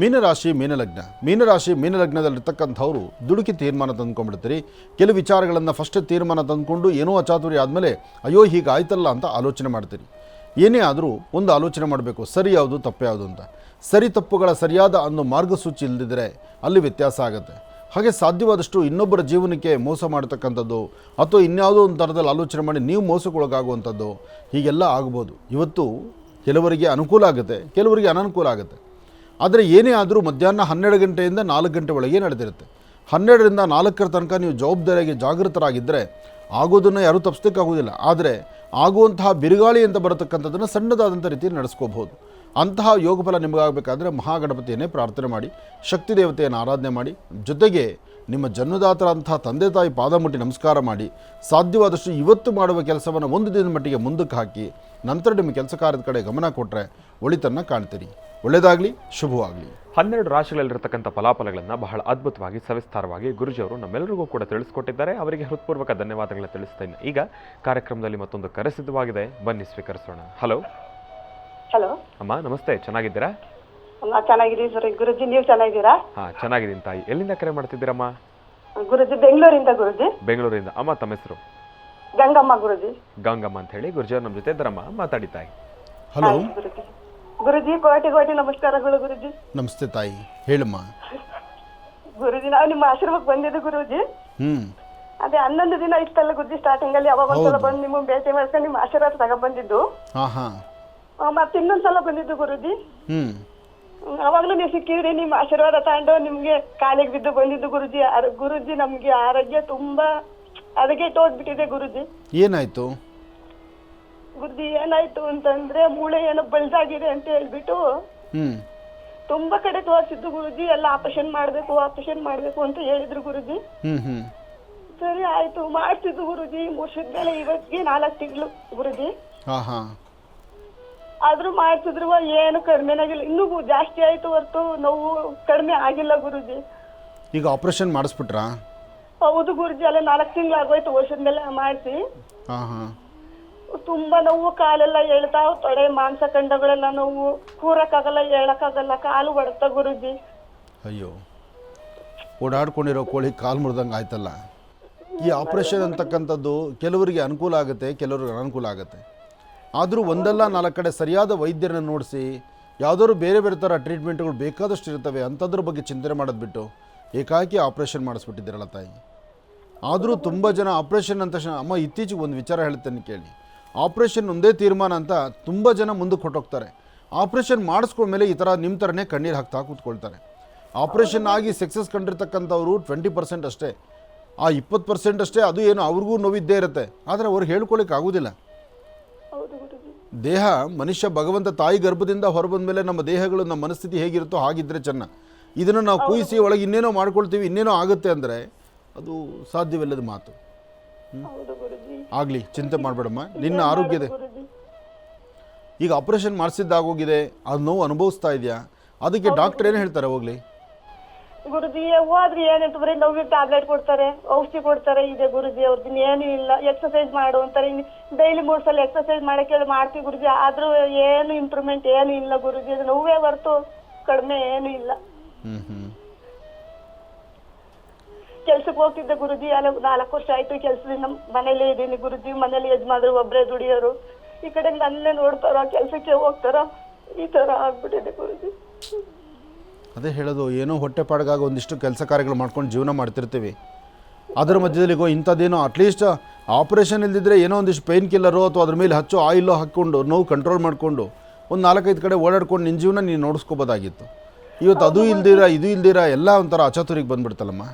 ಮೀನರಾಶಿ ಮೀನಲಗ್ನ. ಮೀನರಾಶಿ ಮೀನಲಗ್ನದಲ್ಲಿರ್ತಕ್ಕಂಥವ್ರು ದುಡುಕಿ ತೀರ್ಮಾನ ತಂದ್ಕೊಂಡ್ಬಿಡ್ತೀರಿ. ಕೆಲವು ವಿಚಾರಗಳನ್ನು ಫಸ್ಟ್ ತೀರ್ಮಾನ ತಂದ್ಕೊಂಡು ಏನೋ ಅಚಾತುರ್ಯ ಆದಮೇಲೆ ಅಯ್ಯೋ ಹೀಗಾಯ್ತಲ್ಲ ಅಂತ ಆಲೋಚನೆ ಮಾಡ್ತೀರಿ. ಏನೇ ಆದರೂ ಒಂದು ಆಲೋಚನೆ ಮಾಡಬೇಕು, ಸರಿ ಯಾವುದು ತಪ್ಪು ಯಾವುದು ಅಂತ. ಸರಿ ತಪ್ಪುಗಳ ಸರಿಯಾದ ಅನ್ನೋ ಮಾರ್ಗಸೂಚಿ ಇಲ್ಲದಿದ್ದರೆ ಅಲ್ಲಿ ವ್ಯತ್ಯಾಸ ಆಗುತ್ತೆ. ಹಾಗೆ ಸಾಧ್ಯವಾದಷ್ಟು ಇನ್ನೊಬ್ಬರ ಜೀವನಕ್ಕೆ ಮೋಸ ಮಾಡ್ತಕ್ಕಂಥದ್ದು ಅಥವಾ ಇನ್ಯಾವುದೋ ಒಂದು ಥರದಲ್ಲಿ ಆಲೋಚನೆ ಮಾಡಿ ನೀವು ಮೋಸಕ್ಕೊಳಗಾಗುವಂಥದ್ದು ಹೀಗೆಲ್ಲ ಆಗ್ಬೋದು. ಇವತ್ತು ಕೆಲವರಿಗೆ ಅನುಕೂಲ ಆಗುತ್ತೆ, ಕೆಲವರಿಗೆ ಅನನುಕೂಲ ಆಗುತ್ತೆ. ಆದರೆ ಏನೇ ಆದರೂ ಮಧ್ಯಾಹ್ನ 12 ಗಂಟೆಯಿಂದ 4 ಗಂಟೆ ಒಳಗೆ ನಡೆದಿರುತ್ತೆ. 12ರಿಂದ 4 ತನಕ ನೀವು ಜವಾಬ್ದಾರಿಯಾಗಿ ಜಾಗೃತರಾಗಿದ್ದರೆ ಆಗೋದನ್ನು ಯಾರೂ ತಪ್ಪಿಸೋಕ್ಕಾಗೋದಿಲ್ಲ. ಆದರೆ ಆಗುವಂತಹ ಬಿರುಗಾಳಿ ಅಂತ ಬರತಕ್ಕಂಥದ್ದನ್ನು ಸಣ್ಣದಾದಂಥ ರೀತಿಯಲ್ಲಿ ನಡೆಸ್ಕೋಬಹುದು. ಅಂತಹ ಯೋಗಫಲ ನಿಮಗಾಗಬೇಕಾದ್ರೆ ಮಹಾಗಣಪತಿಯನ್ನೇ ಪ್ರಾರ್ಥನೆ ಮಾಡಿ, ಶಕ್ತಿ ದೇವತೆಯನ್ನು ಆರಾಧನೆ ಮಾಡಿ, ಜೊತೆಗೆ ನಿಮ್ಮ ಜನ್ಮದಾತರಂತಹ ತಂದೆ ತಾಯಿ ಪಾದ ಮುಟ್ಟಿ ನಮಸ್ಕಾರ ಮಾಡಿ, ಸಾಧ್ಯವಾದಷ್ಟು ಇವತ್ತು ಮಾಡುವ ಕೆಲಸವನ್ನು ಒಂದು ದಿನದ ಮಟ್ಟಿಗೆ ಮುಂದಕ್ಕೆ ಹಾಕಿ ನಂತರ ನಿಮ್ಮ ಕೆಲಸ ಕಾರ್ಯದ ಕಡೆ ಗಮನ ಕೊಟ್ಟರೆ ಒಳಿತನ್ನು ಕಾಣ್ತೀರಿ. ಒಳ್ಳೆಯದಾಗಲಿ, ಶುಭವಾಗಲಿ. 12 ರಾಶಿಗಳಲ್ಲಿರ್ತಕ್ಕಂಥ ಫಲಾಫಲಗಳನ್ನು ಬಹಳ ಅದ್ಭುತವಾಗಿ ಸವಿಸ್ತಾರವಾಗಿ ಗುರುಜಿಯವರು ನಮ್ಮೆಲ್ಲರಿಗೂ ಕೂಡ ತಿಳಿಸ್ಕೊಟ್ಟಿದ್ದಾರೆ. ಅವರಿಗೆ ಹೃತ್ಪೂರ್ವಕ ಧನ್ಯವಾದಗಳನ್ನ ತಿಳಿಸ್ತೇನೆ. ಈಗ ಕಾರ್ಯಕ್ರಮದಲ್ಲಿ ಮತ್ತೊಂದು ಕರೆ ಸಿದ್ಧವಾಗಿದೆ, ಬನ್ನಿ ಸ್ವೀಕರಿಸೋಣ. ಹಲೋ ಹಲೋ ಅಮ್ಮ, ನಮಸ್ತೆ. ಚೆನ್ನಾಗಿದ್ದೀರಾ? ಚೆನ್ನಾಗಿದ್ದೀವಿ ಸರ್. ಗುರುಜಿ ನೀವು ಚೆನ್ನಾಗಿದ್ದೀರಾ? ಹಾಂ, ಚೆನ್ನಾಗಿದ್ದೀನಿ ತಾಯಿ. ಎಲ್ಲಿಂದ ಕರೆ ಮಾಡ್ತಿದ್ದೀರಮ್ಮ? ಗುರುಜಿ ಬೆಂಗಳೂರಿಂದ. ಗುರುಜಿ ಬೆಂಗಳೂರಿಂದ. ಅಮ್ಮ, ತಮ್ಮ ಹೆಸರು? ಗಂಗಮ್ಮ ಗುರುಜಿ. ಗಂಗಮ್ಮ ಅಂತ ಹೇಳಿ. ಗುರುಜಿಯವರು ನಮ್ಮ ಜೊತೆ ಇದ್ದಾರಮ್ಮ, ಮಾತಾಡಿ ತಾಯಿ. ಹಲೋ ಗುರುಜಿ. ಗುರುಜಿ ಕೋಟಿ ಕೋಟಿ ನಮಸ್ಕಾರಗಳು ಗುರುಜಿ. ನಮಸ್ತೆ ತಾಯಿ, ಹೇಳಮ್ಮ. ಗುರುಜಿ ನಾವು ನಿಮ್ಮ ಆಶ್ರಮಕ್ಕೆ ಬಂದಿದ್ದು ಗುರುಜಿ. ಅದೇ 11 ದಿನ ಇತ್ತಲ್ಲ ಗುರುಜಿ ಸ್ಟಾರ್ಟಿಂಗ್ ಅಲ್ಲಿ, ಅವಾಗ ಒಂದ್ಸಲ ಬಂದು ನಿಮ್ಮ ಭೇಟಿ ಮಾಡ್ಕೊಂಡು ನಿಮ್ಮ ಆಶೀರ್ವಾದ ತಗೊಂಡ್ಬಂದಿದ್ದು. ಮತ್ತೆ ಇನ್ನೊಂದ್ಸಲ ಬಂದಿದ್ದು ಗುರುಜಿ. ಅವಾಗ್ಲೂ ನೀವು ಸಿಕ್ಕಿದ್ರಿ, ನಿಮ್ಮ ಆಶೀರ್ವಾದ ತಗೊಂಡು ನಿಮ್ಗೆ ಕಾಲಿಗೆ ಬಿದ್ದು ಬಂದಿದ್ದು ಗುರುಜಿ. ಗುರುಜಿ ನಮ್ಗೆ ಆರೋಗ್ಯ ತುಂಬಾ ಹದಗೆಟ್ಟು ಹೋಗ್ಬಿಟ್ಟಿದೆ ಗುರುಜಿ. ಏನಾಯ್ತು ಗುರುಜಿ? ಏನಾಯ್ತು ಅಂತಂದ್ರೆ ಮೂಳೆ ಏನೋ ಬಲ್ಜಾಗಿದೆ ಅಂತ ಹೇಳ್ಬಿಟ್ಟು ತುಂಬಾ ಕಡೆ ತೋರಿಸಿದ್ದು ಗುರುಜಿ. ಎಲ್ಲ ಆಪರೇಷನ್ ಮಾಡ್ಬೇಕು ಅಂತ ಹೇಳಿದ್ರು ಗುರುಜಿ. ಸರಿ ಆಯ್ತು, ಮಾಡ್ತಿದ್ದು ಗುರುಜಿ. ಮುರ್ಸಿದ್ಮೇಲೆ ಇವತ್ತಿಗೆ 4 ತಿಂಗಳು ಗುರುಜಿ. ಆದ್ರೂ ಮಾಡ್ತಿದ್ರು ಏನು ಕಡಿಮೆನಾಗಿಲ್ಲ, ಇನ್ನೂ ಜಾಸ್ತಿ ಆಯ್ತು ಹೊರತು ನೋವು ಕಡಿಮೆ ಆಗಿಲ್ಲ ಗುರುಜಿ. ಈಗ ಆಪರೇಷನ್ ಮಾಡಿಸ್ಬಿಟ್ರಾ? ಹೌದು ಗುರುಜಿ, ಅಲ್ಲ 4 ತಿಂಗಳು ಆಗೋಯ್ತು ವರ್ಷದ್ಮೇಲೆ ಮಾಡಿಸಿ. ತುಂಬಾ ನೋವು, ಕಾಲೆಲ್ಲ ಎಳ್ತಾವ್, ತೊಡೆ ಮಾಂಸ ಖಂಡಗಳೆಲ್ಲ ನೋವು, ಕೂರಕ್ಕಾಗಲ್ಲ, ಹೇಳಕ್ಕಾಗಲ್ಲ, ಕಾಲು ಹೊಡ್ತಾ ಗುರುಜಿ. ಅಯ್ಯೋ, ಓಡಾಡ್ಕೊಂಡಿರೋ ಕೋಳಿ ಕಾಲು ಮುರಿದಂಗೆ ಆಯ್ತಲ್ಲ. ಈ ಆಪರೇಷನ್ ಅಂತಕ್ಕಂಥದ್ದು ಕೆಲವರಿಗೆ ಅನುಕೂಲ ಆಗುತ್ತೆ, ಕೆಲವರಿಗೆ ಅನನುಕೂಲ ಆಗುತ್ತೆ. ಆದರೂ ಒಂದಲ್ಲ 4 ಕಡೆ ಸರಿಯಾದ ವೈದ್ಯರನ್ನು ನೋಡಿಸಿ ಯಾವುದಾದ್ರು ಬೇರೆ ಬೇರೆ ಥರ ಟ್ರೀಟ್ಮೆಂಟ್ಗಳು ಬೇಕಾದಷ್ಟು ಇರ್ತವೆ, ಅಂಥದ್ರ ಬಗ್ಗೆ ಚಿಂತನೆ ಮಾಡೋದು ಬಿಟ್ಟು ಏಕಾಏಕಿ ಆಪ್ರೇಷನ್ ಮಾಡಿಸ್ಬಿಟ್ಟಿದ್ದೀರಲ್ಲ ತಾಯಿ. ಆದರೂ ತುಂಬ ಜನ ಆಪ್ರೇಷನ್ ಅಂತ ಅಮ್ಮ ಇತ್ತೀಚೆಗೆ ಒಂದು ವಿಚಾರ ಹೇಳ್ತೇನೆ ಕೇಳಿ. ಆಪ್ರೇಷನ್ ಒಂದೇ ತೀರ್ಮಾನ ಅಂತ ತುಂಬ ಜನ ಮುಂದಕ್ಕೆ ಹೊಟ್ಟೋಗ್ತಾರೆ. ಆಪ್ರೇಷನ್ ಮಾಡಿಸ್ಕೊಂಡ್ಮೇಲೆ ಈ ಥರ ನಿಮ್ಮ ಥರನೇ ಕಣ್ಣೀರು ಹಾಕ್ತಾ ಕೂತ್ಕೊಳ್ತಾರೆ. ಆಪ್ರೇಷನ್ ಆಗಿ ಸಕ್ಸಸ್ ಕಂಡಿರ್ತಕ್ಕಂಥವ್ರು 20% ಅಷ್ಟೇ, ಆ 20% ಅಷ್ಟೇ. ಅದು ಏನು ಅವ್ರಿಗೂ ನೋವಿದ್ದೇ ಇರುತ್ತೆ, ಆದರೆ ಅವ್ರಿಗೆ ಹೇಳ್ಕೊಳ್ಳಿಕ್ಕೆ ಆಗೋದಿಲ್ಲ. ದೇಹ ಮನುಷ್ಯ ಭಗವಂತ ತಾಯಿ ಗರ್ಭದಿಂದ ಹೊರಬಂದ ಮೇಲೆ ನಮ್ಮ ದೇಹಗಳು, ನಮ್ಮ ಮನಸ್ಥಿತಿ ಹೇಗಿರುತ್ತೋ ಹಾಗಿದ್ರೆ ಚೆನ್ನ. ಇದನ್ನು ನಾವು ಕೂಯಿಸಿ ಒಳಗೆ ಇನ್ನೇನೋ ಮಾಡ್ಕೊಳ್ತೀವಿ, ಇನ್ನೇನೋ ಆಗುತ್ತೆ ಅಂದರೆ ಅದು ಸಾಧ್ಯವಿಲ್ಲದ ಮಾತು. ಆಗಲಿ, ಚಿಂತೆ ಮಾಡಬೇಡಮ್ಮ, ನಿನ್ನ ಆರೋಗ್ಯದೆ. ಈಗ ಆಪರೇಷನ್ ಮಾಡಿಸಿದ್ದಾಗೋಗಿದೆ, ಅದು ನೋವು ಅನುಭವಿಸ್ತಾ ಇದೆಯಾ? ಅದಕ್ಕೆ ಡಾಕ್ಟರ್ ಏನು ಹೇಳ್ತಾರೆ? ಹೋಗ್ಲಿ ಗುರುಜಿ, ಹೋದ್ರಿ ಏನಂತ ಬರೀ ನೋವಿಗೆ ಟ್ಯಾಬ್ಲೆಟ್ ಕೊಡ್ತಾರೆ, ಔಷಧಿ ಕೊಡ್ತಾರೆ. ಇದೆ ಗುರುಜಿ, ಅವ್ರದ್ದು ಏನು ಇಲ್ಲ. ಎಕ್ಸರ್ಸೈಸ್ ಮಾಡು ಅಂತಾರೆ, ಡೈಲಿ 3 ಸಲ ಎಕ್ಸರ್ಸೈಸ್ ಮಾಡಕ್ಕೆ ಮಾಡ್ತೀವಿ ಗುರುಜಿ. ಆದ್ರೂ ಏನು ಇಂಪ್ರೂವ್ಮೆಂಟ್ ಏನು ಇಲ್ಲ ಗುರುಜಿ. ಅದು ನೋವೇ ಹೊರತು ಕಡಿಮೆ ಏನು ಇಲ್ಲ. ಕೆಲ್ಸಕ್ಕೆ ಹೋಗ್ತಿದ್ದೆ ಗುರುಜಿ, ಅಲ್ಲ 4 ವರ್ಷ ಆಯ್ತು ಕೆಲ್ಸದಿಂದ ಮನೇಲಿ ಇದೀನಿ ಗುರುಜಿ. ಮನೇಲಿ ಯಜಮಾನ್ರು ಒಬ್ಬರೇ ದುಡಿಯೋರು, ಈ ಕಡೆ ನನ್ನೇ ನೋಡ್ತಾರ, ಕೆಲ್ಸಕ್ಕೆ ಹೋಗ್ತಾರ, ಈ ತರ ಆಗ್ಬಿಟ್ಟಿದೆ ಗುರುಜಿ. ಅದೇ ಹೇಳೋದು, ಏನೋ ಹೊಟ್ಟೆಪಾಡಿಗಾಗಿ ಒಂದಿಷ್ಟು ಕೆಲಸ ಕಾರ್ಯಗಳು ಮಾಡ್ಕೊಂಡು ಜೀವನ ಮಾಡ್ತಿರ್ತೀವಿ. ಅದರ ಮಧ್ಯದಲ್ಲಿಗೋ ಇಂಥದ್ದೇನೋ ಅಟ್ಲೀಸ್ಟ್ ಆಪ್ರೇಷನ್ ಇಲ್ದಿದ್ರೆ ಏನೋ ಒಂದಿಷ್ಟು ಪೇನ್ ಕಿಲ್ಲರು ಅಥವಾ ಅದ್ರ ಮೇಲೆ ಹಚ್ಚೋ ಆಯಿಲೋ ಹಾಕ್ಕೊಂಡು ನೋವು ಕಂಟ್ರೋಲ್ ಮಾಡಿಕೊಂಡು ಒಂದು 4-5 ಕಡೆ ಓಡಾಡ್ಕೊಂಡು ನಿನ್ನ ಜೀವನ ನೀನು ನೋಡಿಸ್ಕೋಬೋದಾಗಿತ್ತು. ಇವತ್ತು ಅದು ಇಲ್ದಿರ ಎಲ್ಲ ಒಂಥರ ಅಚಾತುರಿಗೆ ಬಂದ್ಬಿಡ್ತಲ್ಲಮ್ಮ.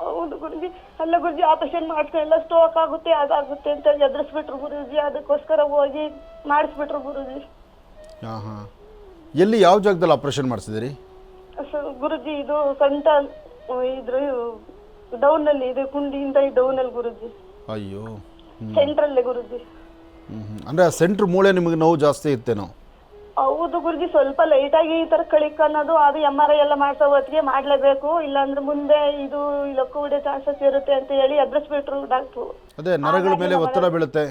ಹೌದು ಗುರುಜಿ. ಅಲ್ಲ ಗುರುಜಿ, ಆಪರೇಷನ್ ಮಾಡ್ಕೊಂಡೆಲ್ಲ ಸ್ಟೋಕ್ ಆಗುತ್ತೆ, ಅದಾಗುತ್ತೆ ಅಂತ ಎದುರಿಸ್ಬಿಟ್ರು ಗುರುಜಿ. ಅದಕ್ಕೋಸ್ಕರ ಹೋಗಿ ಮಾಡಿಸ್ಬಿಟ್ರು ಗುರುಜಿ. ಎಲ್ಲಿ, ಯಾವ ಜಾಗದಲ್ಲಿ ಆಪರೇಷನ್ ಮಾಡಿಸಿದಿರಿ ಗುರುಜಿ? ಇದು ಸೊಂಟ ಇದ್ರ ಡೌನ್ ಅಲ್ಲಿ ಇದೆ, ಕುಂಡಿಯಿಂದ ಡೌನ್ ಅಲ್ಲಿ ಗುರುಜಿ. ಅಯ್ಯೋ, ಸೆಂಟ್ರಲ್ಲೇ ಗುರುಜಿ. ಅಂದ್ರೆ ಸೆಂಟ್ರ್ ಮೂಳೆ ನಿಮಗೆ ನೋವು ಜಾಸ್ತಿ ಇತ್ತೇನೋ? ಹೌದು ಗುರುಜಿ, ಸ್ವಲ್ಪ ಲೈಟ್ ಆಗಿ ಈ ತರ ಕಳಿಕ್ ಅನ್ನೋದು. ಅದು MRI ಎಲ್ಲ ಮಾಡ್ಸೋ ಹೊತ್ತಿಗೆ ಮಾಡ್ಲೇಬೇಕು, ಇಲ್ಲಾಂದ್ರೆ ಮುಂದೆ ಇದು ಲಕ್ಕು ಹೊಡೆ ಚಾನ್ಸಸ್ ಇರುತ್ತೆ ಅಂತ ಹೇಳಿ ಎದುರಿಸ್ಬಿಟ್ರು ಡಾಕ್ಟ್ರು. ಅದೇ ನರಗಳ ಮೇಲೆ ಒತ್ತಡ ಬೀಳುತ್ತೆ,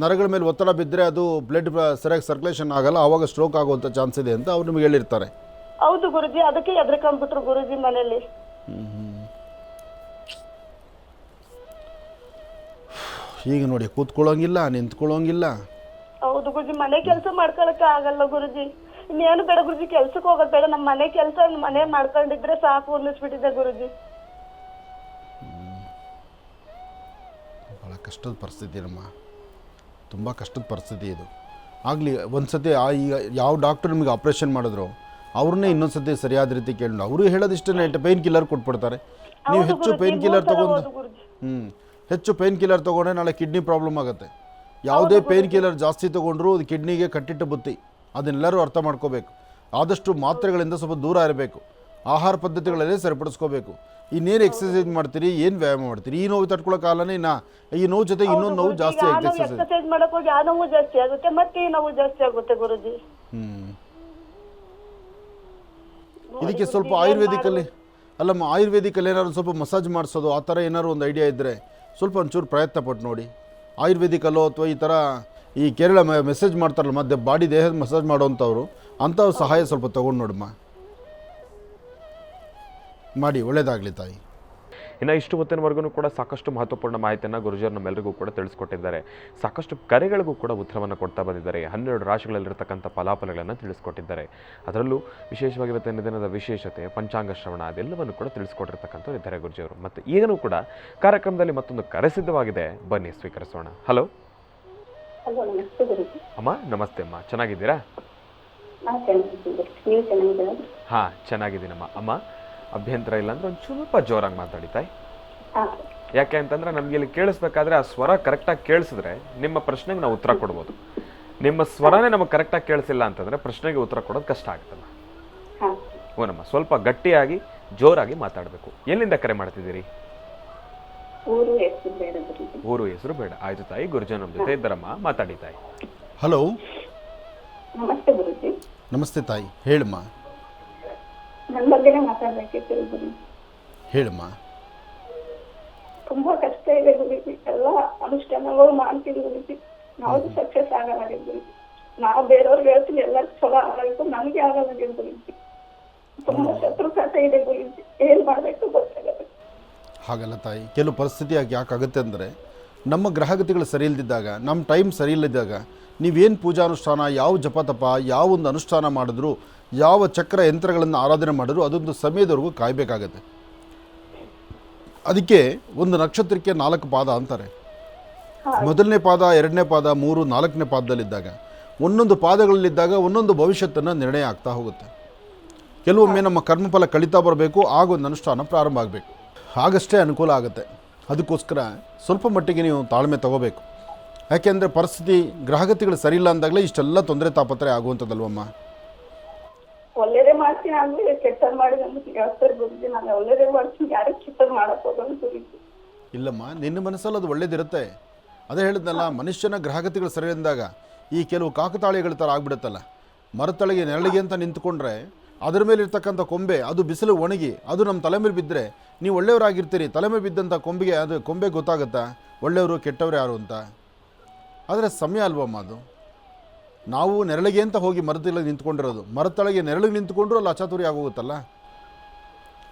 ನರಗಳ ಮೇಲೆ ಒತ್ತಡ ಬಿದ್ದರೆ ಅದು ಬ್ಲಡ್ ಸರಿಯಾಗಿ ಸರ್ಕ್ಯುಲೇಷನ್ ಆಗಲ್ಲ, ಆವಾಗ ಸ್ಟ್ರೋಕ್ ಆಗುವಂಥ ಚಾನ್ಸ್ ಇದೆ ಅಂತ ಅವ್ರು ನಿಮಗೆ ಹೇಳಿರ್ತಾರೆ. ಹೌದು ಗುರುಜಿ, ಅದಕ್ಕೆ ಎದ್ರಕೊಂಡ್ಬಿಟ್ರು ಗುರುಜಿ ಮನೇಲಿ. ಈಗ ನೋಡಿ, ಕೂತ್ಕೊಳ್ಳೋಂಗಿಲ್ಲ, ನಿಂತ್ಕೊಳ್ಳೋಂಗಿಲ್ಲ. ಹೌದು ಗುರುಜಿ, ಮನೆ ಕೆಲಸ ಮಾಡ್ಕೊಳಕ್ಕೆ ಆಗಲ್ಲ ಗುರುಜಿ. ಇನ್ನೇನು ಬೇಡ ಗುರುಜಿ, ಕೆಲ್ಸಕ್ಕೆ ಹೋಗೋದ್ ಬೇಡ, ನಮ್ಮ ಮನೆ ಕೆಲಸ ಮನೆ ಮಾಡ್ಕೊಂಡಿದ್ರೆ ಸಾಕು ಅನ್ನಿಸ್ಬಿಟ್ಟಿದೆ ಗುರುಜಿ. ಭಾಳ ಕಷ್ಟದ ಪರಿಸ್ಥಿತಿ ನಮ್ಮ, ತುಂಬ ಕಷ್ಟದ ಪರಿಸ್ಥಿತಿ ಇದು. ಆಗಲಿ ಒಂದು ಸತಿ ಈಗ ಯಾವ ಡಾಕ್ಟರ್ ನಿಮಗೆ ಆಪ್ರೇಷನ್ ಮಾಡಿದ್ರು ಅವ್ರನ್ನೇ ಇನ್ನೊಂದು ಸತಿ ಸರಿಯಾದ ರೀತಿ ಕೇಳಿ ಅವರು ಹೇಳೋದಿಷ್ಟೇ, ಪೇನ್ ಕಿಲ್ಲರ್ ಕೊಟ್ಬಿಡ್ತಾರೆ. ನೀವು ಹೆಚ್ಚು ಪೇನ್ ಕಿಲ್ಲರ್ ತೊಗೊಂಡು ಹೆಚ್ಚು ಪೇನ್ ಕಿಲ್ಲರ್ ತೊಗೊಂಡ್ರೆ ನಾಳೆ ಕಿಡ್ನಿ ಪ್ರಾಬ್ಲಮ್ ಆಗುತ್ತೆ. ಯಾವುದೇ ಪೇನ್ ಕಿಲ್ಲರ್ ಜಾಸ್ತಿ ತೊಗೊಂಡ್ರು ಅದು ಕಿಡ್ನಿಗೆ ಕಟ್ಟಿಟ್ಟ ಬುತ್ತಿ, ಅದನ್ನೆಲ್ಲರೂ ಅರ್ಥ ಮಾಡ್ಕೋಬೇಕು. ಆದಷ್ಟು ಮಾತ್ರೆಗಳಿಂದ ಸ್ವಲ್ಪ ದೂರ ಇರಬೇಕು, ಆಹಾರ ಪದ್ಧತಿಗಳಲ್ಲೇ ಸರಿಪಡಿಸ್ಕೋಬೇಕು. ಇನ್ನೇನು ಎಕ್ಸಸೈಸ್ ಮಾಡ್ತೀರಿ, ಏನು ವ್ಯಾಯಾಮ ಮಾಡ್ತೀರಿ? ಈ ನೋವು ತಡ್ಕೊಳ್ಳೋಕ್ಕಾಗಲ್ಲೇ ಈ ನೋವು ಜೊತೆ ಇನ್ನೊಂದು ನೋವು ಜಾಸ್ತಿ ಆಗುತ್ತೆ. ಎಕ್ಸರ್ಸೈಸ್ ಮಾಡಕ್ ಹೋಗಿ ಆ ನೋವು ಜಾಸ್ತಿ ಆಗುತ್ತೆ, ಮತ್ತೆ ಈ ನೋವು ಜಾಸ್ತಿ ಆಗುತ್ತೆ ಗುರುಜಿ. ಇದಕ್ಕೆ ಸ್ವಲ್ಪ ಆಯುರ್ವೇದಿಕಲ್ಲಿ ಅಲ್ಲಮ್ಮ, ಆಯುರ್ವೇದಿಕಲ್ಲಿ ಏನಾದ್ರು ಸ್ವಲ್ಪ ಮಸಾಜ್ ಮಾಡಿಸೋದು ಆ ಥರ ಏನಾದ್ರು ಒಂದು ಐಡಿಯಾ ಇದ್ದರೆ ಸ್ವಲ್ಪ ಒಂಚೂರು ಪ್ರಯತ್ನ ಪಟ್ಟು ನೋಡಿ. ಆಯುರ್ವೇದಿಕಲ್ಲೋ ಅಥವಾ ಈ ಥರ ಈ ಕೇರಳ ಮೆಸೇಜ್ ಮಾಡ್ತಾರಲ್ಲ ಮತ್ತೆ ಬಾಡಿ ದೇಹದ ಮಸಾಜ್ ಮಾಡೋವಂಥವ್ರು, ಅಂಥವ್ರ ಸಹಾಯ ಸ್ವಲ್ಪ ತೊಗೊಂಡು ನೋಡಮ್ಮ, ಮಾಡಿ. ಒಳ್ಳೆಯದಾಗಲಿ ತಾಯಿ. ಇನ್ನು ಇಷ್ಟು ಹೊತ್ತಿನವರೆಗೂ ಕೂಡ ಸಾಕಷ್ಟು ಮಹತ್ವಪೂರ್ಣ ಮಾಹಿತಿಯನ್ನು ಗುರುಜಿಯವರು ನಮ್ಮೆಲ್ಲರಿಗೂ ಕೂಡ ತಿಳಿಸ್ಕೊಟ್ಟಿದ್ದಾರೆ. ಸಾಕಷ್ಟು ಕರೆಗಳಿಗೂ ಕೂಡ ಉತ್ತರವನ್ನು ಕೊಡ್ತಾ ಬಂದಿದ್ದಾರೆ. 12 ರಾಶಿಗಳಲ್ಲಿರ್ತಕ್ಕಂಥ ಫಲಾಫಲಗಳನ್ನು ತಿಳಿಸ್ಕೊಟ್ಟಿದ್ದಾರೆ. ಅದರಲ್ಲೂ ವಿಶೇಷವಾಗಿ ಇವತ್ತಿನ ದಿನದ ವಿಶೇಷತೆ, ಪಂಚಾಂಗ ಶ್ರವಣ, ಅದೆಲ್ಲವನ್ನು ಕೂಡ ತಿಳಿಸ್ಕೊಟ್ಟಿರ್ತಕ್ಕಂಥವ್ರು ಇದ್ದಾರೆ ಗುರುಜಿಯವರು. ಮತ್ತು ಈಗಲೂ ಕೂಡ ಕಾರ್ಯಕ್ರಮದಲ್ಲಿ ಮತ್ತೊಂದು ಕರೆ ಸಿದ್ಧವಾಗಿದೆ, ಬನ್ನಿ ಸ್ವೀಕರಿಸೋಣ. ಹಲೋ ಅಮ್ಮ, ನಮಸ್ತೆ ಅಮ್ಮ, ಚೆನ್ನಾಗಿದ್ದೀರಾ? ಹಾಂ, ಚೆನ್ನಾಗಿದ್ದೀನಮ್ಮ. ಅಮ್ಮ, ಅಭ್ಯಂತರ ಇಲ್ಲ ಅಂದ್ರೆ ಒಂದು ಸ್ವಲ್ಪ ಜೋರಾಗಿ ಮಾತಾಡಿ ತಾಯಿ. ಯಾಕೆ ಅಂತಂದ್ರೆ ನಮ್ಗೆ ಇಲ್ಲಿ ಕೇಳಿಸ್ಬೇಕಾದ್ರೆ ಆ ಸ್ವರ ಕರೆಕ್ಟಾಗಿ ಕೇಳಿಸಿದ್ರೆ ನಿಮ್ಮ ಪ್ರಶ್ನೆಗೆ ನಾವು ಉತ್ತರ ಕೊಡ್ಬೋದು. ನಿಮ್ಮ ಸ್ವರನೇ ನಮಗೆ ಕರೆಕ್ಟಾಗಿ ಕೇಳಿಸಿಲ್ಲ ಅಂತಂದ್ರೆ ಪ್ರಶ್ನೆಗೆ ಉತ್ತರ ಕೊಡೋದು ಕಷ್ಟ ಆಗುತ್ತಲ್ಲ. ಓನಮ್ಮ, ಸ್ವಲ್ಪ ಗಟ್ಟಿಯಾಗಿ ಜೋರಾಗಿ ಮಾತಾಡಬೇಕು. ಎಲ್ಲಿಂದ ಕರೆ ಮಾಡ್ತಿದ್ದೀರಿ? ಊರು ಹೆಸರು ಬೇಡ. ಆಯ್ತು ತಾಯಿ, ಗುರುಜಿ ನಮ್ಮ ಜೊತೆ ಇದ್ದಾರಮ್ಮ, ಮಾತಾಡಿ ತಾಯಿ. ಹಲೋ, ನಮಸ್ತೆ ಗುರುಜಿ. ನಮಸ್ತೆ ತಾಯಿ, ಹೇಳಮ್ಮ. ನನ್ನ ಬಗ್ಗೆನೇ ಮಾತಾಡ್ಬೇಕಿತ್ತು ಗುರುಜಿ. ಹೇಳಮ್ಮ. ತುಂಬಾ ಕಷ್ಟ ಇದೆ ಗುರುಜಿ, ಎಲ್ಲ ಅನುಷ್ಠಾನಗಳು ಮಾಡ್ತೀವಿ ಗುರುಜಿ, ಯಾವ್ದು ಸಕ್ಸಸ್ ಆಗಲ್ಲ ಗುರುಜಿ. ನಾವು ಬೇರೆಯವ್ರಿಗೆ ಹೇಳ್ತೀವಿ ಎಲ್ಲರಿಗೂ ಚಲೋ ಆಗಬೇಕು, ನನಗೆ ಆಗಲ್ಲ ಗುರುಜಿ. ತುಂಬಾ ಶತ್ರುಘಾತ ಇದೆ ಗುರುಜಿ, ಏನ್ ಮಾಡ್ಬೇಕು ಗೊತ್ತಾಗಲ್ಲ. ಹಾಗಲ್ಲ ತಾಯಿ, ಕೆಲವು ಪರಿಸ್ಥಿತಿ ಯಾಕಾಗುತ್ತೆ ಅಂದರೆ ನಮ್ಮ ಗ್ರಹಗತಿಗಳು ಸರಿ ಇಲ್ದಿದ್ದಾಗ, ನಮ್ಮ ಟೈಮ್ ಸರಿ ಇಲ್ಲದಿದ್ದಾಗ ನೀವೇನು ಪೂಜಾನುಷ್ಠಾನ, ಯಾವ ಜಪತಪ, ಯಾವ ಒಂದು ಅನುಷ್ಠಾನ ಮಾಡಿದ್ರು, ಯಾವ ಚಕ್ರ ಯಂತ್ರಗಳನ್ನು ಆರಾಧನೆ ಮಾಡಿದ್ರು ಅದೊಂದು ಸಮಯದವರೆಗೂ ಕಾಯಬೇಕಾಗತ್ತೆ. ಅದಕ್ಕೆ ಒಂದು ನಕ್ಷತ್ರಕ್ಕೆ 4 ಪಾದ ಅಂತಾರೆ. ಮೊದಲನೇ ಪಾದ, 2ನೇ ಪಾದ, 3, 4ನೇ ಪಾದದಲ್ಲಿದ್ದಾಗ ಒಂದೊಂದು ಪಾದಗಳಲ್ಲಿದ್ದಾಗ ಒಂದೊಂದು ಭವಿಷ್ಯತ್ತನ್ನು ನಿರ್ಣಯ ಆಗ್ತಾ ಹೋಗುತ್ತೆ. ಕೆಲವೊಮ್ಮೆ ನಮ್ಮ ಕರ್ಮಫಲ ಕಳೀತಾ ಬರಬೇಕು, ಆಗೊಂದು ಅನುಷ್ಠಾನ ಪ್ರಾರಂಭ ಆಗಬೇಕು, ಆಗಷ್ಟೇ ಅನುಕೂಲ ಆಗುತ್ತೆ. ಅದಕ್ಕೋಸ್ಕರ ಸ್ವಲ್ಪ ಮಟ್ಟಿಗೆ ನೀವು ತಾಳ್ಮೆ ತಗೋಬೇಕು. ಯಾಕೆಂದರೆ ಪರಿಸ್ಥಿತಿ ಗ್ರಹಗತಿಗಳು ಸರಿಯಿಲ್ಲ ಅಂದಾಗಲೇ ಇಷ್ಟೆಲ್ಲ ತೊಂದರೆ ತಾಪತ್ರೆ ಆಗುವಂಥದ್ದಲ್ವಮ್ಮ. ಒಳ್ಳೇದೇ ಮಾಡ್ತೀನಿ ಅಂದ್ರೆ ಕೆಟ್ಟದ್ ಮಾಡಿದ್ರೆ ಹೇಳ್ತಾರೆ ಗುರುಜಿ, ನಾನು ಒಳ್ಳೇದೇ ಮಾಡ್ತೀನಿ, ಯಾರಿಗೆ ಕೆಟ್ಟದ್ ಮಾಡಕ್ ಹೋಗೋದು ಗುರುಜಿ. ಇಲ್ಲಮ್ಮ, ನಿನ್ನ ಮನಸ್ಸಲ್ಲಿ ಅದು ಒಳ್ಳೇದಿರುತ್ತೆ. ಅದೇ ಹೇಳಿದ್ನಲ್ಲ, ಮನುಷ್ಯನ ಗ್ರಹಗತಿಗಳು ಸರಿ ಅಂದಾಗ ಈ ಕೆಲವು ಕಾಕತಾಳೀಯಗಳ ಥರ ಆಗ್ಬಿಡುತ್ತಲ್ಲ. ಮರತಳಿಗೆ ನೆರಳಿಗೆ ಅಂತ ನಿಂತ್ಕೊಂಡ್ರೆ ಅದರ ಮೇಲೆ ಇರ್ತಕ್ಕಂಥ ಕೊಂಬೆ ಅದು ಬಿಸಿಲು ಒಣಗಿ ಅದು ನಮ್ಮ ತಲೆ ಮೇಲೆ ಬಿದ್ದರೆ ನೀವು ಒಳ್ಳೆಯವರಾಗಿರ್ತೀರಿ. ತಲೆ ಮೇಲೆ ಬಿದ್ದಂಥ ಕೊಂಬೆಗೆ ಅದು ಕೊಂಬೆ ಗೊತ್ತಾಗುತ್ತಾ ಒಳ್ಳೆಯವರು ಕೆಟ್ಟವರು ಯಾರು ಅಂತ? ಆದರೆ ಸಮಯ ಅಲ್ವಮ್ಮ ಅದು. ನಾವು ನೆರಳಿಗೆ ಅಂತ ಹೋಗಿ ಮರದೊಳಗೆ ನಿಂತ್ಕೊಂಡಿರೋದು, ಮರತಳಿಗೆ ನೆರಳಿಗೆ ನಿಂತ್ಕೊಂಡ್ರು ಅಲ್ಲಿ ಅಚಾತುರಿ ಆಗೋಗುತ್ತಲ್ಲ.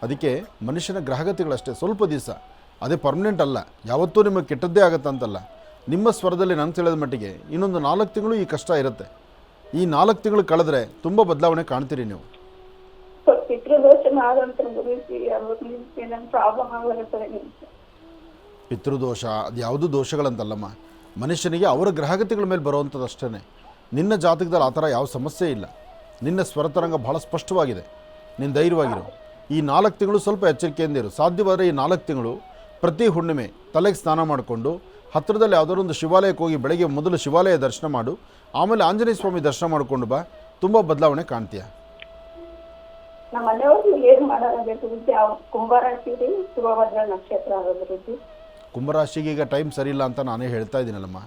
ಅದಕ್ಕೆ ಮನುಷ್ಯನ ಗ್ರಹಗತಿಗಳಷ್ಟೇ ಸ್ವಲ್ಪ ದಿವಸ, ಅದೇ ಪರ್ಮನೆಂಟ್ ಅಲ್ಲ. ಯಾವತ್ತೂ ನಿಮಗೆ ಕೆಟ್ಟದ್ದೇ ಆಗುತ್ತಂತಲ್ಲ. ನಿಮ್ಮ ಸ್ವರದಲ್ಲಿ ನಂಗೆ ತಿಳಿದ ಮಟ್ಟಿಗೆ ಇನ್ನೊಂದು 4 ತಿಂಗಳು ಈ ಕಷ್ಟ ಇರುತ್ತೆ. ಈ 4 ತಿಂಗಳು ಕಳೆದ್ರೆ ತುಂಬ ಬದಲಾವಣೆ ಕಾಣ್ತೀರಿ ನೀವು. ಪಿತೃದೋಷ ಅದು ಯಾವುದೂ ದೋಷಗಳಂತಲ್ಲಮ್ಮ. ಮನುಷ್ಯನಿಗೆ ಅವರ ಗ್ರಹಗತಿಗಳ ಮೇಲೆ ಬರುವಂಥದ್ದು ಅಷ್ಟೇ. ನಿನ್ನ ಜಾತಕದಲ್ಲಿ ಆ ಥರ ಯಾವ ಸಮಸ್ಯೆ ಇಲ್ಲ. ನಿನ್ನ ಸ್ವರತರಂಗ ಭಾಳ ಸ್ಪಷ್ಟವಾಗಿದೆ. ನೀನು ಧೈರ್ಯವಾಗಿರು. ಈ 4 ತಿಂಗಳು ಸ್ವಲ್ಪ ಎಚ್ಚರಿಕೆಯಿಂದ ಇರು. ಸಾಧ್ಯವಾದರೆ ಈ 4 ತಿಂಗಳು ಪ್ರತಿ ಹುಣ್ಣಿಮೆ ತಲೆಗೆ ಸ್ನಾನ ಮಾಡಿಕೊಂಡು ಹತ್ತಿರದಲ್ಲಿ ಯಾವುದಾದ್ರು ಒಂದು ಶಿವಾಲಯಕ್ಕೆ ಹೋಗಿ ಬೆಳಗ್ಗೆ ಮೊದಲು ಶಿವಾಲಯ ದರ್ಶನ ಮಾಡು, ಆಮೇಲೆ ಆಂಜನೇಯ ಸ್ವಾಮಿ ದರ್ಶನ ಮಾಡಿಕೊಂಡು ಬಾ. ತುಂಬ ಬದಲಾವಣೆ ಕಾಣ್ತೀಯ. ನಮ್ಮ ಮನೆಯವ್ರು ಏನು ಮಾಡೋದಾಗಬೇಕು ಗುರುಜಿ? ಕುಂಭರಾಶಿ ಶುಭಭದ್ರ ನಕ್ಷತ್ರ ಆಗೋದು ಗುರುಜಿ. ಕುಂಭರಾಶಿಗೆ ಈಗ ಟೈಮ್ ಸರಿಯಿಲ್ಲ ಅಂತ ನಾನೇ ಹೇಳ್ತಾ ಇದ್ದೀನಲ್ಲಮ್ಮ.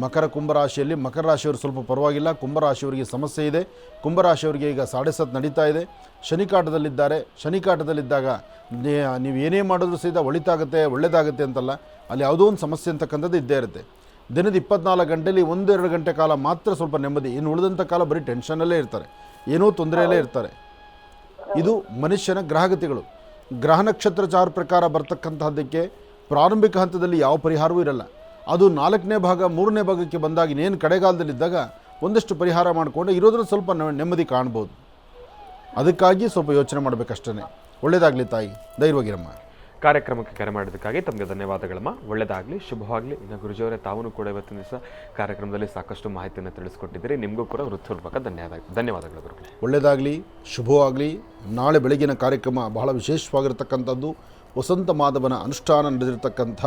ಮಕರ ಕುಂಭರಾಶಿಯಲ್ಲಿ ಮಕರ ರಾಶಿಯವರು ಸ್ವಲ್ಪ ಪರವಾಗಿಲ್ಲ, ಕುಂಭರಾಶಿಯವರಿಗೆ ಸಮಸ್ಯೆ ಇದೆ. ಕುಂಭರಾಶಿಯವರಿಗೆ ಈಗ 7.5 ನಡೀತಾ ಇದೆ. ಶನಿಕಾಟದಲ್ಲಿದ್ದಾರೆ. ಶನಿಕಾಟದಲ್ಲಿದ್ದಾಗ ನೀವು ಏನೇ ಮಾಡಿದ್ರೂ ಸಹಿತ ಒಳ್ಳೆಯದಾಗುತ್ತೆ ಅಂತಲ್ಲ, ಅಲ್ಲಿ ಯಾವುದೋ ಒಂದು ಸಮಸ್ಯೆ ಅಂತಕ್ಕಂಥದ್ದು ಇದ್ದೇ ಇರುತ್ತೆ. ದಿನದ 24 ಗಂಟೆಯಲ್ಲಿ 1-2 ಗಂಟೆ ಕಾಲ ಮಾತ್ರ ಸ್ವಲ್ಪ ನೆಮ್ಮದಿ. ಇನ್ನು ಉಳಿದಂಥ ಕಾಲ ಬರೀ ಟೆನ್ಷನಲ್ಲೇ ಇರ್ತಾರೆ, ಏನೋ ತೊಂದರೆಯಲ್ಲೇ ಇರ್ತಾರೆ. ಇದು ಮನುಷ್ಯನ ಗ್ರಹಗತಿಗಳು. ಗ್ರಹ ನಕ್ಷತ್ರ ಚಾರ ಪ್ರಕಾರ ಬರ್ತಕ್ಕಂತಹದ್ದಕ್ಕೆ ಪ್ರಾರಂಭಿಕ ಹಂತದಲ್ಲಿ ಯಾವ ಪರಿಹಾರವೂ ಇರಲ್ಲ. ಅದು 4ನೇ ಭಾಗ 3ನೇ ಭಾಗಕ್ಕೆ ಬಂದಾಗ ಇನ್ನೇನು ಕಡೆಗಾಲದಲ್ಲಿದ್ದಾಗ ಒಂದಷ್ಟು ಪರಿಹಾರ ಮಾಡಿಕೊಂಡು ಇರೋದ್ರಲ್ಲಿ ಸ್ವಲ್ಪ ನೆಮ್ಮದಿ ಕಾಣ್ಬೋದು. ಅದಕ್ಕಾಗಿ ಸ್ವಲ್ಪ ಯೋಚನೆ ಮಾಡಬೇಕಷ್ಟೇ. ಒಳ್ಳೆಯದಾಗಲಿ ತಾಯಿ, ಧೈರ್ಯವಾಗಿರಮ್ಮ. ಕಾರ್ಯಕ್ರಮಕ್ಕೆ ಕರೆ ಮಾಡಿದ್ದಕ್ಕಾಗಿ ತಮಗೆ ಧನ್ಯವಾದಗಳಮ್ಮ. ಒಳ್ಳೆಯದಾಗಲಿ, ಶುಭವಾಗಲಿ. ಇನ್ನು ಗುರುಜಿಯವರೇ, ತಾವು ಕೂಡ ಇವತ್ತಿನ ದಿವಸ ಕಾರ್ಯಕ್ರಮದಲ್ಲಿ ಸಾಕಷ್ಟು ಮಾಹಿತಿಯನ್ನು ತಿಳಿಸ್ಕೊಟ್ಟಿದ್ದೀರಿ. ನಿಮಗೂ ಕೂಡ ಹೃತ್ಪೂರ್ವಕ ಧನ್ಯವಾದಗಳು ಗುರುಗಳೇ. ಒಳ್ಳೆಯದಾಗಲಿ, ಶುಭವಾಗಲಿ. ನಾಳೆ ಬೆಳಗಿನ ಕಾರ್ಯಕ್ರಮ ಬಹಳ ವಿಶೇಷವಾಗಿರ್ತಕ್ಕಂಥದ್ದು. ವಸಂತ ಮಾಧವನ ಅನುಷ್ಠಾನ ನಡೆದಿರ್ತಕ್ಕಂಥ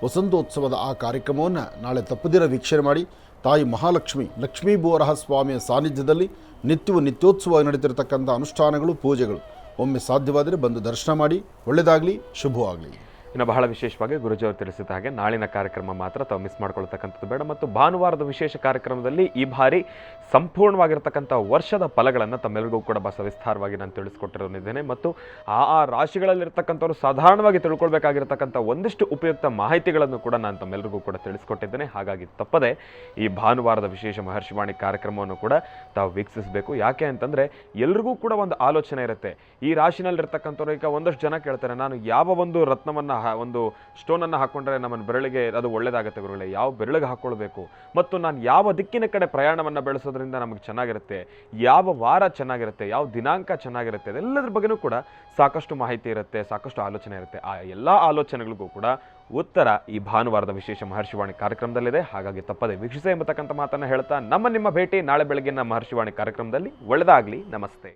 ವಸಂತೋತ್ಸವದ ಆ ಕಾರ್ಯಕ್ರಮವನ್ನು ನಾಳೆ ತಪ್ಪದಿರ ವೀಕ್ಷಣೆ ಮಾಡಿ. ತಾಯಿ ಮಹಾಲಕ್ಷ್ಮಿ ಲಕ್ಷ್ಮೀ ಬೋರಹ ಸ್ವಾಮಿಯ ಸಾನ್ನಿಧ್ಯದಲ್ಲಿ ನಿತ್ಯೋತ್ಸವ ನಡೀತಿರ್ತಕ್ಕಂಥ ಅನುಷ್ಠಾನಗಳು, ಪೂಜೆಗಳು ಒಮ್ಮೆ ಸಾಧ್ಯವಾದರೆ ಬಂದು ದರ್ಶನ ಮಾಡಿ. ಒಳ್ಳೆಯದಾಗಲಿ, ಶುಭವಾಗಲಿ. ಇನ್ನು ಬಹಳ ವಿಶೇಷವಾಗಿ ಗುರುಜಿಯವರು ತಿಳಿಸಿದ ಹಾಗೆ ನಾಳಿನ ಕಾರ್ಯಕ್ರಮ ಮಾತ್ರ ತಾವು ಮಿಸ್ ಮಾಡ್ಕೊಳ್ತಕ್ಕಂಥದ್ದು ಬೇಡ. ಮತ್ತು ಭಾನುವಾರದ ವಿಶೇಷ ಕಾರ್ಯಕ್ರಮದಲ್ಲಿ ಈ ಬಾರಿ ಸಂಪೂರ್ಣವಾಗಿರ್ತಕ್ಕಂಥ ವರ್ಷದ ಫಲಗಳನ್ನು ತಮ್ಮೆಲ್ಲರಿಗೂ ಕೂಡ ಸವಿಸ್ತಾರವಾಗಿ ನಾನು ತಿಳಿಸ್ಕೊಟ್ಟಿರೋನಿದ್ದೇನೆ. ಮತ್ತು ಆ ರಾಶಿಗಳಲ್ಲಿರ್ತಕ್ಕಂಥವ್ರು ಸಾಧಾರಣವಾಗಿ ತಿಳ್ಕೊಳ್ಬೇಕಾಗಿರ್ತಕ್ಕಂಥ ಒಂದಿಷ್ಟು ಉಪಯುಕ್ತ ಮಾಹಿತಿಗಳನ್ನು ಕೂಡ ನಾನು ತಮ್ಮೆಲ್ಲರಿಗೂ ಕೂಡ ತಿಳಿಸ್ಕೊಟ್ಟಿದ್ದೇನೆ. ಹಾಗಾಗಿ ತಪ್ಪದೆ ಈ ಭಾನುವಾರದ ವಿಶೇಷ ಮಹರ್ಷಿವಾಣಿ ಕಾರ್ಯಕ್ರಮವನ್ನು ಕೂಡ ತಾವು ವೀಕ್ಷಿಸಬೇಕು. ಯಾಕೆ ಅಂತಂದರೆ ಎಲ್ರಿಗೂ ಕೂಡ ಒಂದು ಆಲೋಚನೆ ಇರುತ್ತೆ. ಈ ರಾಶಿನಲ್ಲಿರ್ತಕ್ಕಂಥವ್ರು ಈಗ ಒಂದಷ್ಟು ಜನ ಕೇಳ್ತಾರೆ, ನಾನು ಯಾವ ಒಂದು ರತ್ನವನ್ನು ಒಂದು ಸ್ಟೋನನ್ನು ಹಾಕ್ಕೊಂಡ್ರೆ ನಮ್ಮ ಬೆರಳಿಗೆ ಅದು ಒಳ್ಳೆಯದಾಗುತ್ತೆ ಗುರುಗಳೇ, ಯಾವ ಬೆರಳಿಗೆ ಹಾಕ್ಕೊಳ್ಬೇಕು, ಮತ್ತು ನಾನು ಯಾವ ದಿಕ್ಕಿನ ಕಡೆ ಪ್ರಯಾಣವನ್ನು ಬೆಳೆಸೋದ್ರಿಂದ ನಮಗೆ ಚೆನ್ನಾಗಿರುತ್ತೆ, ಯಾವ ವಾರ ಚೆನ್ನಾಗಿರುತ್ತೆ, ಯಾವ ದಿನಾಂಕ ಚೆನ್ನಾಗಿರುತ್ತೆ, ಅದೆಲ್ಲದ್ರ ಬಗ್ಗೆನೂ ಕೂಡ ಸಾಕಷ್ಟು ಮಾಹಿತಿ ಇರುತ್ತೆ, ಸಾಕಷ್ಟು ಆಲೋಚನೆ ಇರುತ್ತೆ. ಆ ಎಲ್ಲ ಆಲೋಚನೆಗಳಿಗೂ ಕೂಡ ಉತ್ತರ ಈ ಭಾನುವಾರದ ವಿಶೇಷ ಮಹರ್ಷಿವಾಣಿ ಕಾರ್ಯಕ್ರಮದಲ್ಲಿದೆ. ಹಾಗಾಗಿ ತಪ್ಪದೆ ವೀಕ್ಷಿಸಿ ಎಂಬತಕ್ಕಂಥ ಮಾತನ್ನು ಹೇಳ್ತಾ ನಿಮ್ಮ ಭೇಟಿ ನಾಳೆ ಬೆಳಗ್ಗಿನ ಮಹರ್ಷಿವಾಣಿ ಕಾರ್ಯಕ್ರಮದಲ್ಲಿ. ಒಳ್ಳೆಯದಾಗಲಿ. ನಮಸ್ತೆ.